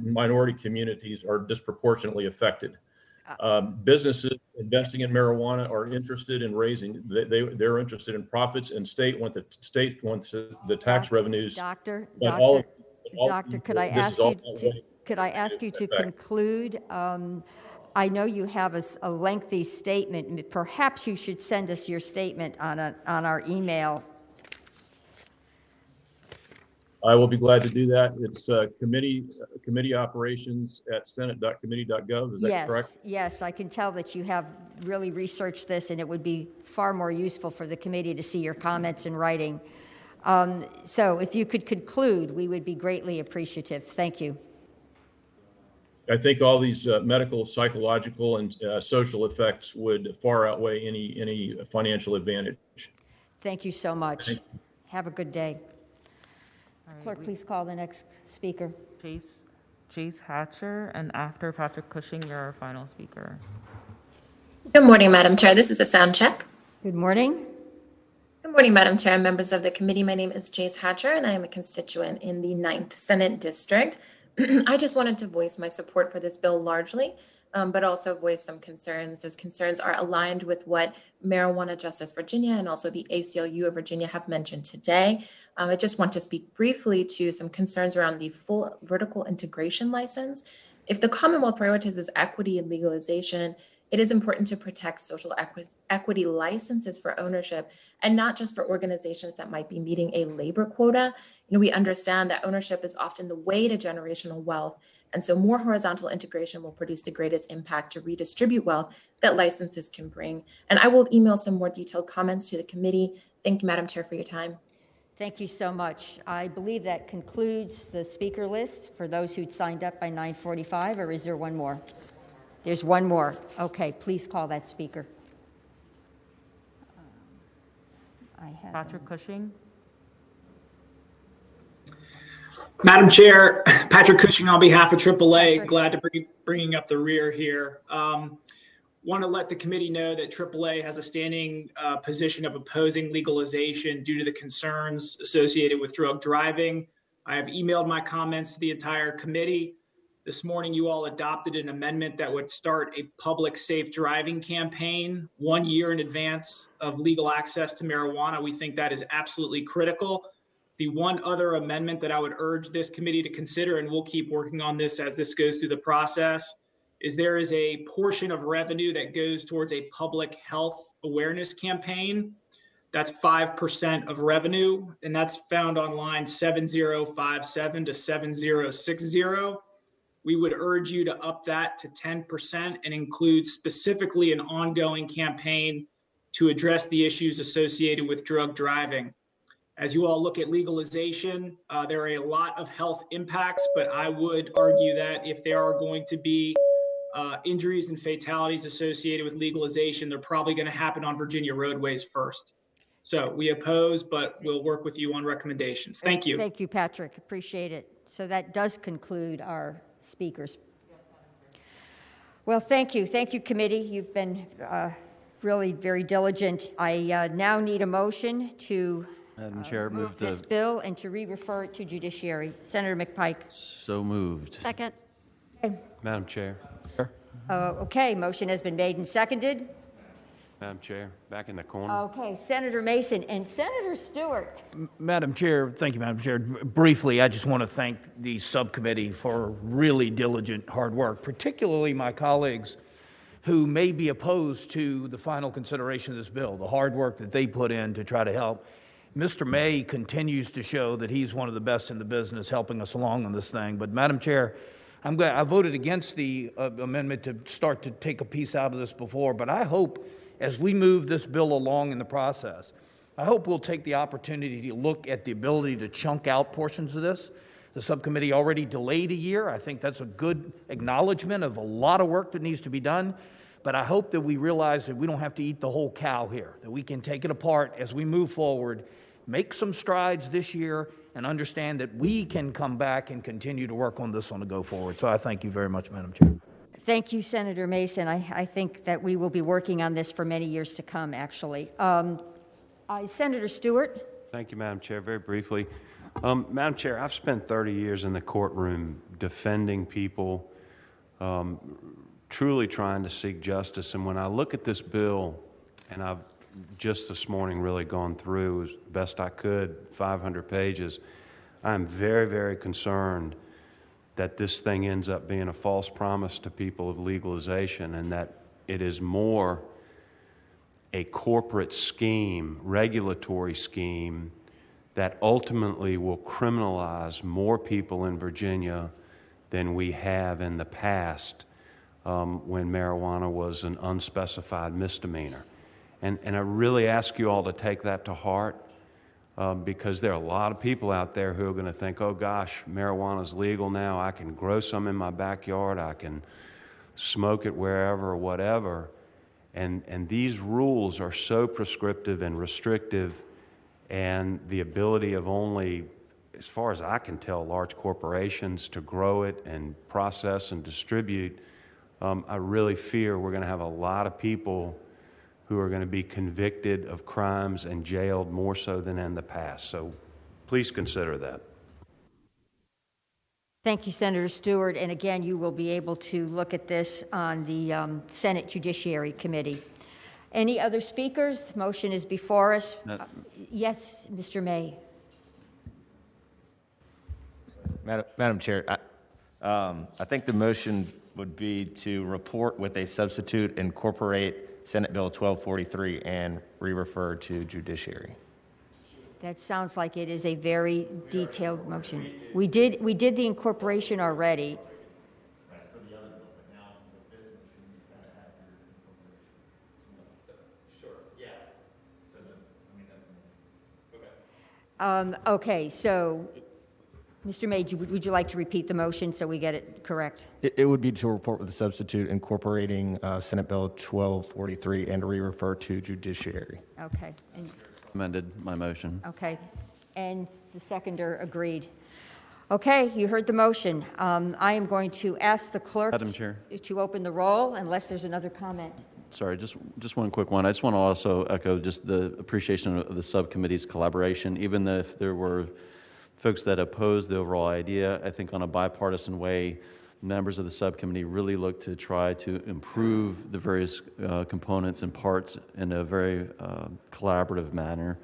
minority communities are disproportionately affected. Businesses investing in marijuana are interested in raising, they're interested in profits, and state wants the tax revenues. Doctor, could I ask you to conclude? I know you have a lengthy statement. Perhaps you should send us your statement on our email. I will be glad to do that. It's committee operations at senate.committee.gov. Is that correct? Yes, I can tell that you have really researched this, and it would be far more useful for the committee to see your comments in writing. So if you could conclude, we would be greatly appreciative. Thank you. I think all these medical, psychological, and social effects would far outweigh any financial advantage. Thank you so much. Have a good day. Clerk, please call the next speaker. Jace Hatcher, and after Patrick Cushing, you're our final speaker. Good morning, Madam Chair. This is a sound check. Good morning. Good morning, Madam Chair and members of the committee. My name is Jace Hatcher, and I am a constituent in the 9th Senate District. I just wanted to voice my support for this bill largely, but also voice some concerns. Those concerns are aligned with what Marijuana Justice Virginia and also the ACLU of Virginia have mentioned today. I just want to speak briefly to some concerns around the full vertical integration license. If the Commonwealth prioritizes equity and legalization, it is important to protect social equity licenses for ownership, and not just for organizations that might be meeting a labor quota. We understand that ownership is often the way to generational wealth, and so more horizontal integration will produce the greatest impact to redistribute wealth that licenses can bring. And I will email some more detailed comments to the committee. Thank you, Madam Chair, for your time. Thank you so much. I believe that concludes the speaker list for those who'd signed up by 9:45, or is there one more? There's one more. Okay, please call that speaker. I have Patrick Cushing. Madam Chair, Patrick Cushing on behalf of AAA. Patrick. Glad to be bringing up the rear here. Want to let the committee know that AAA has a standing position of opposing legalization due to the concerns associated with drug driving. I have emailed my comments to the entire committee. This morning, you all adopted an amendment that would start a public safe driving campaign 1 year in advance of legal access to marijuana. We think that is absolutely critical. The one other amendment that I would urge this committee to consider, and we'll keep working on this as this goes through the process, is there is a portion of revenue that goes towards a public health awareness campaign. That's 5% of revenue, and that's found on line 7057 to 7060. We would urge you to up that to 10% and include specifically an ongoing campaign to address the issues associated with drug driving. As you all look at legalization, there are a lot of health impacts, but I would argue that if there are going to be injuries and fatalities associated with legalization, they're probably going to happen on Virginia roadways first. So we oppose, but we'll work with you on recommendations. Thank you. Thank you, Patrick. Appreciate it. So that does conclude our speakers. Well, thank you. Thank you, committee. You've been really very diligent. I now need a motion to Madam Chair, move this bill and to re-refer it to judiciary. Senator McPike. So moved. Second. Okay. Madam Chair. Okay, motion has been made and seconded. Madam Chair, back in the corner. Okay, Senator Mason and Senator Stewart. Madam Chair, thank you, Madam Chair. Briefly, I just want to thank the subcommittee for really diligent hard work, particularly my colleagues who may be opposed to the final consideration of this bill, the hard work that they put in to try to help. Mr. May continues to show that he's one of the best in the business helping us along on this thing. But Madam Chair, I'm glad I voted against the amendment to start to take a piece out of this before, but I hope as we move this bill along in the process, I hope we'll take the opportunity to look at the ability to chunk out portions of this. The subcommittee already delayed a year. I think that's a good acknowledgement of a lot of work that needs to be done. But I hope that we realize that we don't have to eat the whole cow here, that we can take it apart as we move forward, make some strides this year, and understand that we can come back and continue to work on this on the go forward. So I thank you very much, Madam Chair. Thank you, Senator Mason. I think that we will be working on this for many years to come, actually. Senator Stewart. Thank you, Madam Chair. Very briefly. Madam Chair, I've spent 30 years in the courtroom defending people, truly trying to seek justice. And when I look at this bill, and I've just this morning really gone through as best I could, 500 pages, I'm very, very concerned that this thing ends up being a false promise to people of legalization and that it is more a corporate scheme, regulatory scheme, that ultimately will criminalize more people in Virginia than we have in the past when marijuana was an unspecified misdemeanor. And I really ask you all to take that to heart because there are a lot of people out there who are going to think, oh gosh, marijuana is legal now. I can grow some in my backyard. I can smoke it wherever or whatever. And these rules are so prescriptive and restrictive, and the ability of only, as far as I can tell, large corporations to grow it and process and distribute, I really fear we're going to have a lot of people who are going to be convicted of crimes and jailed more so than in the past. So please consider that. Thank you, Senator Stewart. And again, you will be able to look at this on the Senate Judiciary Committee. Any other speakers? Motion is before us. Yes, Mr. May. Madam Chair, I think the motion would be to report with a substitute, incorporate Senate Bill 1243 and re-refer to judiciary. That sounds like it is a very detailed motion. We did the incorporation already. Okay, so Mr. May, would you like to repeat the motion so we get it correct? It would be to report with a substitute, incorporating Senate Bill 1243 and re-refer to judiciary. Okay. And Amended my motion. Okay, and the seconder agreed. Okay, you heard the motion. I am going to ask the clerk Madam Chair. to open the roll unless there's another comment. Sorry, just one quick one. I just want to also echo just the appreciation of the subcommittee's collaboration. Even if there were folks that opposed the overall idea, I think on a bipartisan way, members of the subcommittee really looked to try to improve the various components and parts in a very collaborative manner,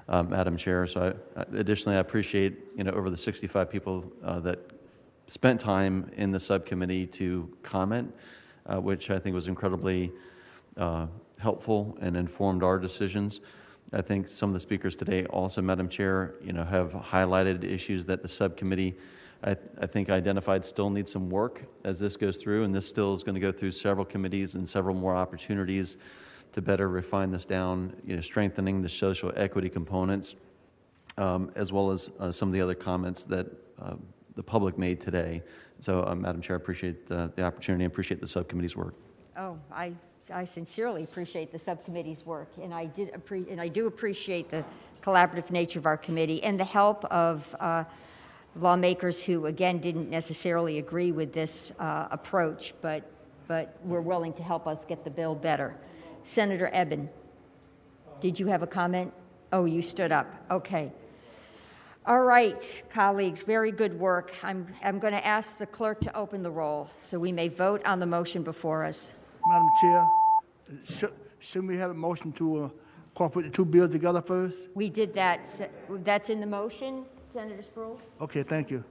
Madam Chair. So additionally, I appreciate, over the 65 people that spent time in the subcommittee to comment, which I think was incredibly helpful and informed our decisions. I think some of the speakers today also, Madam Chair, have highlighted issues that the subcommittee, I think, identified still need some work as this goes through, and this still is going to go through several committees and several more opportunities to better refine this down, strengthening the social equity components, as well as some of the other comments that the public made today. So, Madam Chair, I appreciate the opportunity and appreciate the subcommittee's work. Oh, I sincerely appreciate the subcommittee's work, and I do appreciate the collaborative nature of our committee and the help of lawmakers who, again, didn't necessarily agree with this approach, but were willing to help us get the bill better. Senator Eben, did you have a comment? Oh, you stood up. Okay. All right, colleagues, very good work. I'm going to ask the clerk to open the roll so we may vote on the motion before us. Madam Chair, shouldn't we have a motion to incorporate the two bills together first? We did that. That's in the motion, Senator Sproul? Okay, thank you.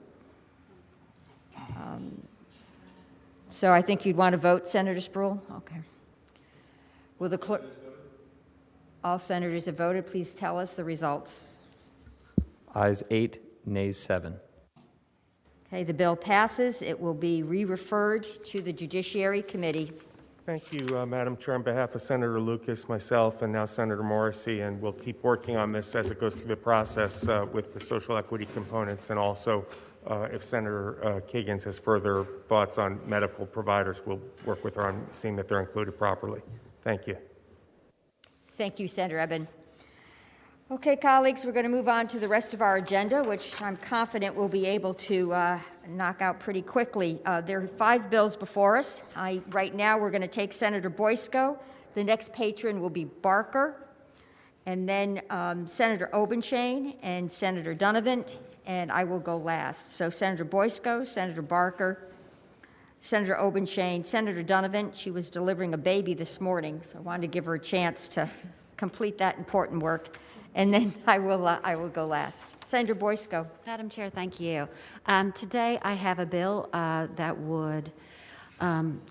So I think you'd want to vote, Senator Sproul? Okay. Will the clerk? All senators have voted. Please tell us the results. Ayes 8, nays 7. Okay, the bill passes. It will be re-referred to the Judiciary Committee. Thank you, Madam Chair. On behalf of Senator Lucas, myself, and now Senator Morrissey, and we'll keep working on this as it goes through the process with the social equity components, and also if Senator Kagans has further thoughts on medical providers, we'll work with her on seeing that they're included properly. Thank you. Thank you, Senator Eben. Okay, colleagues, we're going to move on to the rest of our agenda, which I'm confident we'll be able to knock out pretty quickly. There are 5 bills before us. Right now, we're going to take Senator Boysko. The next patron will be Barker, and then Senator Obenshain and Senator Donovan, and I will go last. So Senator Boysko, Senator Barker, Senator Obenshain, Senator Donovan. She was delivering a baby this morning, so I wanted to give her a chance to complete that important work. And then I will go last. Senator Boysko. Madam Chair, thank you. Today I have a bill that would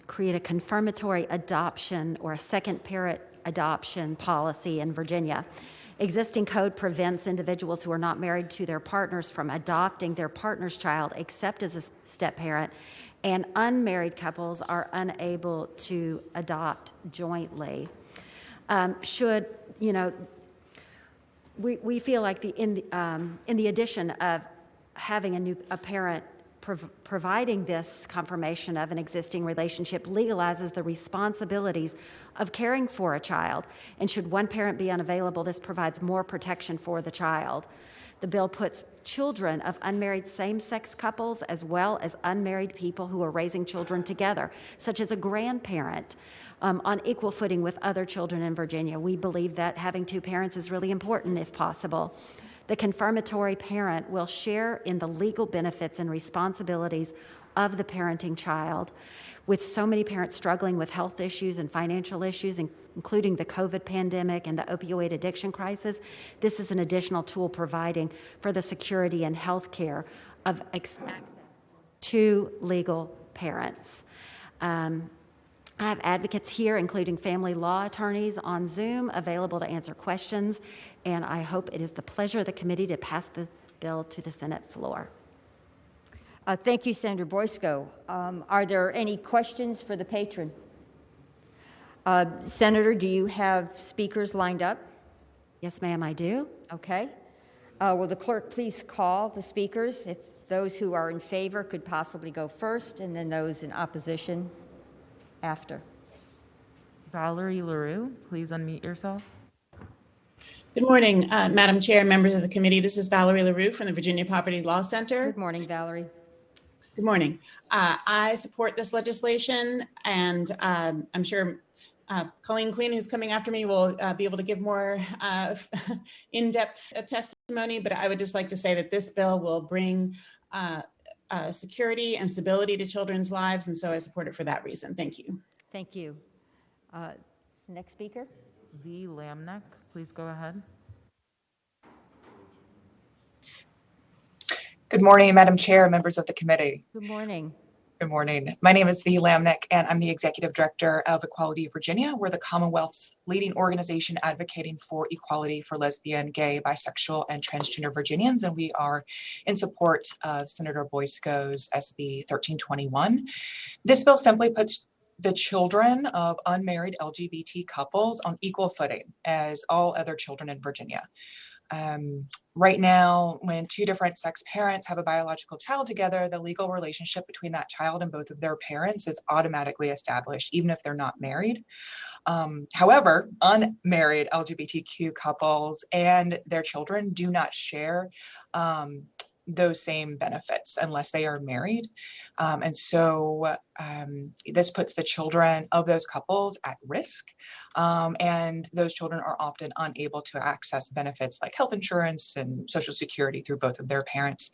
create a confirmatory adoption or a second parent adoption policy in Virginia. Existing code prevents individuals who are not married to their partners from adopting their partner's child except as a step-parent, and unmarried couples are unable to adopt jointly. We feel like in the addition of having a parent providing this confirmation of an existing relationship legalizes the responsibilities of caring for a child. And should one parent be unavailable, this provides more protection for the child. The bill puts children of unmarried same-sex couples as well as unmarried people who are raising children together, such as a grandparent, on equal footing with other children in Virginia. We believe that having 2 parents is really important if possible. The confirmatory parent will share in the legal benefits and responsibilities of the parenting child. With so many parents struggling with health issues and financial issues, including the COVID pandemic and the opioid addiction crisis, this is an additional tool providing for the security and health care of access to legal parents. I have advocates here, including family law attorneys on Zoom, available to answer questions, and I hope it is the pleasure of the committee to pass the bill to the Senate floor. Thank you, Senator Boysko. Are there any questions for the patron? Senator, do you have speakers lined up? Yes, ma'am, I do. Okay. Will the clerk please call the speakers? If those who are in favor could possibly go first, and then those in opposition after. Valerie LaRue, please unmute yourself. Good morning, Madam Chair, members of the committee. This is Valerie LaRue from the Virginia Poverty Law Center. Good morning, Valerie. Good morning. I support this legislation, and I'm sure Colleen Quinn, who's coming after me, will be able to give more in-depth testimony, but I would just like to say that this bill will bring security and stability to children's lives, and so I support it for that reason. Thank you. Thank you. Next speaker. V. Lamneck, please go ahead. Good morning, Madam Chair, members of the committee. Good morning. Good morning. My name is V. Lamneck, and I'm the Executive Director of Equality Virginia. We're the Commonwealth's leading organization advocating for equality for lesbian, gay, bisexual, and transgender Virginians, and we are in support of Senator Boysko's SB 1321. This bill simply puts the children of unmarried LGBT couples on equal footing as all other children in Virginia. Right now, when two different sex parents have a biological child together, the legal relationship between that child and both of their parents is automatically established, even if they're not married. However, unmarried LGBTQ couples and their children do not share those same benefits unless they are married. And so this puts the children of those couples at risk. And those children are often unable to access benefits like health insurance and Social Security through both of their parents.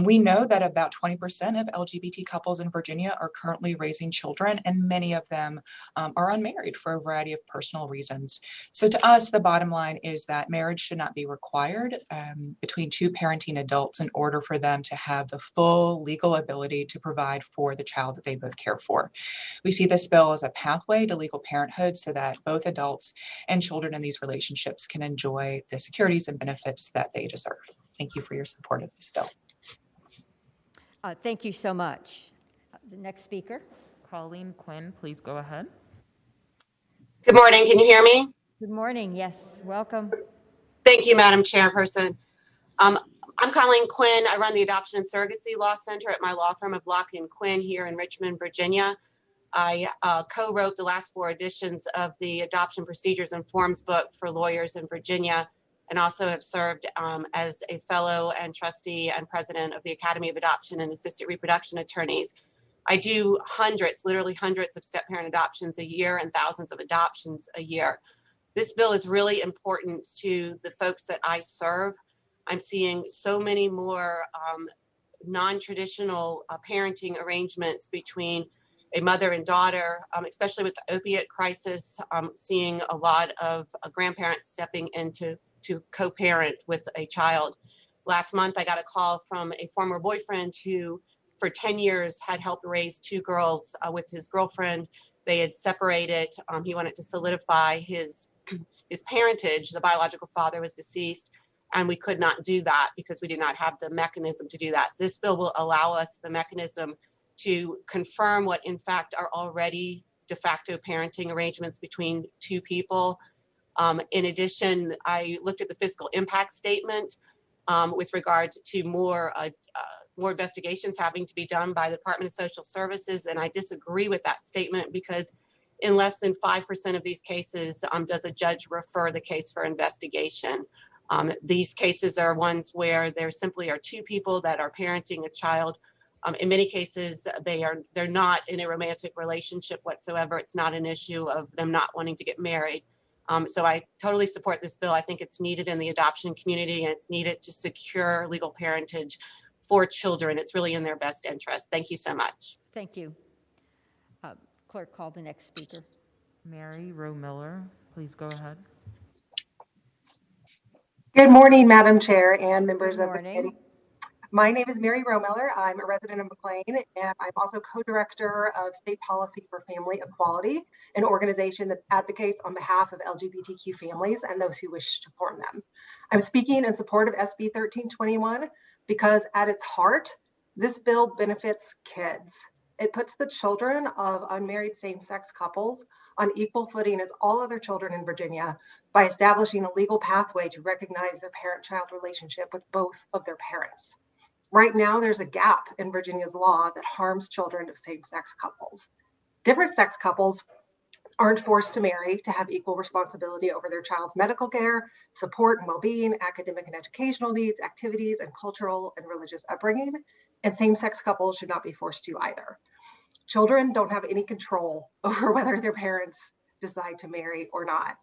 We know that about 20% of LGBT couples in Virginia are currently raising children, and many of them are unmarried for a variety of personal reasons. So to us, the bottom line is that marriage should not be required between two parenting adults in order for them to have the full legal ability to provide for the child that they both care for. We see this bill as a pathway to legal parenthood so that both adults and children in these relationships can enjoy the securities and benefits that they deserve. Thank you for your support of this bill. Thank you so much. The next speaker. Colleen Quinn, please go ahead. Good morning. Can you hear me? Good morning. Yes, welcome. Thank you, Madam Chairperson. I'm Colleen Quinn. I run the Adoption and Surrogacy Law Center at my law firm of Block and Quinn here in Richmond, Virginia. I co-wrote the last 4 editions of the Adoption Procedures and Forms book for lawyers in Virginia, and also have served as a fellow and trustee and president of the Academy of Adoption and Assisted Reproduction Attorneys. I do hundreds, literally hundreds of step-parent adoptions a year and thousands of adoptions a year. This bill is really important to the folks that I serve. I'm seeing so many more non-traditional parenting arrangements between a mother and daughter, especially with the opiate crisis, seeing a lot of grandparents stepping in to co-parent with a child. Last month, I got a call from a former boyfriend who, for 10 years, had helped raise 2 girls with his girlfriend. They had separated. He wanted to solidify his parentage. The biological father was deceased, and we could not do that because we did not have the mechanism to do that. This bill will allow us the mechanism to confirm what in fact are already de facto parenting arrangements between 2 people. In addition, I looked at the fiscal impact statement with regard to more investigations having to be done by the Department of Social Services, and I disagree with that statement because in less than 5% of these cases does a judge refer the case for investigation. These cases are ones where there simply are 2 people that are parenting a child. In many cases, they're not in a romantic relationship whatsoever. It's not an issue of them not wanting to get married. So I totally support this bill. I think it's needed in the adoption community, and it's needed to secure legal parentage for children. It's really in their best interest. Thank you so much. Thank you. Clerk, call the next speaker. Mary Rowe Miller, please go ahead. Good morning, Madam Chair and members of the committee. My name is Mary Rowe Miller. I'm a resident of McLean, and I'm also co-director of State Policy for Family Equality, an organization that advocates on behalf of LGBTQ families and those who wish to form them. I'm speaking in support of SB 1321 because at its heart, this bill benefits kids. It puts the children of unmarried same-sex couples on equal footing as all other children in Virginia by establishing a legal pathway to recognize their parent-child relationship with both of their parents. Right now, there's a gap in Virginia's law that harms children of same-sex couples. Different sex couples aren't forced to marry to have equal responsibility over their child's medical care, support and well-being, academic and educational needs, activities, and cultural and religious upbringing. And same-sex couples should not be forced to either. Children don't have any control over whether their parents decide to marry or not.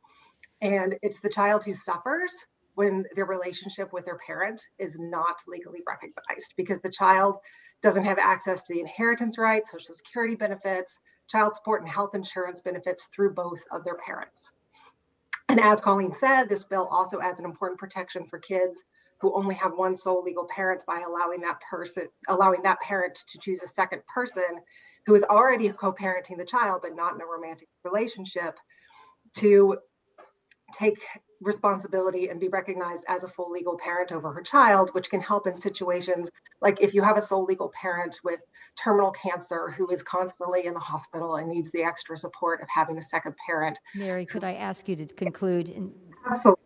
And it's the child who suffers when their relationship with their parent is not legally recognized, because the child doesn't have access to the inheritance rights, Social Security benefits, child support, and health insurance benefits through both of their parents. And as Colleen said, this bill also adds an important protection for kids who only have one sole legal parent by allowing that parent to choose a second person who is already co-parenting the child but not in a romantic relationship to take responsibility and be recognized as a full legal parent over her child, which can help in situations like if you have a sole legal parent with terminal cancer who is constantly in the hospital and needs the extra support of having a second parent. Mary, could I ask you to conclude? Absolutely.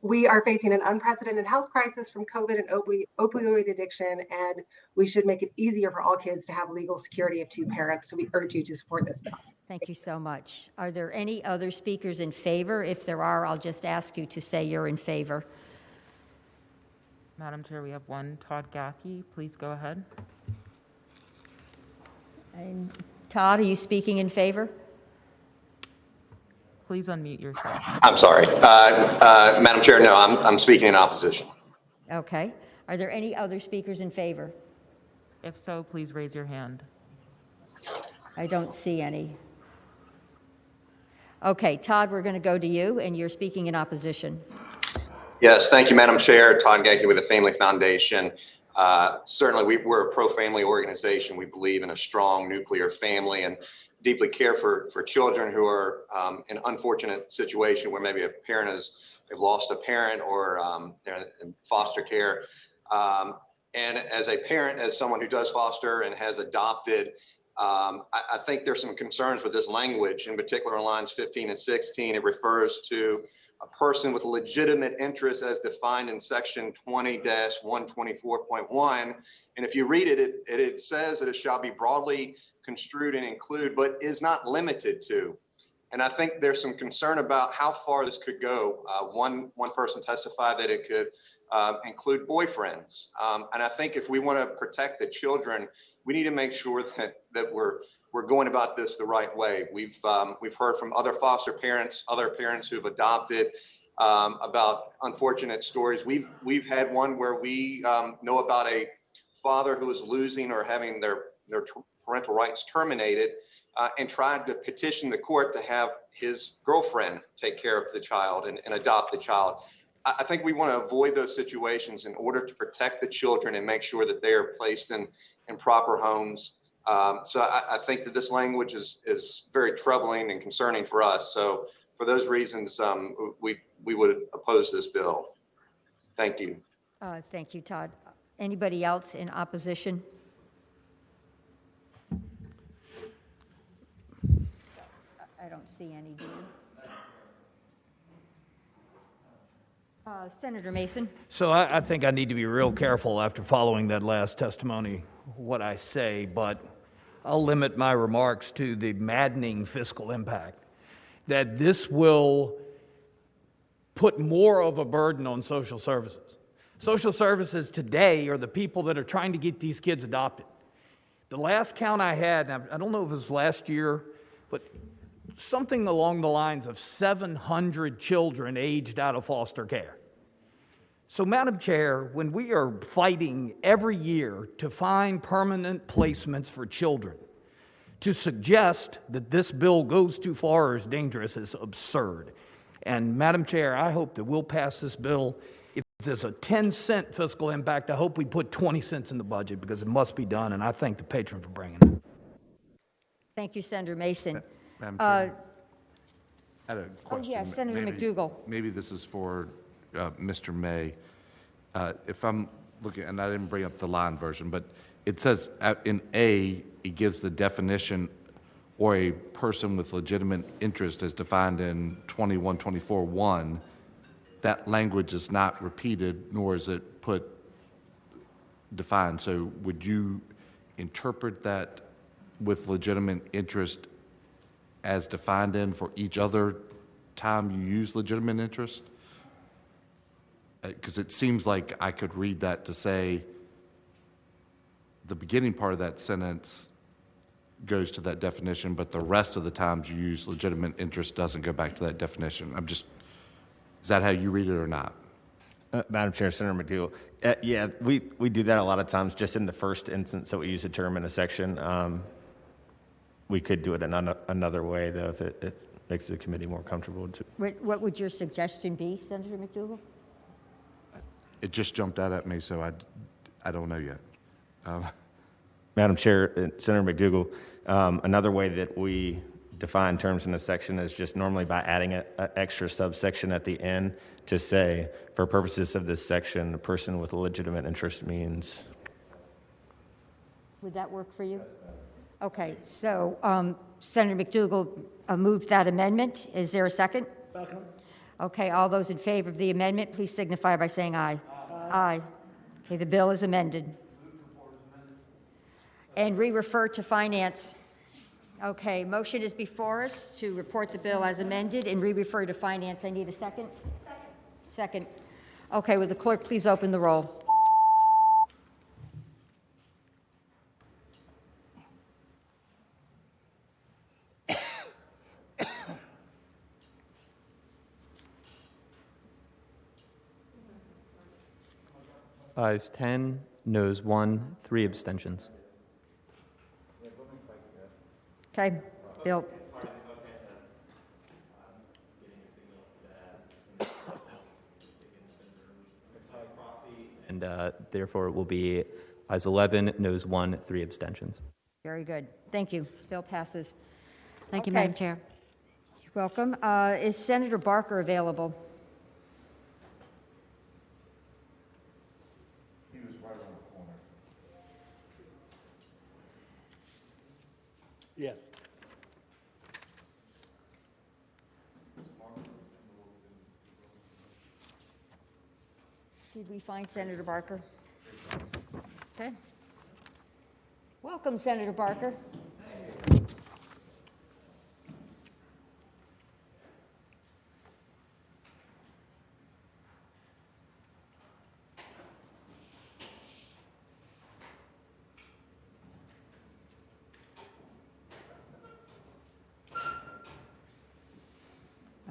We are facing an unprecedented health crisis from COVID and opioid addiction, and we should make it easier for all kids to have legal security of two parents. So we urge you to support this bill. Thank you so much. Are there any other speakers in favor? If there are, I'll just ask you to say you're in favor. Madam Chair, we have one, Todd Gackey. Please go ahead. And Todd, are you speaking in favor? Please unmute yourself. I'm sorry. Madam Chair, no, I'm speaking in opposition. Okay. Are there any other speakers in favor? If so, please raise your hand. I don't see any. Okay, Todd, we're going to go to you, and you're speaking in opposition. Yes, thank you, Madam Chair. Todd Gackey with the Family Foundation. Certainly, we're a pro-family organization. We believe in a strong nuclear family and deeply care for children who are in an unfortunate situation where maybe a parent they've lost a parent or they're in foster care. And as a parent, as someone who does foster and has adopted, I think there's some concerns with this language, in particular on lines 15 and 16. It refers to a person with legitimate interest as defined in section 20-124.1. And if you read it, it says that it shall be broadly construed and include, but is not limited to. And I think there's some concern about how far this could go. One person testified that it could include boyfriends. And I think if we want to protect the children, we need to make sure that we're going about this the right way. We've heard from other foster parents, other parents who've adopted about unfortunate stories. We've had one where we know about a father who was losing or having their parental rights terminated and tried to petition the court to have his girlfriend take care of the child and adopt the child. I think we want to avoid those situations in order to protect the children and make sure that they are placed in proper homes. So I think that this language is very troubling and concerning for us. So for those reasons, we would oppose this bill. Thank you. Thank you, Todd. Anybody else in opposition? I don't see any, do you? Senator Mason. So I think I need to be real careful after following that last testimony what I say, but I'll limit my remarks to the maddening fiscal impact that this will put more of a burden on social services. Social services today are the people that are trying to get these kids adopted. The last count I had, and I don't know if it was last year, but something along the lines of 700 children aged out of foster care. So, Madam Chair, when we are fighting every year to find permanent placements for children, to suggest that this bill goes too far or is dangerous is absurd. And, Madam Chair, I hope that we'll pass this bill. If there's a 10-cent fiscal impact, I hope we put 20 cents in the budget because it must be done, and I thank the patron for bringing it. Thank you, Senator Mason. Madam Chair, I had a question. Oh, yes, Senator McDougall. Maybe this is for Mr. May. If I'm looking, and I didn't bring up the line version, but it says in A, it gives the definition or a person with legitimate interest as defined in 2124.1. That language is not repeated, nor is it defined. So would you interpret that with legitimate interest as defined in for each other time you use legitimate interest? Because it seems like I could read that to say the beginning part of that sentence goes to that definition, but the rest of the times you use legitimate interest doesn't go back to that definition. Is that how you read it or not? Madam Chair, Senator McDougall, yeah, we do that a lot of times. Just in the first instance that we use a term in a section, we could do it in another way, though, if it makes the committee more comfortable. What would your suggestion be, Senator McDougall? It just jumped out at me, so I don't know yet. Madam Chair, Senator McDougall, another way that we define terms in a section is just normally by adding an extra subsection at the end to say, for purposes of this section, a person with a legitimate interest means. Would that work for you? Okay, so Senator McDougall moved that amendment. Is there a second? Second. Okay, all those in favor of the amendment, please signify by saying aye. Aye. Okay, the bill is amended. And re-refer to finance. Okay, motion is before us to report the bill as amended and re-refer to finance. I need a second? Second. Okay, would the clerk please open the roll? Ayes 10, noes 1, 3 abstentions. Okay, Bill. And therefore, it will be ayes 11, noes 1, 3 abstentions. Very good. Thank you. Bill passes. Thank you, Okay. Madam Chair. You're welcome. Is Senator Barker available? He was right around the corner. Yes. Did we find Senator Barker? Okay. Welcome, Senator Barker.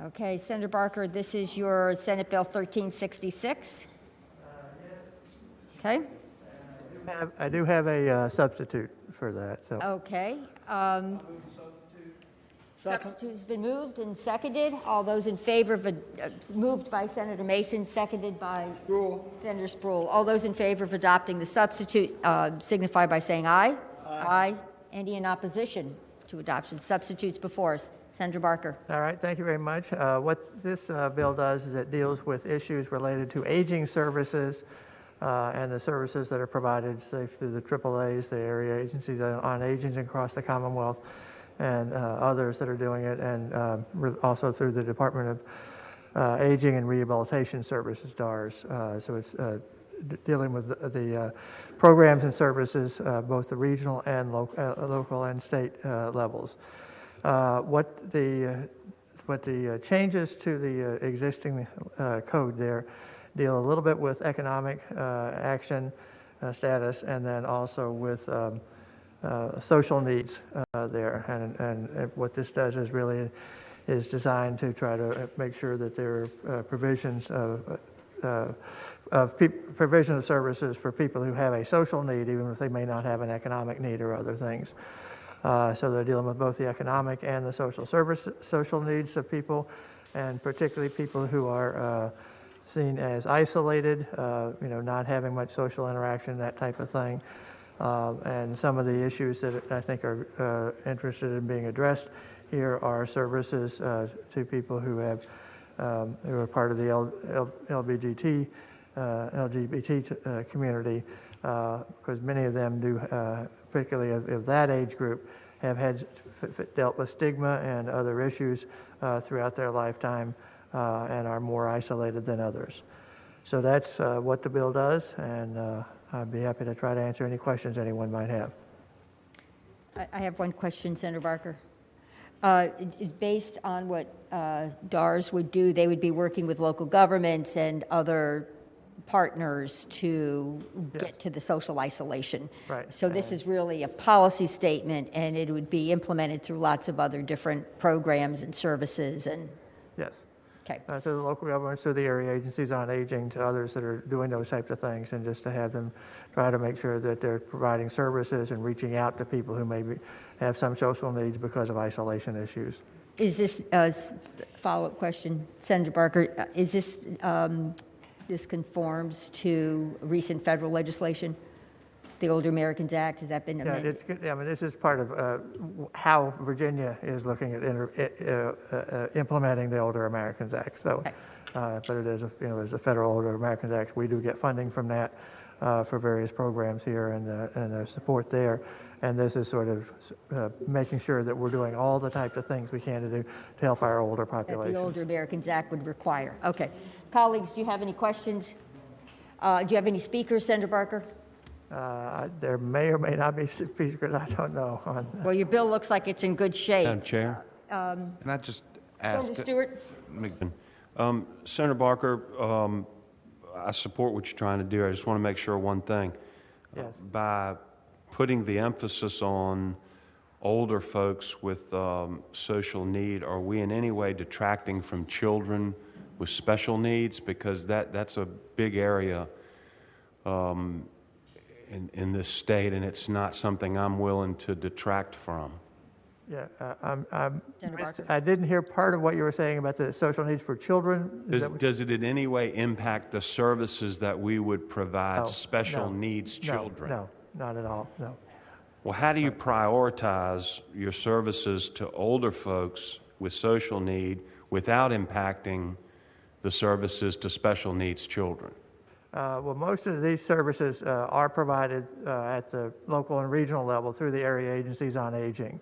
Okay, Senator Barker, this is your Senate Bill 1366. Okay. I do have a substitute for that, so. Okay. Substitute has been moved and seconded. All those in favor of, moved by Senator Mason, seconded by Senator Sproul. All those in favor of adopting the substitute signify by saying aye. Aye. Any in opposition to adoption? Substitutes before us. Senator Barker. All right, thank you very much. What this bill does is it deals with issues related to aging services and the services that are provided, say, through the AAAs, the area agencies on aging across the Commonwealth, and others that are doing it, and also through the Department of Aging and Rehabilitation Services, DARS. So it's dealing with the programs and services, both the regional and local and state levels. What the changes to the existing code there deal a little bit with economic action status, and then also with social needs there. And what this does is really is designed to try to make sure that there are provisions provision of services for people who have a social need, even if they may not have an economic need or other things. So they're dealing with both the economic and the social needs of people, and particularly people who are seen as isolated, not having much social interaction, that type of thing. And some of the issues that I think are interested in being addressed here are services to people who are part of the LGBT community, because many of them do, particularly of that age group, have dealt with stigma and other issues throughout their lifetime and are more isolated than others. So that's what the bill does, and I'd be happy to try to answer any questions anyone might have. I have one question, Senator Barker. Based on what DARS would do, they would be working with local governments and other partners to get to the social isolation. Right. So this is really a policy statement, and it would be implemented through lots of other different programs and services. And Yes. okay. To the local governments, to the area agencies on aging, to others that are doing those types of things, and just to have them try to make sure that they're providing services and reaching out to people who maybe have some social needs because of isolation issues. Is this follow-up question, Senator Barker? Is this this conforms to recent federal legislation, the Older Americans Act? Has that been amended? I mean, this is part of how Virginia is looking at implementing the Older Americans Act. So, but it is, there's a federal Older Americans Act. We do get funding from that for various programs here, and there's support there. And this is sort of making sure that we're doing all the types of things we can to do to help our older population. That the Older Americans Act would require. Okay. Colleagues, do you have any questions? Do you have any speakers, Senator Barker? There may or may not be speakers. I don't know. Well, your bill looks like it's in good shape. Madam Chair? Can I just ask? Senator Stewart? Senator Barker, I support what you're trying to do. I just want to make sure one thing. Yes. By putting the emphasis on older folks with social need, are we in any way detracting from children with special needs? Because that's a big area in this state, and it's not something I'm willing to detract from. Yeah, I didn't hear part of what you were saying about the social needs for children. Does it in any way impact the services that we would provide special needs children? No, not at all, no. Well, how do you prioritize your services to older folks with social need without impacting the services to special needs children? Well, most of these services are provided at the local and regional level through the area agencies on aging.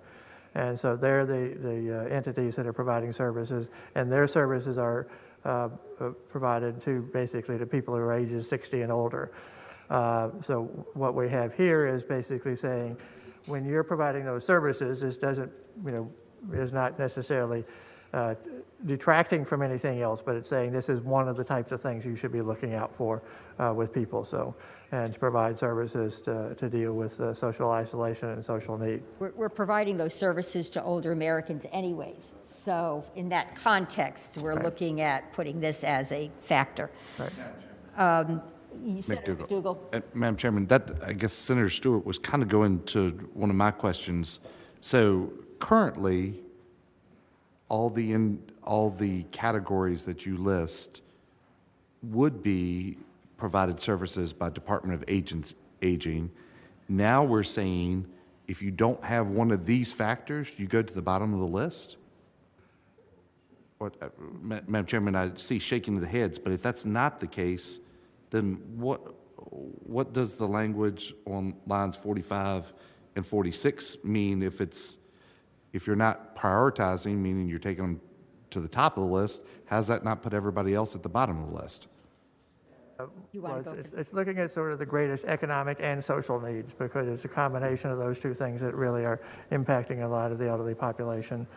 And so they're the entities that are providing services, and their services are provided to basically to people who are ages 60 and older. So what we have here is basically saying, when you're providing those services, this doesn't, is not necessarily detracting from anything else, but it's saying this is one of the types of things you should be looking out for with people. So, and to provide services to deal with social isolation and social need. We're providing those services to older Americans anyways. So in that context, we're looking at putting this as a factor. Right. Senator McDougall. Madam Chairman, I guess Senator Stewart was kind of going to one of my questions. So currently, all the categories that you list would be provided services by Department of Aging. Now we're saying if you don't have one of these factors, you go to the bottom of the list? Madam Chairman, I see shaking of the heads, but if that's not the case, then what does the language on lines 45 and 46 mean if you're not prioritizing, meaning you're taking them to the top of the list? How does that not put everybody else at the bottom of the list? It's looking at sort of the greatest economic and social needs, because it's a combination of those two things that really are impacting a lot of the elderly population.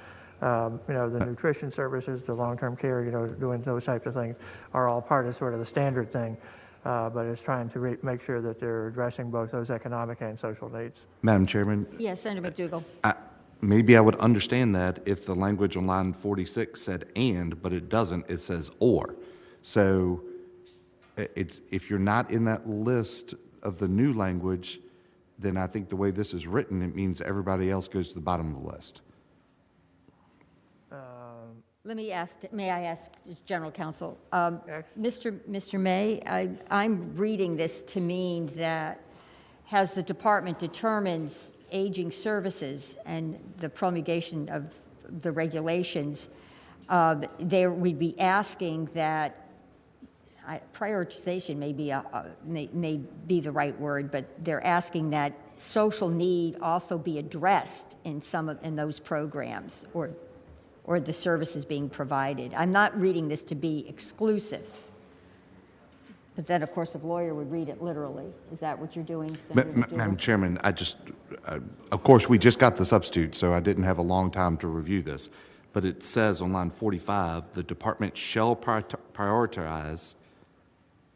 The nutrition services, the long-term care, doing those types of things are all part of sort of the standard thing. But it's trying to make sure that they're addressing both those economic and social needs. Madam Chairman? Yes, Senator McDougall. Maybe I would understand that if the language on line 46 said and, but it doesn't, it says or. So if you're not in that list of the new language, then I think the way this is written, it means everybody else goes to the bottom of the list. May I ask General Counsel? Mr. May, I'm reading this to mean that as the department determines aging services and the promulgation of the regulations, we'd be asking that prioritization may be the right word, but they're asking that social need also be addressed in those programs or the services being provided. I'm not reading this to be exclusive. But then, of course, a lawyer would read it literally. Is that what you're doing, Senator McDougal? Madam Chairman, of course, we just got the substitute, so I didn't have a long time to review this. But it says on line 45, the department shall prioritize,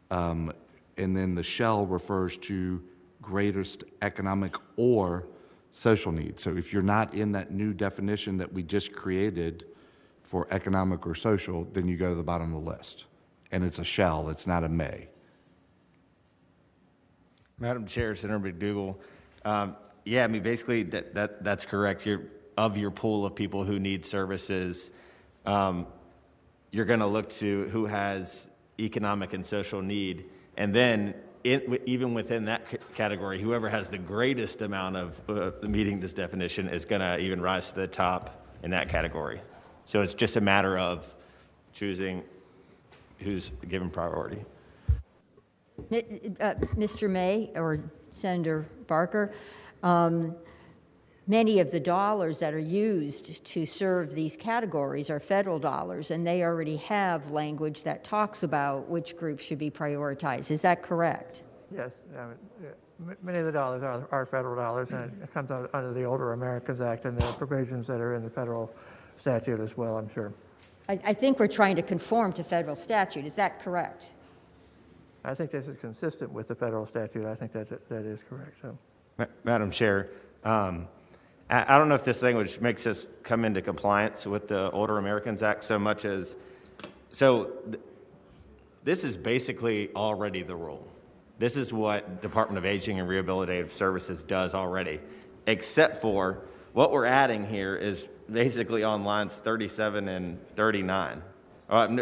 and then the shall refers to greatest economic or social need. So if you're not in that new definition that we just created for economic or social, then you go to the bottom of the list. And it's a shall, it's not a may. Madam Chair, Senator McDougal, yeah, I mean, basically that's correct. Of your pool of people who need services, you're going to look to who has economic and social need, and then even within that category, whoever has the greatest amount of meeting this definition is going to even rise to the top in that category. So it's just a matter of choosing who's given priority. Mr. May or Senator Barker, many of the dollars that are used to serve these categories are federal dollars, and they already have language that talks about which groups should be prioritized. Is that correct? Yes. Many of the dollars are federal dollars, and it comes out under the Older Americans Act and the provisions that are in the federal statute as well, I'm sure. I think we're trying to conform to federal statute. Is that correct? I think this is consistent with the federal statute. I think that is correct. So, Madam Chair, I don't know if this language makes us come into compliance with the Older Americans Act so much as, this is basically already the rule. This is what Department of Aging and Rehabilitative Services does already, except for what we're adding here is basically on lines 37 and 39.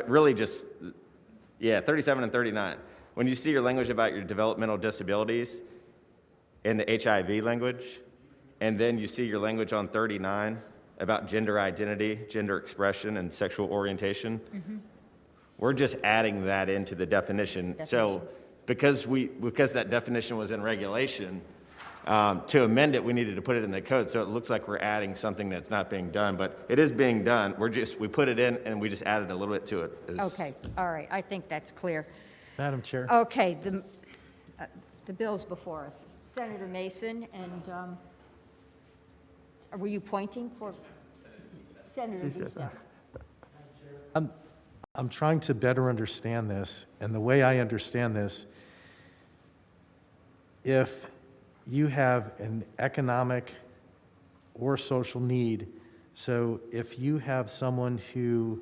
Really just, 37 and 39. When you see your language about your developmental disabilities in the HIV language, and then you see your language on 39 about gender identity, gender expression, and sexual orientation, we're just adding that into the definition. So because that definition was in regulation, to amend it, we needed to put it in the code. So it looks like we're adding something that's not being done, but it is being done. We put it in and we just added a little bit to it. Okay, all right, I think that's clear. Madam Chair. Okay, the bill's before us. Senator Mason, and were you pointing for Senator Vista? I'm trying to better understand this, and the way I understand this, if you have an economic or social need, so if you have someone who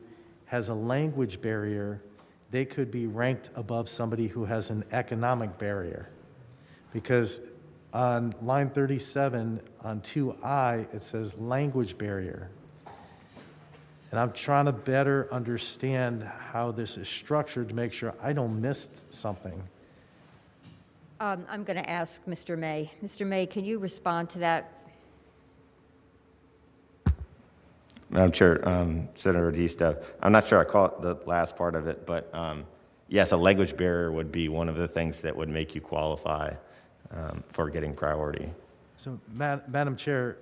has a language barrier, they could be ranked above somebody who has an economic barrier. Because on line 37, on 2I, it says language barrier. And I'm trying to better understand how this is structured to make sure I don't miss something. I'm going to ask Mr. May. Mr. May, can you respond to that? Madam Chair, Senator Dista, I'm not sure I caught the last part of it, but yes, a language barrier would be one of the things that would make you qualify for getting priority. So, Madam Chair,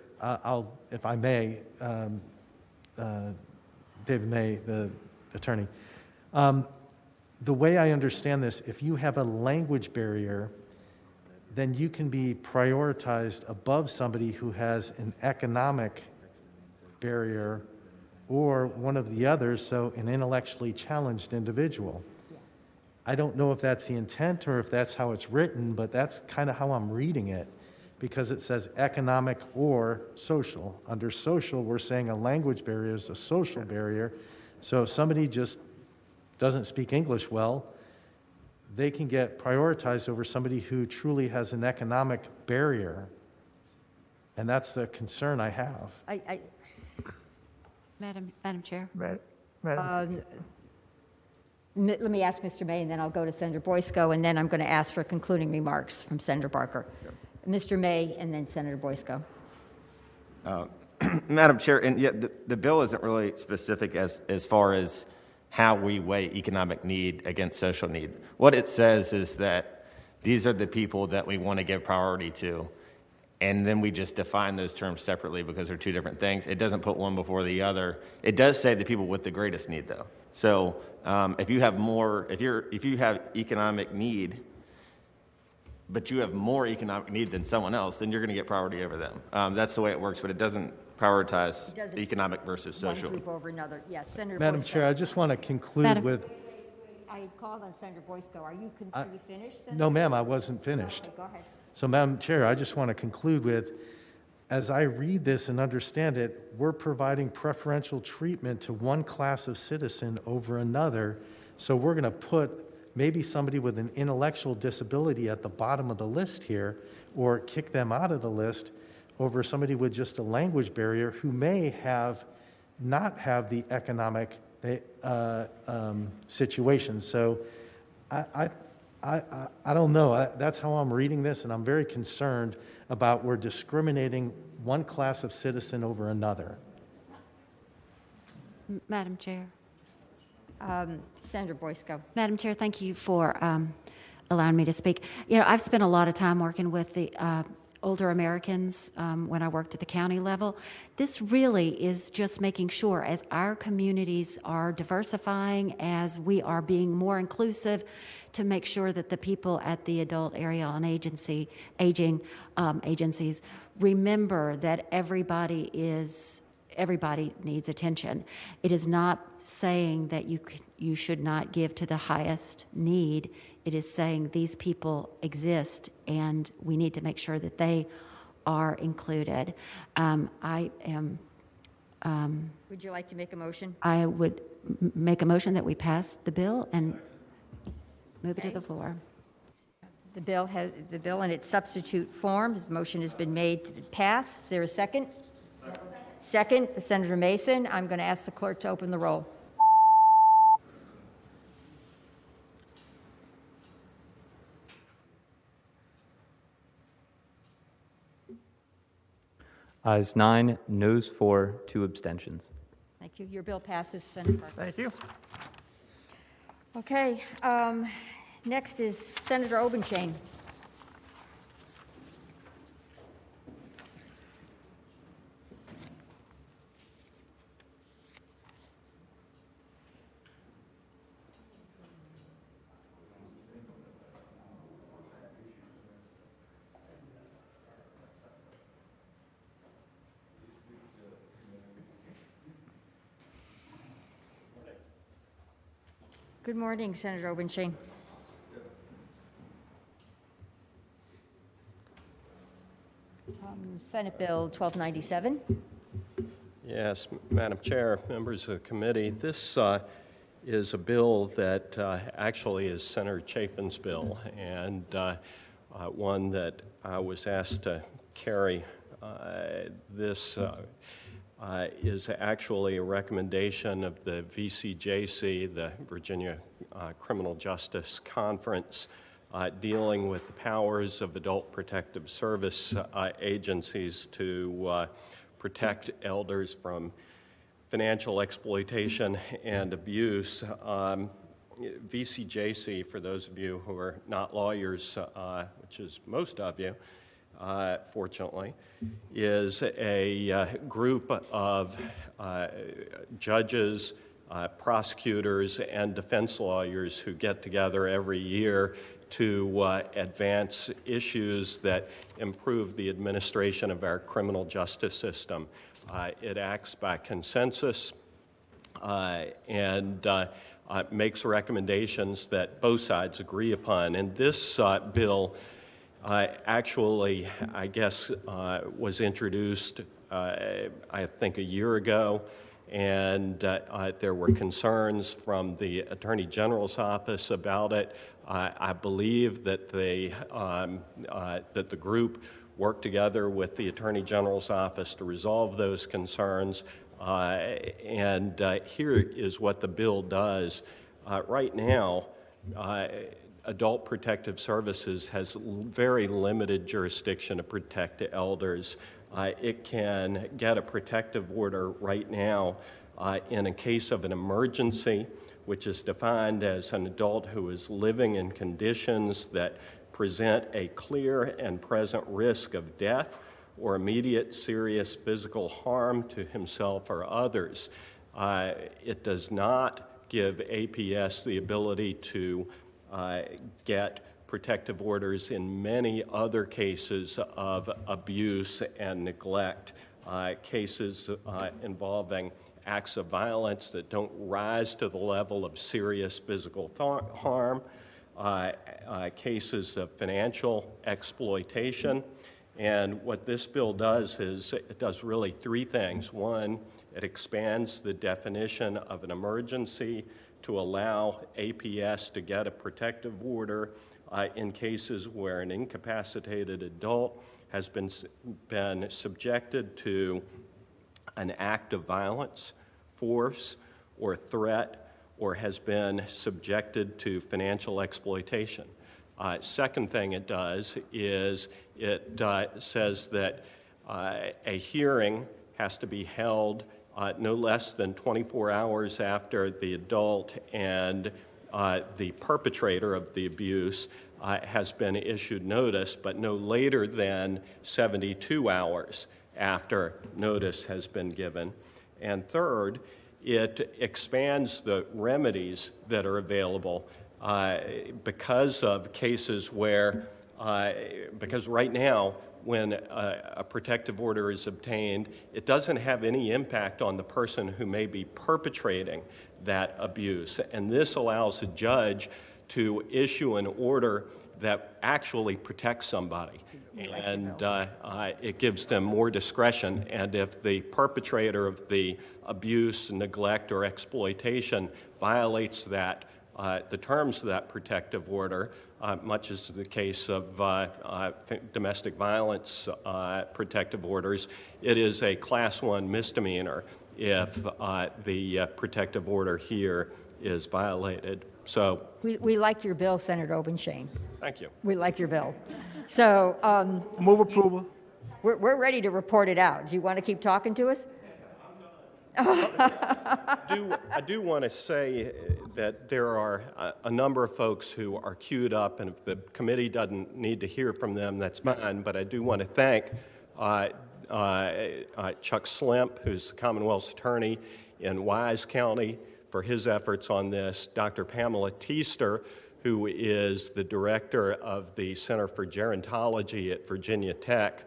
if I may, David May, the attorney, the way I understand this, if you have a language barrier, then you can be prioritized above somebody who has an economic barrier or one of the others, so an intellectually challenged individual. I don't know if that's the intent or if that's how it's written, but that's kind of how I'm reading it, because it says economic or social. Under social, we're saying a language barrier is a social barrier. So if somebody just doesn't speak English well, they can get prioritized over somebody who truly has an economic barrier. And that's the concern I have. Madam Chair. Madam. Let me ask Mr. May, and then I'll go to Senator Boysko, and then I'm going to ask for concluding remarks from Senator Barker. Yep. Mr. May, and then Senator Boysko. Madam Chair, and yet the bill isn't really specific as far as how we weigh economic need against social need. What it says is that these are the people that we want to give priority to. and then we just define those terms separately because they're two different things. It doesn't put one before the other. It does say the people with the greatest need, though. So if you have more, if you have economic need, but you have more economic need than someone else, then you're going to get priority over them. That's the way it works, but it doesn't prioritize economic versus social. One group over another. Yes, Senator Madam Boysko. Chair, I just want to conclude with. I called on Senator Boysko. Are you finished? Senator? No, ma'am, I wasn't finished. Okay, go ahead. So, Madam Chair, I just want to conclude with, as I read this and understand it, we're providing preferential treatment to one class of citizen over another. So we're going to put maybe somebody with an intellectual disability at the bottom of the list here, or kick them out of the list over somebody with just a language barrier who may not have the economic situation. So I don't know. That's how I'm reading this, and I'm very concerned about we're discriminating one class of citizen over another. Madam Chair. Senator Boysko. Madam Chair, thank you for allowing me to speak. You know, I've spent a lot of time working with the older Americans when I worked at the county level. This really is just making sure, as our communities are diversifying, as we are being more inclusive, to make sure that the people at the adult area on aging agencies remember that everybody needs attention. It is not saying that you should not give to the highest need. It is saying these people exist and we need to make sure that they are included. I am. Would you like to make a motion? I would make a motion that we pass the bill and move it to the floor. The bill in its substitute form. The motion has been made to pass. Is there a second? Second, Senator Mason. I'm going to ask the clerk to open the roll. Ayes 9, noes 4, 2 abstentions. Thank you. Your bill passes, Senator Parker. Thank you. Okay. Next is Senator Obenshain. Good morning, Senator Obenshain. Senate Bill 1297. Yes, Madam Chair, members of the committee, this is a bill that actually is Senator Chafin's bill, and one that I was asked to carry. This is actually a recommendation of the VCJC, the Virginia Criminal Justice Conference, dealing with the powers of adult protective service agencies to protect elders from financial exploitation and abuse. VCJC, for those of you who are not lawyers, which is most of you, fortunately, is a group of judges, prosecutors, and defense lawyers who get together every year to advance issues that improve the administration of our criminal justice system. It acts by consensus and makes recommendations that both sides agree upon. And this bill actually, I guess, was introduced, I think, a year ago, and there were concerns from the Attorney General's office about it. I believe that that the group worked together with the Attorney General's office to resolve those concerns, and here is what the bill does. Right now, Adult Protective Services has very limited jurisdiction to protect the elders. It can get a protective order right now in a case of an emergency, which is defined as an adult who is living in conditions that present a clear and present risk of death or immediate serious physical harm to himself or others. It does not give APS the ability to get protective orders in many other cases of abuse and neglect, cases involving acts of violence that don't rise to the level of serious physical harm, cases of financial exploitation. And what this bill does is it does really three things. One, it expands the definition of an emergency to allow APS to get a protective order in cases where an incapacitated adult has been subjected to an act of violence, force, or threat, or has been subjected to financial exploitation. Second thing it does is it says that a hearing has to be held no less than 24 hours after the adult and the perpetrator of the abuse has been issued notice, but no later than 72 hours after notice has been given. And third, it expands the remedies that are available because of cases where, because right now, when a protective order is obtained, it doesn't have any impact on the person who may be perpetrating that abuse. And this allows a judge to issue an order that actually protects somebody. And it gives them more discretion. And if the perpetrator of the abuse, neglect, or exploitation violates that, the terms of that protective order, much as the case of domestic violence protective orders, it is a Class 1 misdemeanor if the protective order here is violated. So We like your bill, Senator Obenshain. thank you. We like your bill. So Move approval. we're ready to report it out. Do you want to keep talking to us? I do want to say that there are a number of folks who are queued up, and if the committee doesn't need to hear from them, that's fine. But I do want to thank Chuck Slimp, who's the Commonwealth's attorney in Wise County, for his efforts on this, Dr. Pamela Teester, who is the director of the Center for Gerontology at Virginia Tech,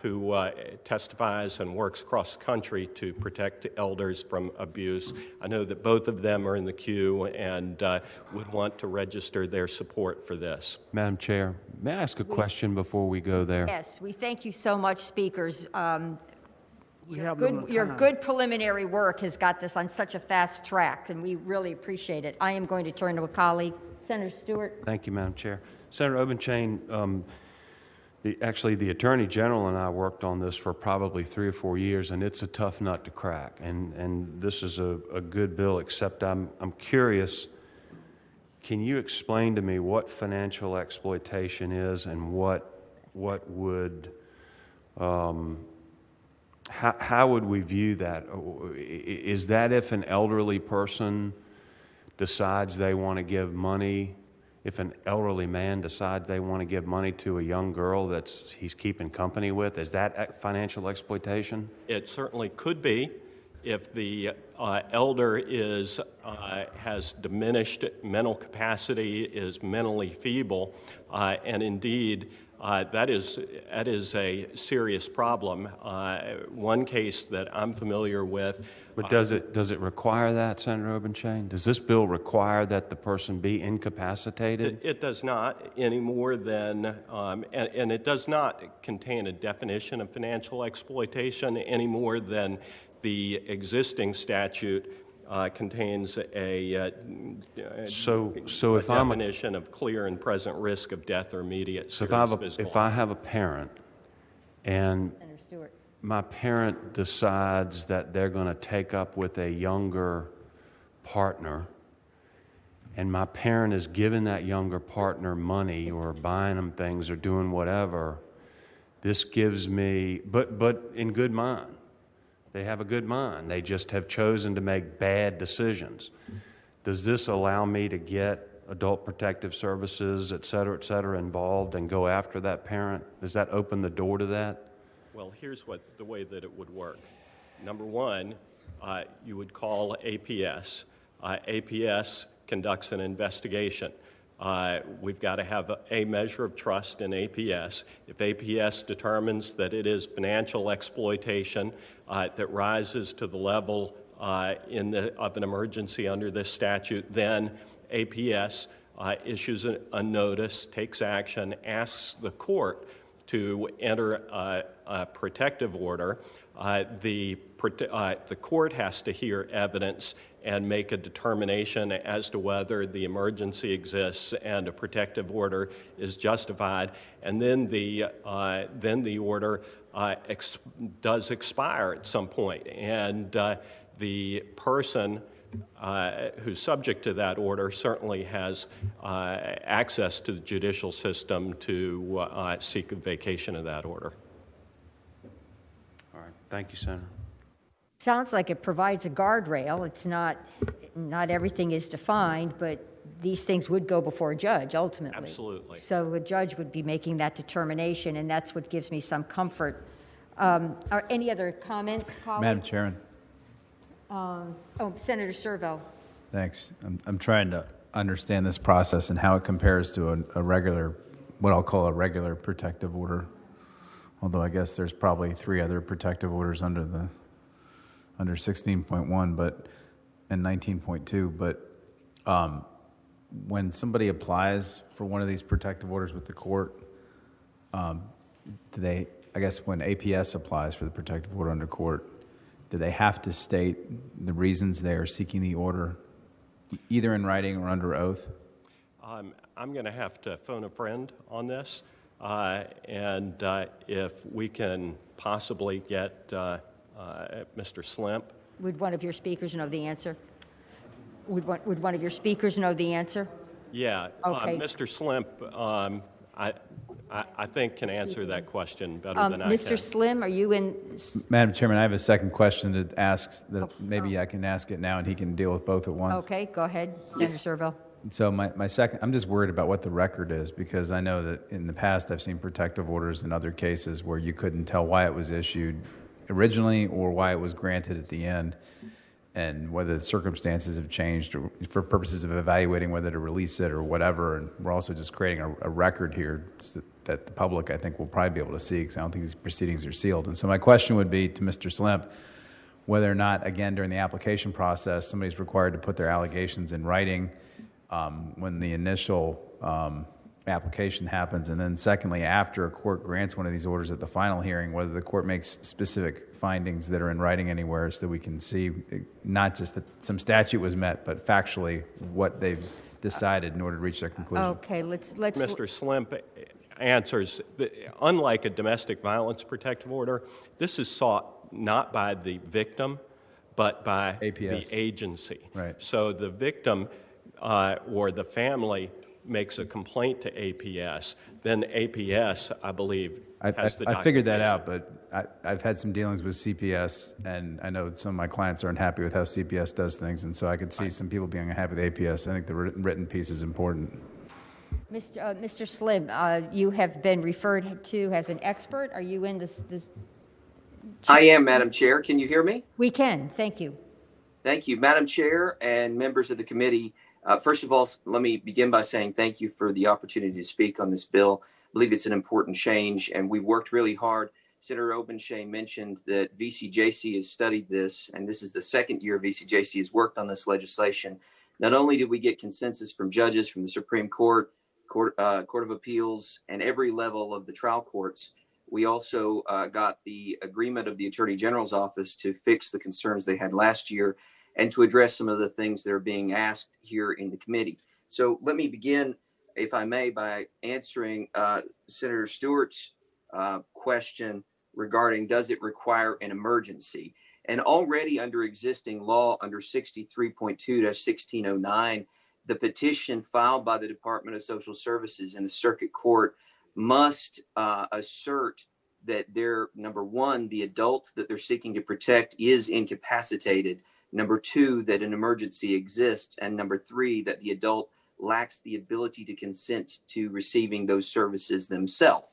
who testifies and works across the country to protect elders from abuse. I know that both of them are in the queue and would want to register their support for this. Madam Chair, may I ask a question before we go there? Yes, we thank you so much, speakers. Your time. good preliminary work has got this on such a fast track, and we really appreciate it. I am going to turn to a colleague, Senator Stewart. Thank you, Madam Chair. Senator Obenshain, actually, the Attorney General and I worked on this for probably 3 or 4 years, and it's a tough nut to crack. And this is a good bill, except I'm curious, can you explain to me what financial exploitation is and what would, how would we view that? Is that if an elderly person decides they want to give money, if an elderly man decides they want to give money to a young girl that he's keeping company with, is that financial exploitation? It certainly could be if the elder has diminished mental capacity, is mentally feeble, and indeed that is a serious problem. One case that I'm familiar with. But does it require that, Senator Obenshain? Does this bill require that the person be incapacitated? It does not any more than, and it does not contain a definition of financial exploitation any more than the existing statute contains a definition of clear and present risk of death or immediate serious physical harm. If I have a parent and my parent decides that they're going to take up with a younger partner, and my parent is giving that younger partner money or buying them things or doing whatever, this gives me, but in good mind. They have a good mind. They just have chosen to make bad decisions. Does this allow me to get adult protective services, et cetera, involved and go after that parent? Does that open the door to that? Well, here's the way that it would work. Number one, you would call APS. APS conducts an investigation. We've got to have a measure of trust in APS. If APS determines that it is financial exploitation that rises to the level of an emergency under this statute, then APS issues a notice, takes action, asks the court to enter a protective order. The court has to hear evidence and make a determination as to whether the emergency exists and a protective order is justified. And then the order does expire at some point. And the person who's subject to that order certainly has access to the judicial system to seek a vacation of that order. All right. Thank you, Senator. Sounds like it provides a guardrail. It's not everything is defined, but these things would go before a judge ultimately. Absolutely. So a judge would be making that determination, and that's what gives me some comfort. Are any other comments, colleagues? Madam Chairman. Senator Servo. Thanks. I'm trying to understand this process and how it compares to a regular, what I'll call a regular protective order. Although I guess there's probably 3 other protective orders under 16.1, but and 19.2. But when somebody applies for one of these protective orders with the court, do they? I guess when APS applies for the protective order under court, do they have to state the reasons they are seeking the order, either in writing or under oath? I'm going to have to phone a friend on this, and if we can possibly get Mr. Slimp. Would one of your speakers know the answer? Would one of your speakers know the answer? Yeah. Okay. Mr. Slimp, I think can answer that question better than I can. Mr. Slim, are you in? Madam Chairman, I have a second question that asks that maybe I can ask it now and he can deal with both at once. Okay, go ahead, Senator Servo. So my second, I'm just worried about what the record is, because I know that in the past I've seen protective orders in other cases where you couldn't tell why it was issued originally or why it was granted at the end, and whether the circumstances have changed or for purposes of evaluating whether to release it or whatever. And we're also just creating a record here that the public, I think, will probably be able to see, because I don't think these proceedings are sealed. And so my question would be to Mr. Slimp, whether or not, again, during the application process, somebody's required to put their allegations in writing when the initial application happens, and then secondly, after a court grants one of these orders at the final hearing, whether the court makes specific findings that are in writing anywhere so that we can see not just that some statute was met, but factually what they've decided in order to reach their conclusion. Okay, let's. Mr. Slimp answers, unlike a domestic violence protective order, this is sought not by the victim, but by APS. the agency. Right. So the victim or the family makes a complaint to APS, then APS, I believe, has the documentation. I figured that out, but I've had some dealings with CPS, and I know some of my clients are unhappy with how CPS does things, and so I could see some people being unhappy with APS. I think the written piece is important. Mr. Slim, you have been referred to as an expert. Are you in this? I am, Madam Chair. Can you hear me? We can. Thank you. Thank you, Madam Chair and members of the committee. First of all, let me begin by saying thank you for the opportunity to speak on this bill. I believe it's an important change, and we worked really hard. Senator Obenshain mentioned that VCJC has studied this, and this is the second year VCJC has worked on this legislation. Not only did we get consensus from judges from the Supreme Court, Court of Appeals, and every level of the trial courts, we also got the agreement of the Attorney General's office to fix the concerns they had last year and to address some of the things that are being asked here in the committee. So let me begin, if I may, by answering Senator Stewart's question regarding does it require an emergency? And already under existing law, under 63.2-1609, the petition filed by the Department of Social Services in the Circuit Court must assert that number one, the adult that they're seeking to protect is incapacitated. Number two, that an emergency exists. And number three, that the adult lacks the ability to consent to receiving those services themselves.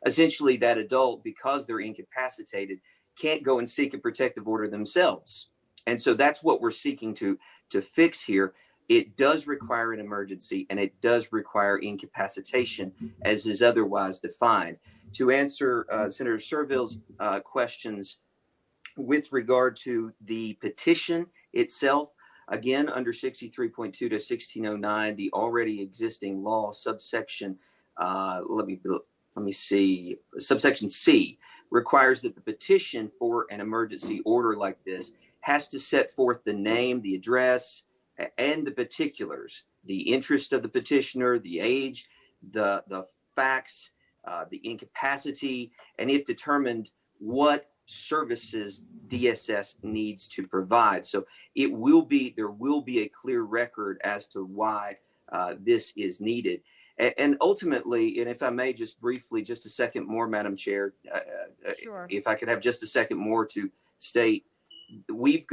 essentially that adult, because they're incapacitated, can't go and seek a protective order themselves. And so that's what we're seeking to fix here. It does require an emergency, and it does require incapacitation as is otherwise defined. To answer Senator Servill's questions with regard to the petition itself, again, under 63.2 to 1609, the already existing law subsection, let me see, subsection C requires that the petition for an emergency order like this has to set forth the name, the address, and the particulars, the interest of the petitioner, the age, the facts, the incapacity, and if determined, what services DSS needs to provide. So there will be a clear record as to why this is needed. And ultimately, and if I may just briefly, just a second more, Madam Chair, Sure. if I could have just a second more to state, we've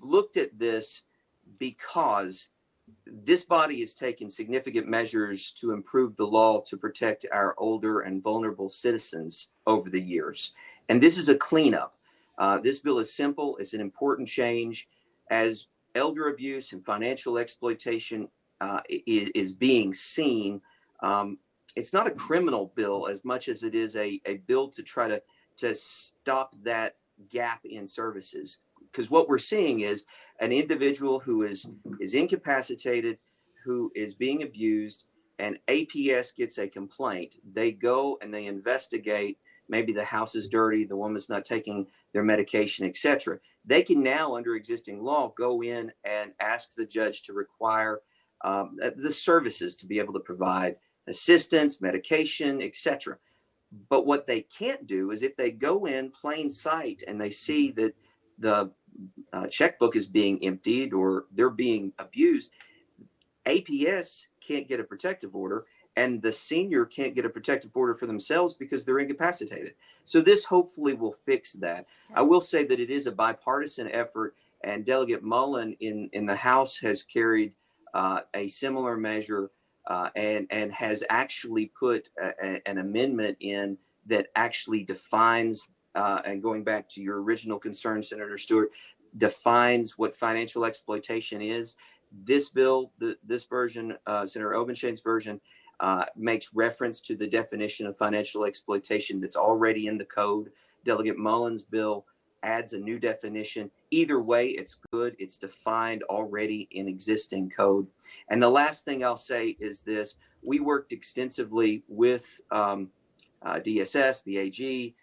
looked at this because this body has taken significant measures to improve the law to protect our older and vulnerable citizens over the years. And this is a cleanup. This bill is simple. It's an important change. As elder abuse and financial exploitation is being seen, it's not a criminal bill as much as it is a bill to try to stop that gap in services. Because what we're seeing is an individual who is incapacitated, who is being abused, and APS gets a complaint. They go and they investigate. Maybe the house is dirty, the woman's not taking their medication, etc. They can now, under existing law, go in and ask the judge to require the services to be able to provide assistance, medication, etc. But what they can't do is if they go in plain sight and they see that the checkbook is being emptied or they're being abused, APS can't get a protective order, and the senior can't get a protective order for themselves because they're incapacitated. So this hopefully will fix that. I will say that it is a bipartisan effort, and Delegate Mullen in the House has carried a similar measure and has actually put an amendment in that actually defines, and going back to your original concern, Senator Stewart, defines what financial exploitation is. This bill, this version, Senator Obenshain's version, makes reference to the definition of financial exploitation that's already in the code. Delegate Mullen's bill adds a new definition. Either way, it's good. It's defined already in existing code. And the last thing I'll say is this. We worked extensively with DSS, the AG,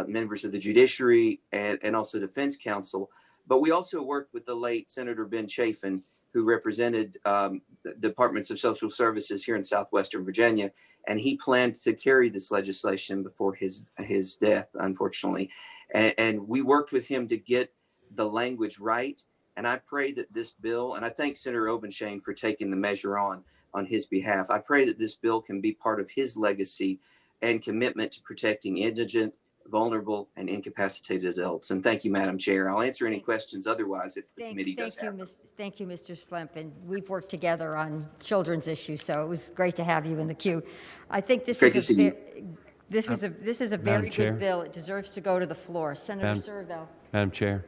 members of the judiciary, and also defense counsel. But we also worked with the late Senator Ben Chafin, who represented the Departments of Social Services here in Southwestern Virginia. And he planned to carry this legislation before his death, unfortunately. And we worked with him to get the language right. And I pray that this bill, and I thank Senator Obenshain for taking the measure on his behalf. I pray that this bill can be part of his legacy and commitment to protecting indigent, vulnerable, and incapacitated adults. And thank you, Madam Chair. I'll answer any questions otherwise if the committee does have them. Thank you, Mr. Slemp. And we've worked together on children's issues, so it was great to have you in the queue. I think this is a very good bill. It deserves to go to the floor. Senator Servill. Madam Chair,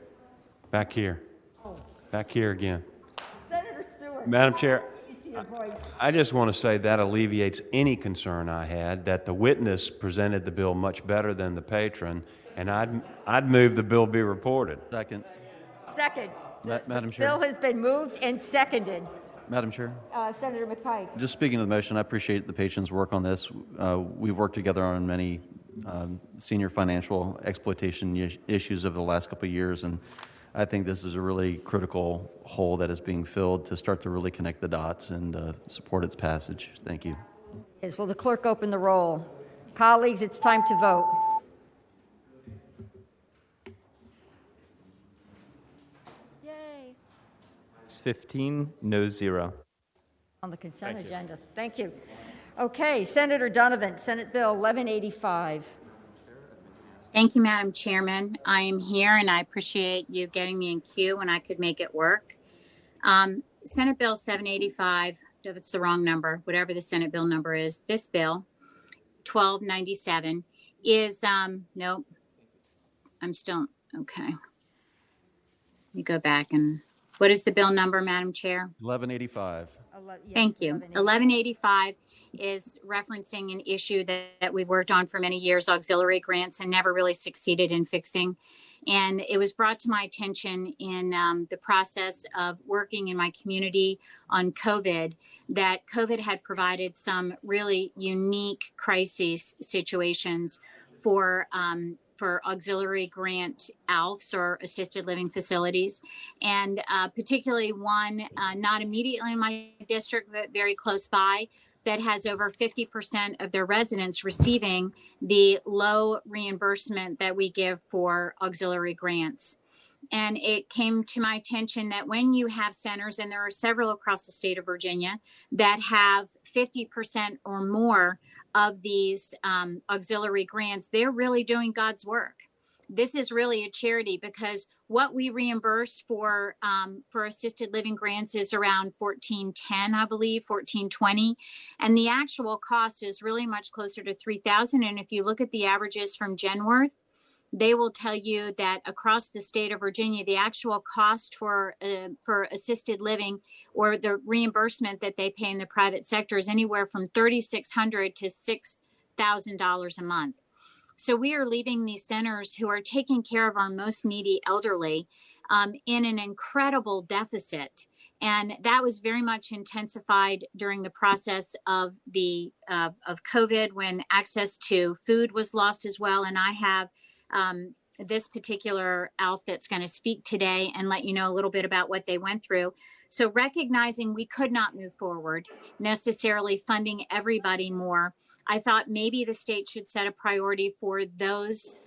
back here. Oh. Back here again. Senator Stewart. Madam Chair, Your voice. I just want to say that alleviates any concern I had that the witness presented the bill much better than the patron, and I'd move the bill be reported. Second. Second. Madam Chair. Bill has been moved and seconded. Madam Chair. Senator McPike. Just speaking of the motion, I appreciate the patient's work on this. We've worked together on many senior financial exploitation issues over the last couple of years, and I think this is a really critical hole that is being filled to start to really connect the dots and support its passage. Thank you. Will the clerk open the roll? Colleagues, it's time to vote. Yay. It's 15, no 0. On the consent agenda. Thank you. Okay, Senator Donovan, Senate Bill 1185. Thank you, Madam Chairman. I am here and I appreciate you getting me in queue when I could make it work. Senate Bill 785, if it's the wrong number, whatever the Senate bill number is, this bill 1297 is, nope, I'm still, okay. Let me go back and, what is the bill number, Madam Chair? 1185. Thank you. 1185 is referencing an issue that we worked on for many years, auxiliary grants, and never really succeeded in fixing. And it was brought to my attention in the process of working in my community on COVID, that COVID had provided some really unique crisis situations for auxiliary grant ALFs, or assisted living facilities. And particularly one not immediately in my district, but very close by, that has over 50% of their residents receiving the low reimbursement that we give for auxiliary grants. And it came to my attention that when you have centers, and there are several across the state of Virginia, that have 50% or more of these auxiliary grants, they're really doing God's work. This is really a charity, because what we reimburse for assisted living grants is around $14.10, I believe, $14.20, and the actual cost is really much closer to $3,000. And if you look at the averages from Genworth, they will tell you that across the state of Virginia, the actual cost for assisted living, or the reimbursement that they pay in the private sector, is anywhere from $3,600 to $6,000 a month. So we are leaving these centers who are taking care of our most needy elderly in an incredible deficit. And that was very much intensified during the process of COVID, when access to food was lost as well. And I have this particular ALF that's going to speak today and let you know a little bit about what they went through. So recognizing we could not move forward necessarily funding everybody more, I thought maybe the state should set a priority for those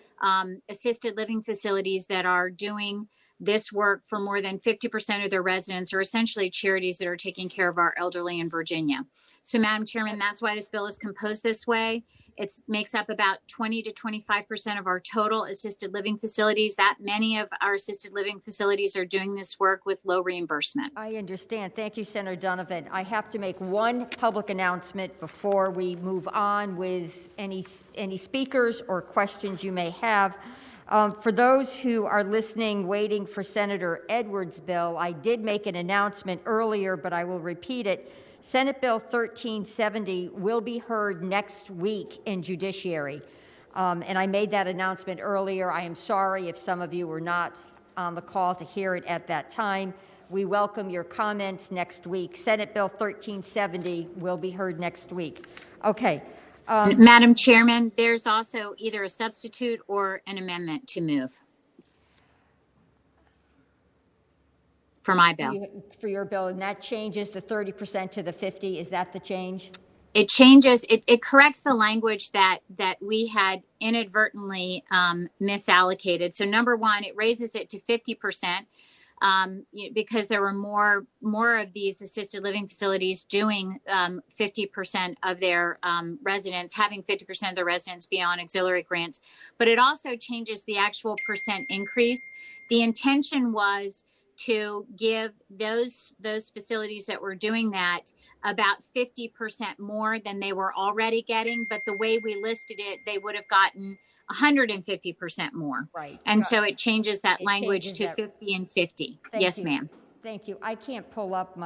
assisted living facilities that are doing this work for more than 50% of their residents, or essentially charities that are taking care of our elderly in Virginia. So, Madam Chairman, that's why this bill is composed this way. It makes up about 20 to 25% of our total assisted living facilities. That many of our assisted living facilities are doing this work with low reimbursement. I understand. Thank you, Senator Donovan. I have to make one public announcement before we move on with any speakers or questions you may have. For those who are listening, waiting for Senator Edwards' bill, I did make an announcement earlier, but I will repeat it. Senate Bill 1370 will be heard next week in Judiciary. And I made that announcement earlier. I am sorry if some of you were not on the call to hear it at that time. We welcome your comments next week. Senate Bill 1370 will be heard next week. Okay. Madam Chairman, there's also either a substitute or an amendment to move for my bill. For your bill, and that changes the 30% to the 50. Is that the change? It changes, it corrects the language that we had inadvertently misallocated. So number one, it raises it to 50%. Because there were more of these assisted living facilities doing 50% of their residents, having 50% of their residents be on auxiliary grants. But it also changes the actual percent increase. The intention was to give those facilities that were doing that about 50% more than they were already getting. But the way we listed it, they would have gotten 150% more. Right. And so it changes that language changes to that. 50 and 50. Thank Yes, you. ma'am. Thank you. I can't pull up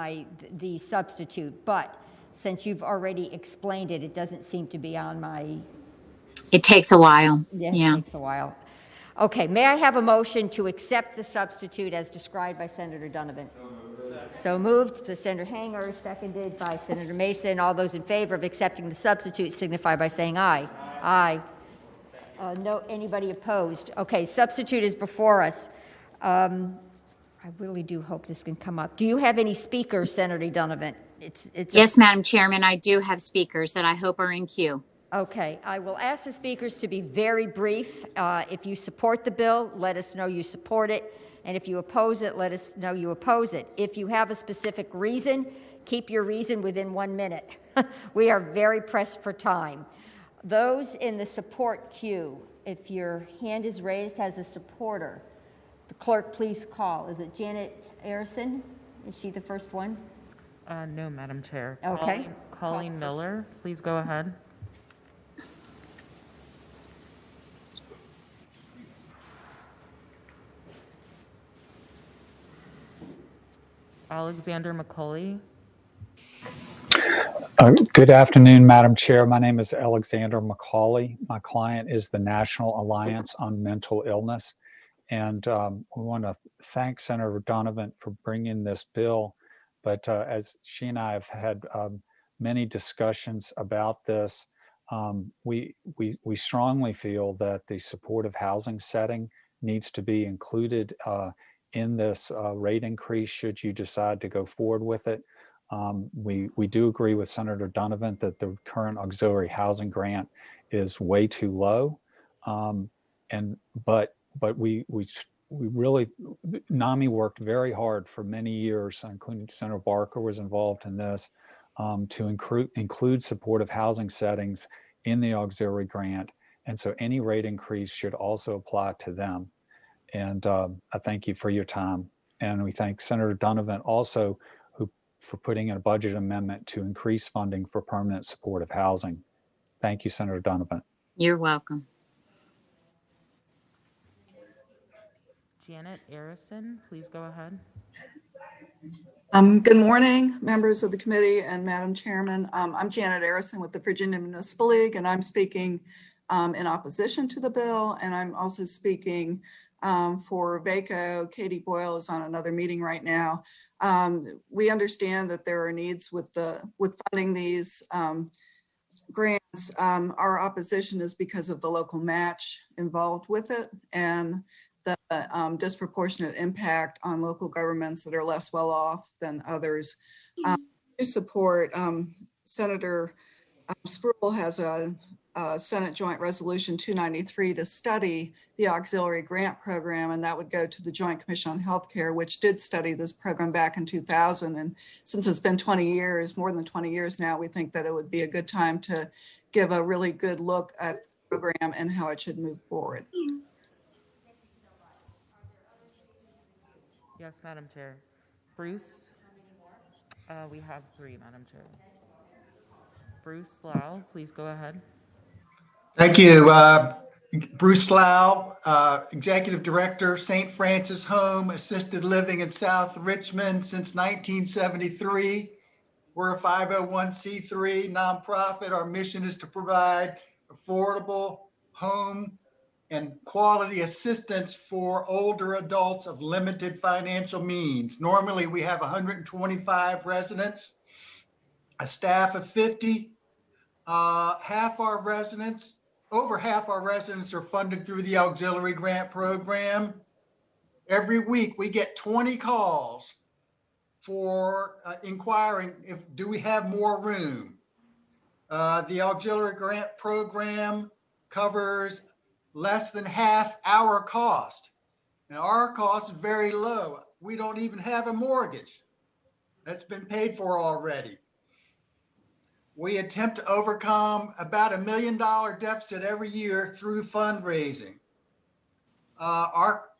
the substitute, but since you've already explained it, it doesn't seem to be on my. It takes a while. Yeah, Yeah. It takes a while. Okay, may I have a motion to accept the substitute as described by Senator Donovan? So moved by Senator Hanger, seconded by Senator Mason. All those in favor of accepting the substitute signify by saying aye. Aye. No, anybody opposed? Okay, substitute is before us. I really do hope this can come up. Do you have any speakers, Senator Donovan? Yes, Madam Chairman, I do have speakers that I hope are in queue. Okay, I will ask the speakers to be very brief. If you support the bill, let us know you support it. And if you oppose it, let us know you oppose it. If you have a specific reason, keep your reason within 1 minute. We are very pressed for time. Those in the support queue, if your hand is raised as a supporter, the clerk please call. Is it Janet Arison? Is she the first one? No, Madam Chair. Okay. Colleen Miller, please go ahead. Alexander McCauley. Good afternoon, Madam Chair. My name is Alexander McCauley. My client is the National Alliance on Mental Illness. And we want to thank Senator Donovan for bringing this bill. But as she and I have had many discussions about this, we strongly feel that the supportive housing setting needs to be included in this rate increase should you decide to go forward with it. We do agree with Senator Donovan that the current auxiliary housing grant is way too low. But we really, NAMI worked very hard for many years, including Senator Barker was involved in this, to include supportive housing settings in the auxiliary grant. And so any rate increase should also apply to them. And I thank you for your time. And we thank Senator Donovan also for putting in a budget amendment to increase funding for permanent supportive housing. Thank you, Senator Donovan. You're welcome. Janet Arison, please go ahead. Good morning, members of the committee and Madam Chairman. I'm Janet Arison with the Virginia Municipal League, and I'm speaking in opposition to the bill, and I'm also speaking for VACO. Katie Boyle is on another meeting right now. We understand that there are needs with funding these grants. Our opposition is because of the local match involved with it and the disproportionate impact on local governments that are less well off than others. To support, Senator Spruill has a Senate Joint Resolution 293 to study the auxiliary grant program, and that would go to the Joint Commission on Healthcare, which did study this program back in 2000. And since it's been 20 years, more than 20 years now, we think that it would be a good time to give a really good look at the program and how it should move forward. Yes, Madam Chair. Bruce? We have 3, Madam Chair. Bruce Lau, please go ahead. Thank you. Bruce Lau, Executive Director, St. Francis Home Assisted Living in South Richmond since 1973. We're a 501c3 nonprofit. Our mission is to provide affordable home and quality assistance for older adults of limited financial means. Normally, we have 125 residents, a staff of 50. Over half our residents are funded through the auxiliary grant program. Every week, we get 20 calls for inquiring do we have more room. The auxiliary grant program covers less than half our cost. Now, our cost is very low. We don't even have a mortgage. That's been paid for already. We attempt to overcome about $1 million deficit every year through fundraising.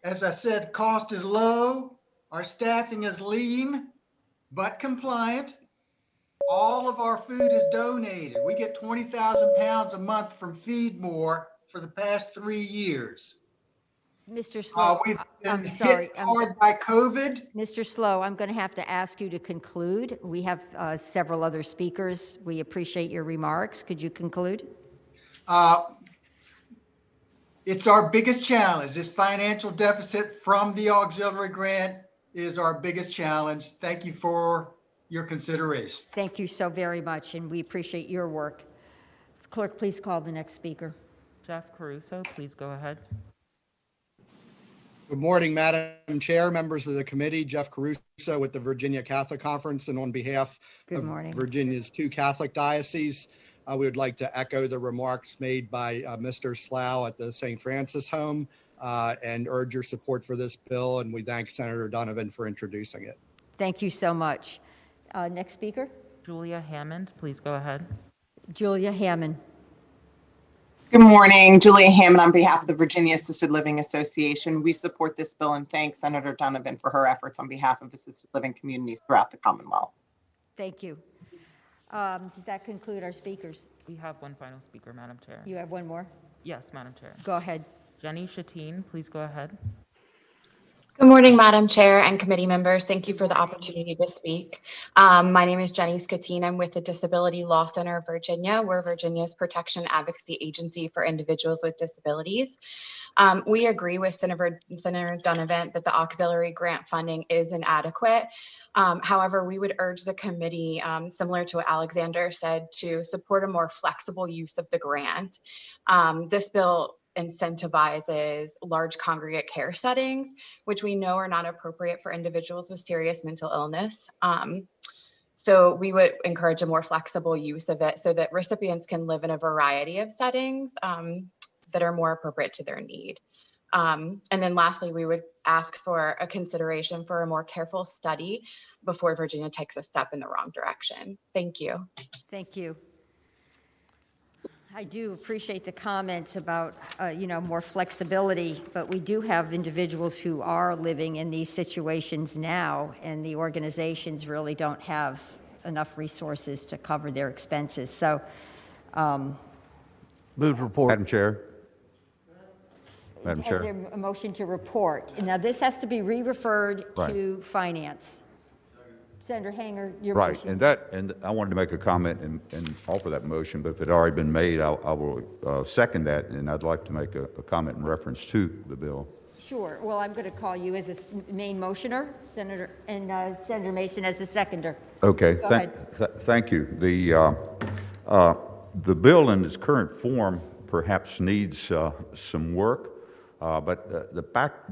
As I said, cost is low. Our staffing is lean, but compliant. All of our food is donated. We get 20,000 pounds a month from Feed More for the past 3 years. Mr. Slow, we've been I'm sorry. hit hard by COVID. Mr. Slow, I'm going to have to ask you to conclude. We have several other speakers. We appreciate your remarks. Could you conclude? It's our biggest challenge. This financial deficit from the auxiliary grant is our biggest challenge. Thank you for your consideration. Thank you so very much, and we appreciate your work. Clerk, please call the next speaker. Jeff Caruso, please go ahead. Good morning, Madam Chair, members of the committee. Jeff Caruso with the Virginia Catholic Conference, and on behalf of Virginia's 2 Catholic dioceses, we would like to echo the remarks made by Mr. Slough at the St. Francis Home and urge your support for this bill, and we thank Senator Donovan for introducing it. Thank you so much. Next speaker. Julia Hammond, please go ahead. Julia Hammond. Good morning, Julia Hammond on behalf of the Virginia Assisted Living Association. We support this bill and thank Senator Donovan for her efforts on behalf of assisted living communities throughout the Commonwealth. Thank you. Does that conclude our speakers? We have one final speaker, Madam Chair. You have one more? Yes, Madam Chair. Go ahead. Jenny Shatine, please go ahead. Good morning, Madam Chair and committee members. Thank you for the opportunity to speak. My name is Jenny Skatine. I'm with the Disability Law Center of Virginia. We're Virginia's protection advocacy agency for individuals with disabilities. We agree with Senator Donovan that the auxiliary grant funding is inadequate. However, we would urge the committee, similar to what Alexander said, to support a more flexible use of the grant. This bill incentivizes large congregate care settings, which we know are not appropriate for individuals with serious mental illness. So we would encourage a more flexible use of it so that recipients can live in a variety of settings that are more appropriate to their need. And then lastly, we would ask for a consideration for a more careful study before Virginia takes a step in the wrong direction. Thank you. Thank you. I do appreciate the comments about, more flexibility, but we do have individuals who are living in these situations now, and the organizations really don't have enough resources to cover their expenses. So, move to report. Madam Chair. Madam is Chair. there a motion to report? Now, this has to be re-referred to Finance. Senator Hanger, your Right, motion. and I wanted to make a comment and offer that motion, but if it had already been made, I will second that, and I'd like to make a comment in reference to the bill. Sure. Well, I'm going to call you as a main motioner, Senator, and Senator Mason as the seconder. Okay. Go ahead. Thank you. The bill in its current form perhaps needs some work, but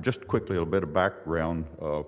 just quickly a little bit of background.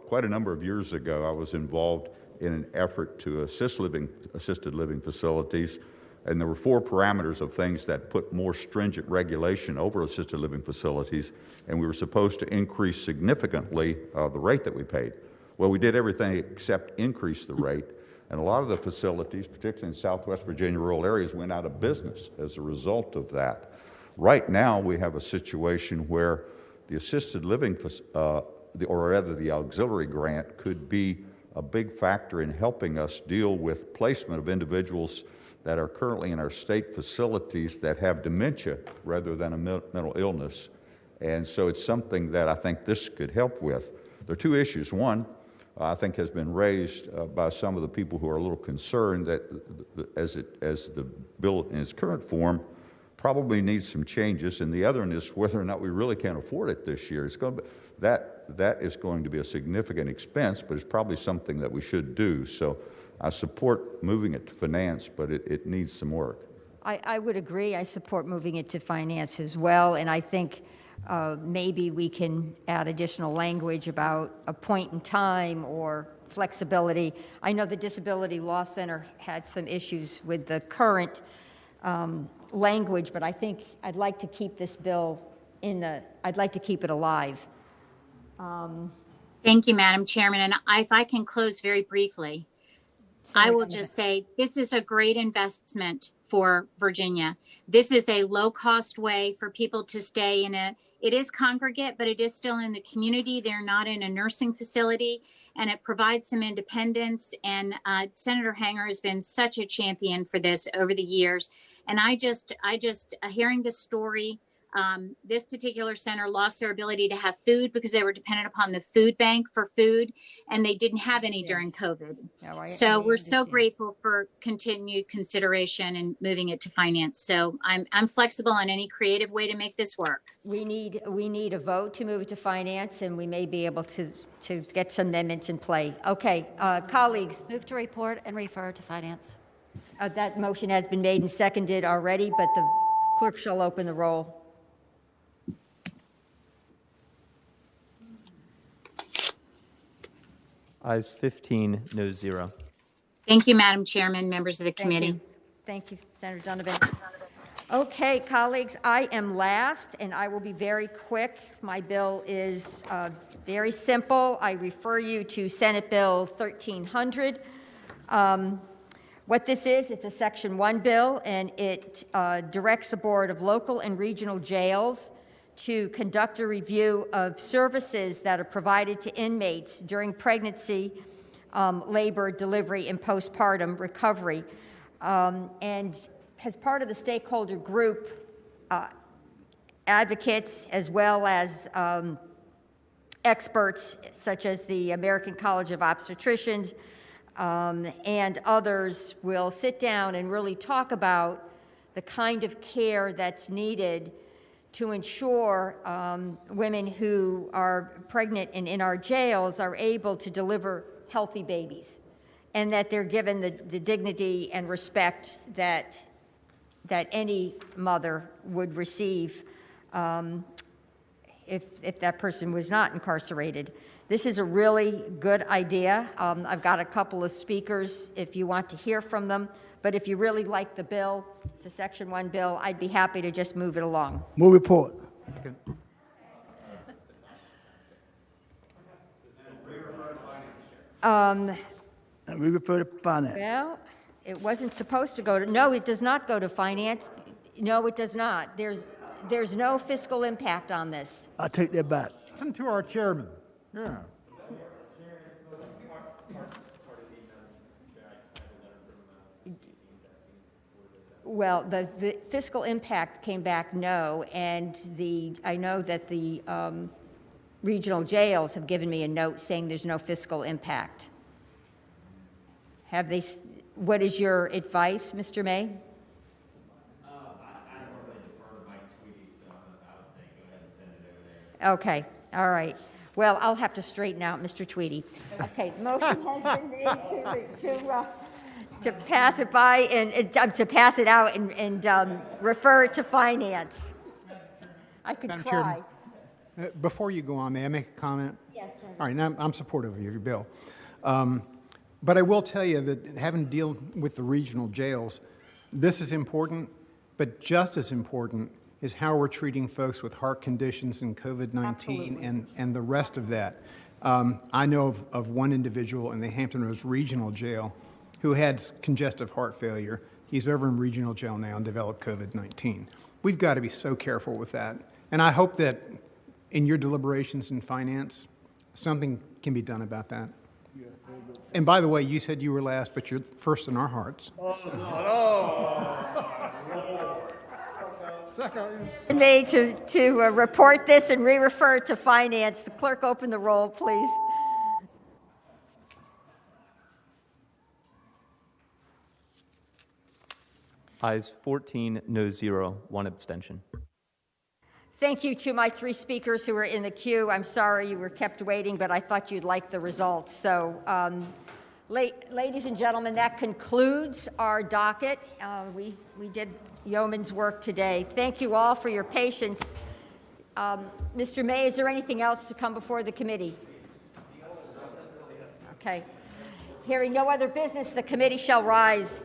Quite a number of years ago, I was involved in an effort to assisted living facilities, and there were 4 parameters of things that put more stringent regulation over assisted living facilities, and we were supposed to increase significantly the rate that we paid. Well, we did everything except increase the rate, and a lot of the facilities, particularly in Southwest Virginia rural areas, went out of business as a result of that. Right now, we have a situation where the assisted living, or rather the auxiliary grant, could be a big factor in helping us deal with placement of individuals that are currently in our state facilities that have dementia rather than a mental illness. And so it's something that I think this could help with. There are 2 issues. One, I think has been raised by some of the people who are a little concerned that as the bill in its current form probably needs some changes, and the other one is whether or not we really can afford it this year. It's going to be, that is going to be a significant expense, but it's probably something that we should do. So I support moving it to Finance, but it needs some work. I would agree. I support moving it to Finance as well, and I think maybe we can add additional language about a point in time or flexibility. I know the Disability Law Center had some issues with the current language, but I think I'd like to keep this bill I'd like to keep it alive. Thank you, Madam Chairman. And if I can close very briefly, I will just say this is a great investment for Virginia. This is a low-cost way for people to stay it is congregate, but it is still in the community. They're not in a nursing facility, and it provides some independence. And Senator Hanger has been such a champion for this over the years. And I just hearing the story, this particular center lost their ability to have food because they were dependent upon the food bank for food, and they didn't have any during COVID. So we're so grateful for continued consideration and moving it to Finance. So I'm flexible on any creative way to make this work. We need a vote to move it to Finance, and we may be able to get some amendments in play. Okay, colleagues. Move to report and refer to Finance. That motion has been made and seconded already, but the clerk shall open the roll. Ayes 15, no 0. Thank you, Madam Chairman, members of the committee. Thank you, Senator Donovan. Okay, colleagues, I am last, and I will be very quick. My bill is very simple. I refer you to Senate Bill 1300. What this is, it's a Section 1 bill, and it directs the Board of Local and Regional Jails to conduct a review of services that are provided to inmates during pregnancy, labor, delivery, and postpartum recovery. And as part of the stakeholder group, advocates as well as experts such as the American College of Obstetricians and others will sit down and really talk about the kind of care that's needed to ensure women who are pregnant and in our jails are able to deliver healthy babies, and that they're given the dignity and respect that any mother would receive if that person was not incarcerated. This is a really good idea. I've got a couple of speakers if you want to hear from them, but if you really like the bill, it's a Section 1 bill, I'd be happy to just move it along. Move report. We refer to finance. Well, it wasn't supposed to go to, no, it does not go to finance. No, it does not. There's no fiscal impact on this. I take that back. Listen to our chairman. Yeah. Well, the fiscal impact came back no, and I know that the regional jails have given me a note saying there's no fiscal impact. Have they? What is your advice, Mr. May? Okay, all right. Well, I'll have to straighten out Mr. Tweedy. Okay, motion has been made to pass it by and to pass it out and refer it to finance. I could Madam cry. Chairman, before you go on, may I make a comment? Yes. All right, now I'm supportive of your bill. But I will tell you that having to deal with the regional jails, this is important, but just as important is how we're treating folks with heart conditions and COVID-19 and the rest of that. I know of one individual in the Hampton Roads Regional Jail who had congestive heart failure. He's over in regional jail now and developed COVID-19. We've got to be so careful with that. And I hope that in your deliberations in finance, something can be done about that. And by the way, you said you were last, but you're first in our hearts. Made to report this and re-refer it to finance. The clerk open the roll, please. Ayes 14, no 0, 1 abstention. Thank you to my 3 speakers who were in the queue. I'm sorry you were kept waiting, but I thought you'd like the results. So, ladies and gentlemen, that concludes our docket. We did yeoman's work today. Thank you all for your patience. Mr. May, is there anything else to come before the committee? Okay. Hearing no other business, the committee shall rise.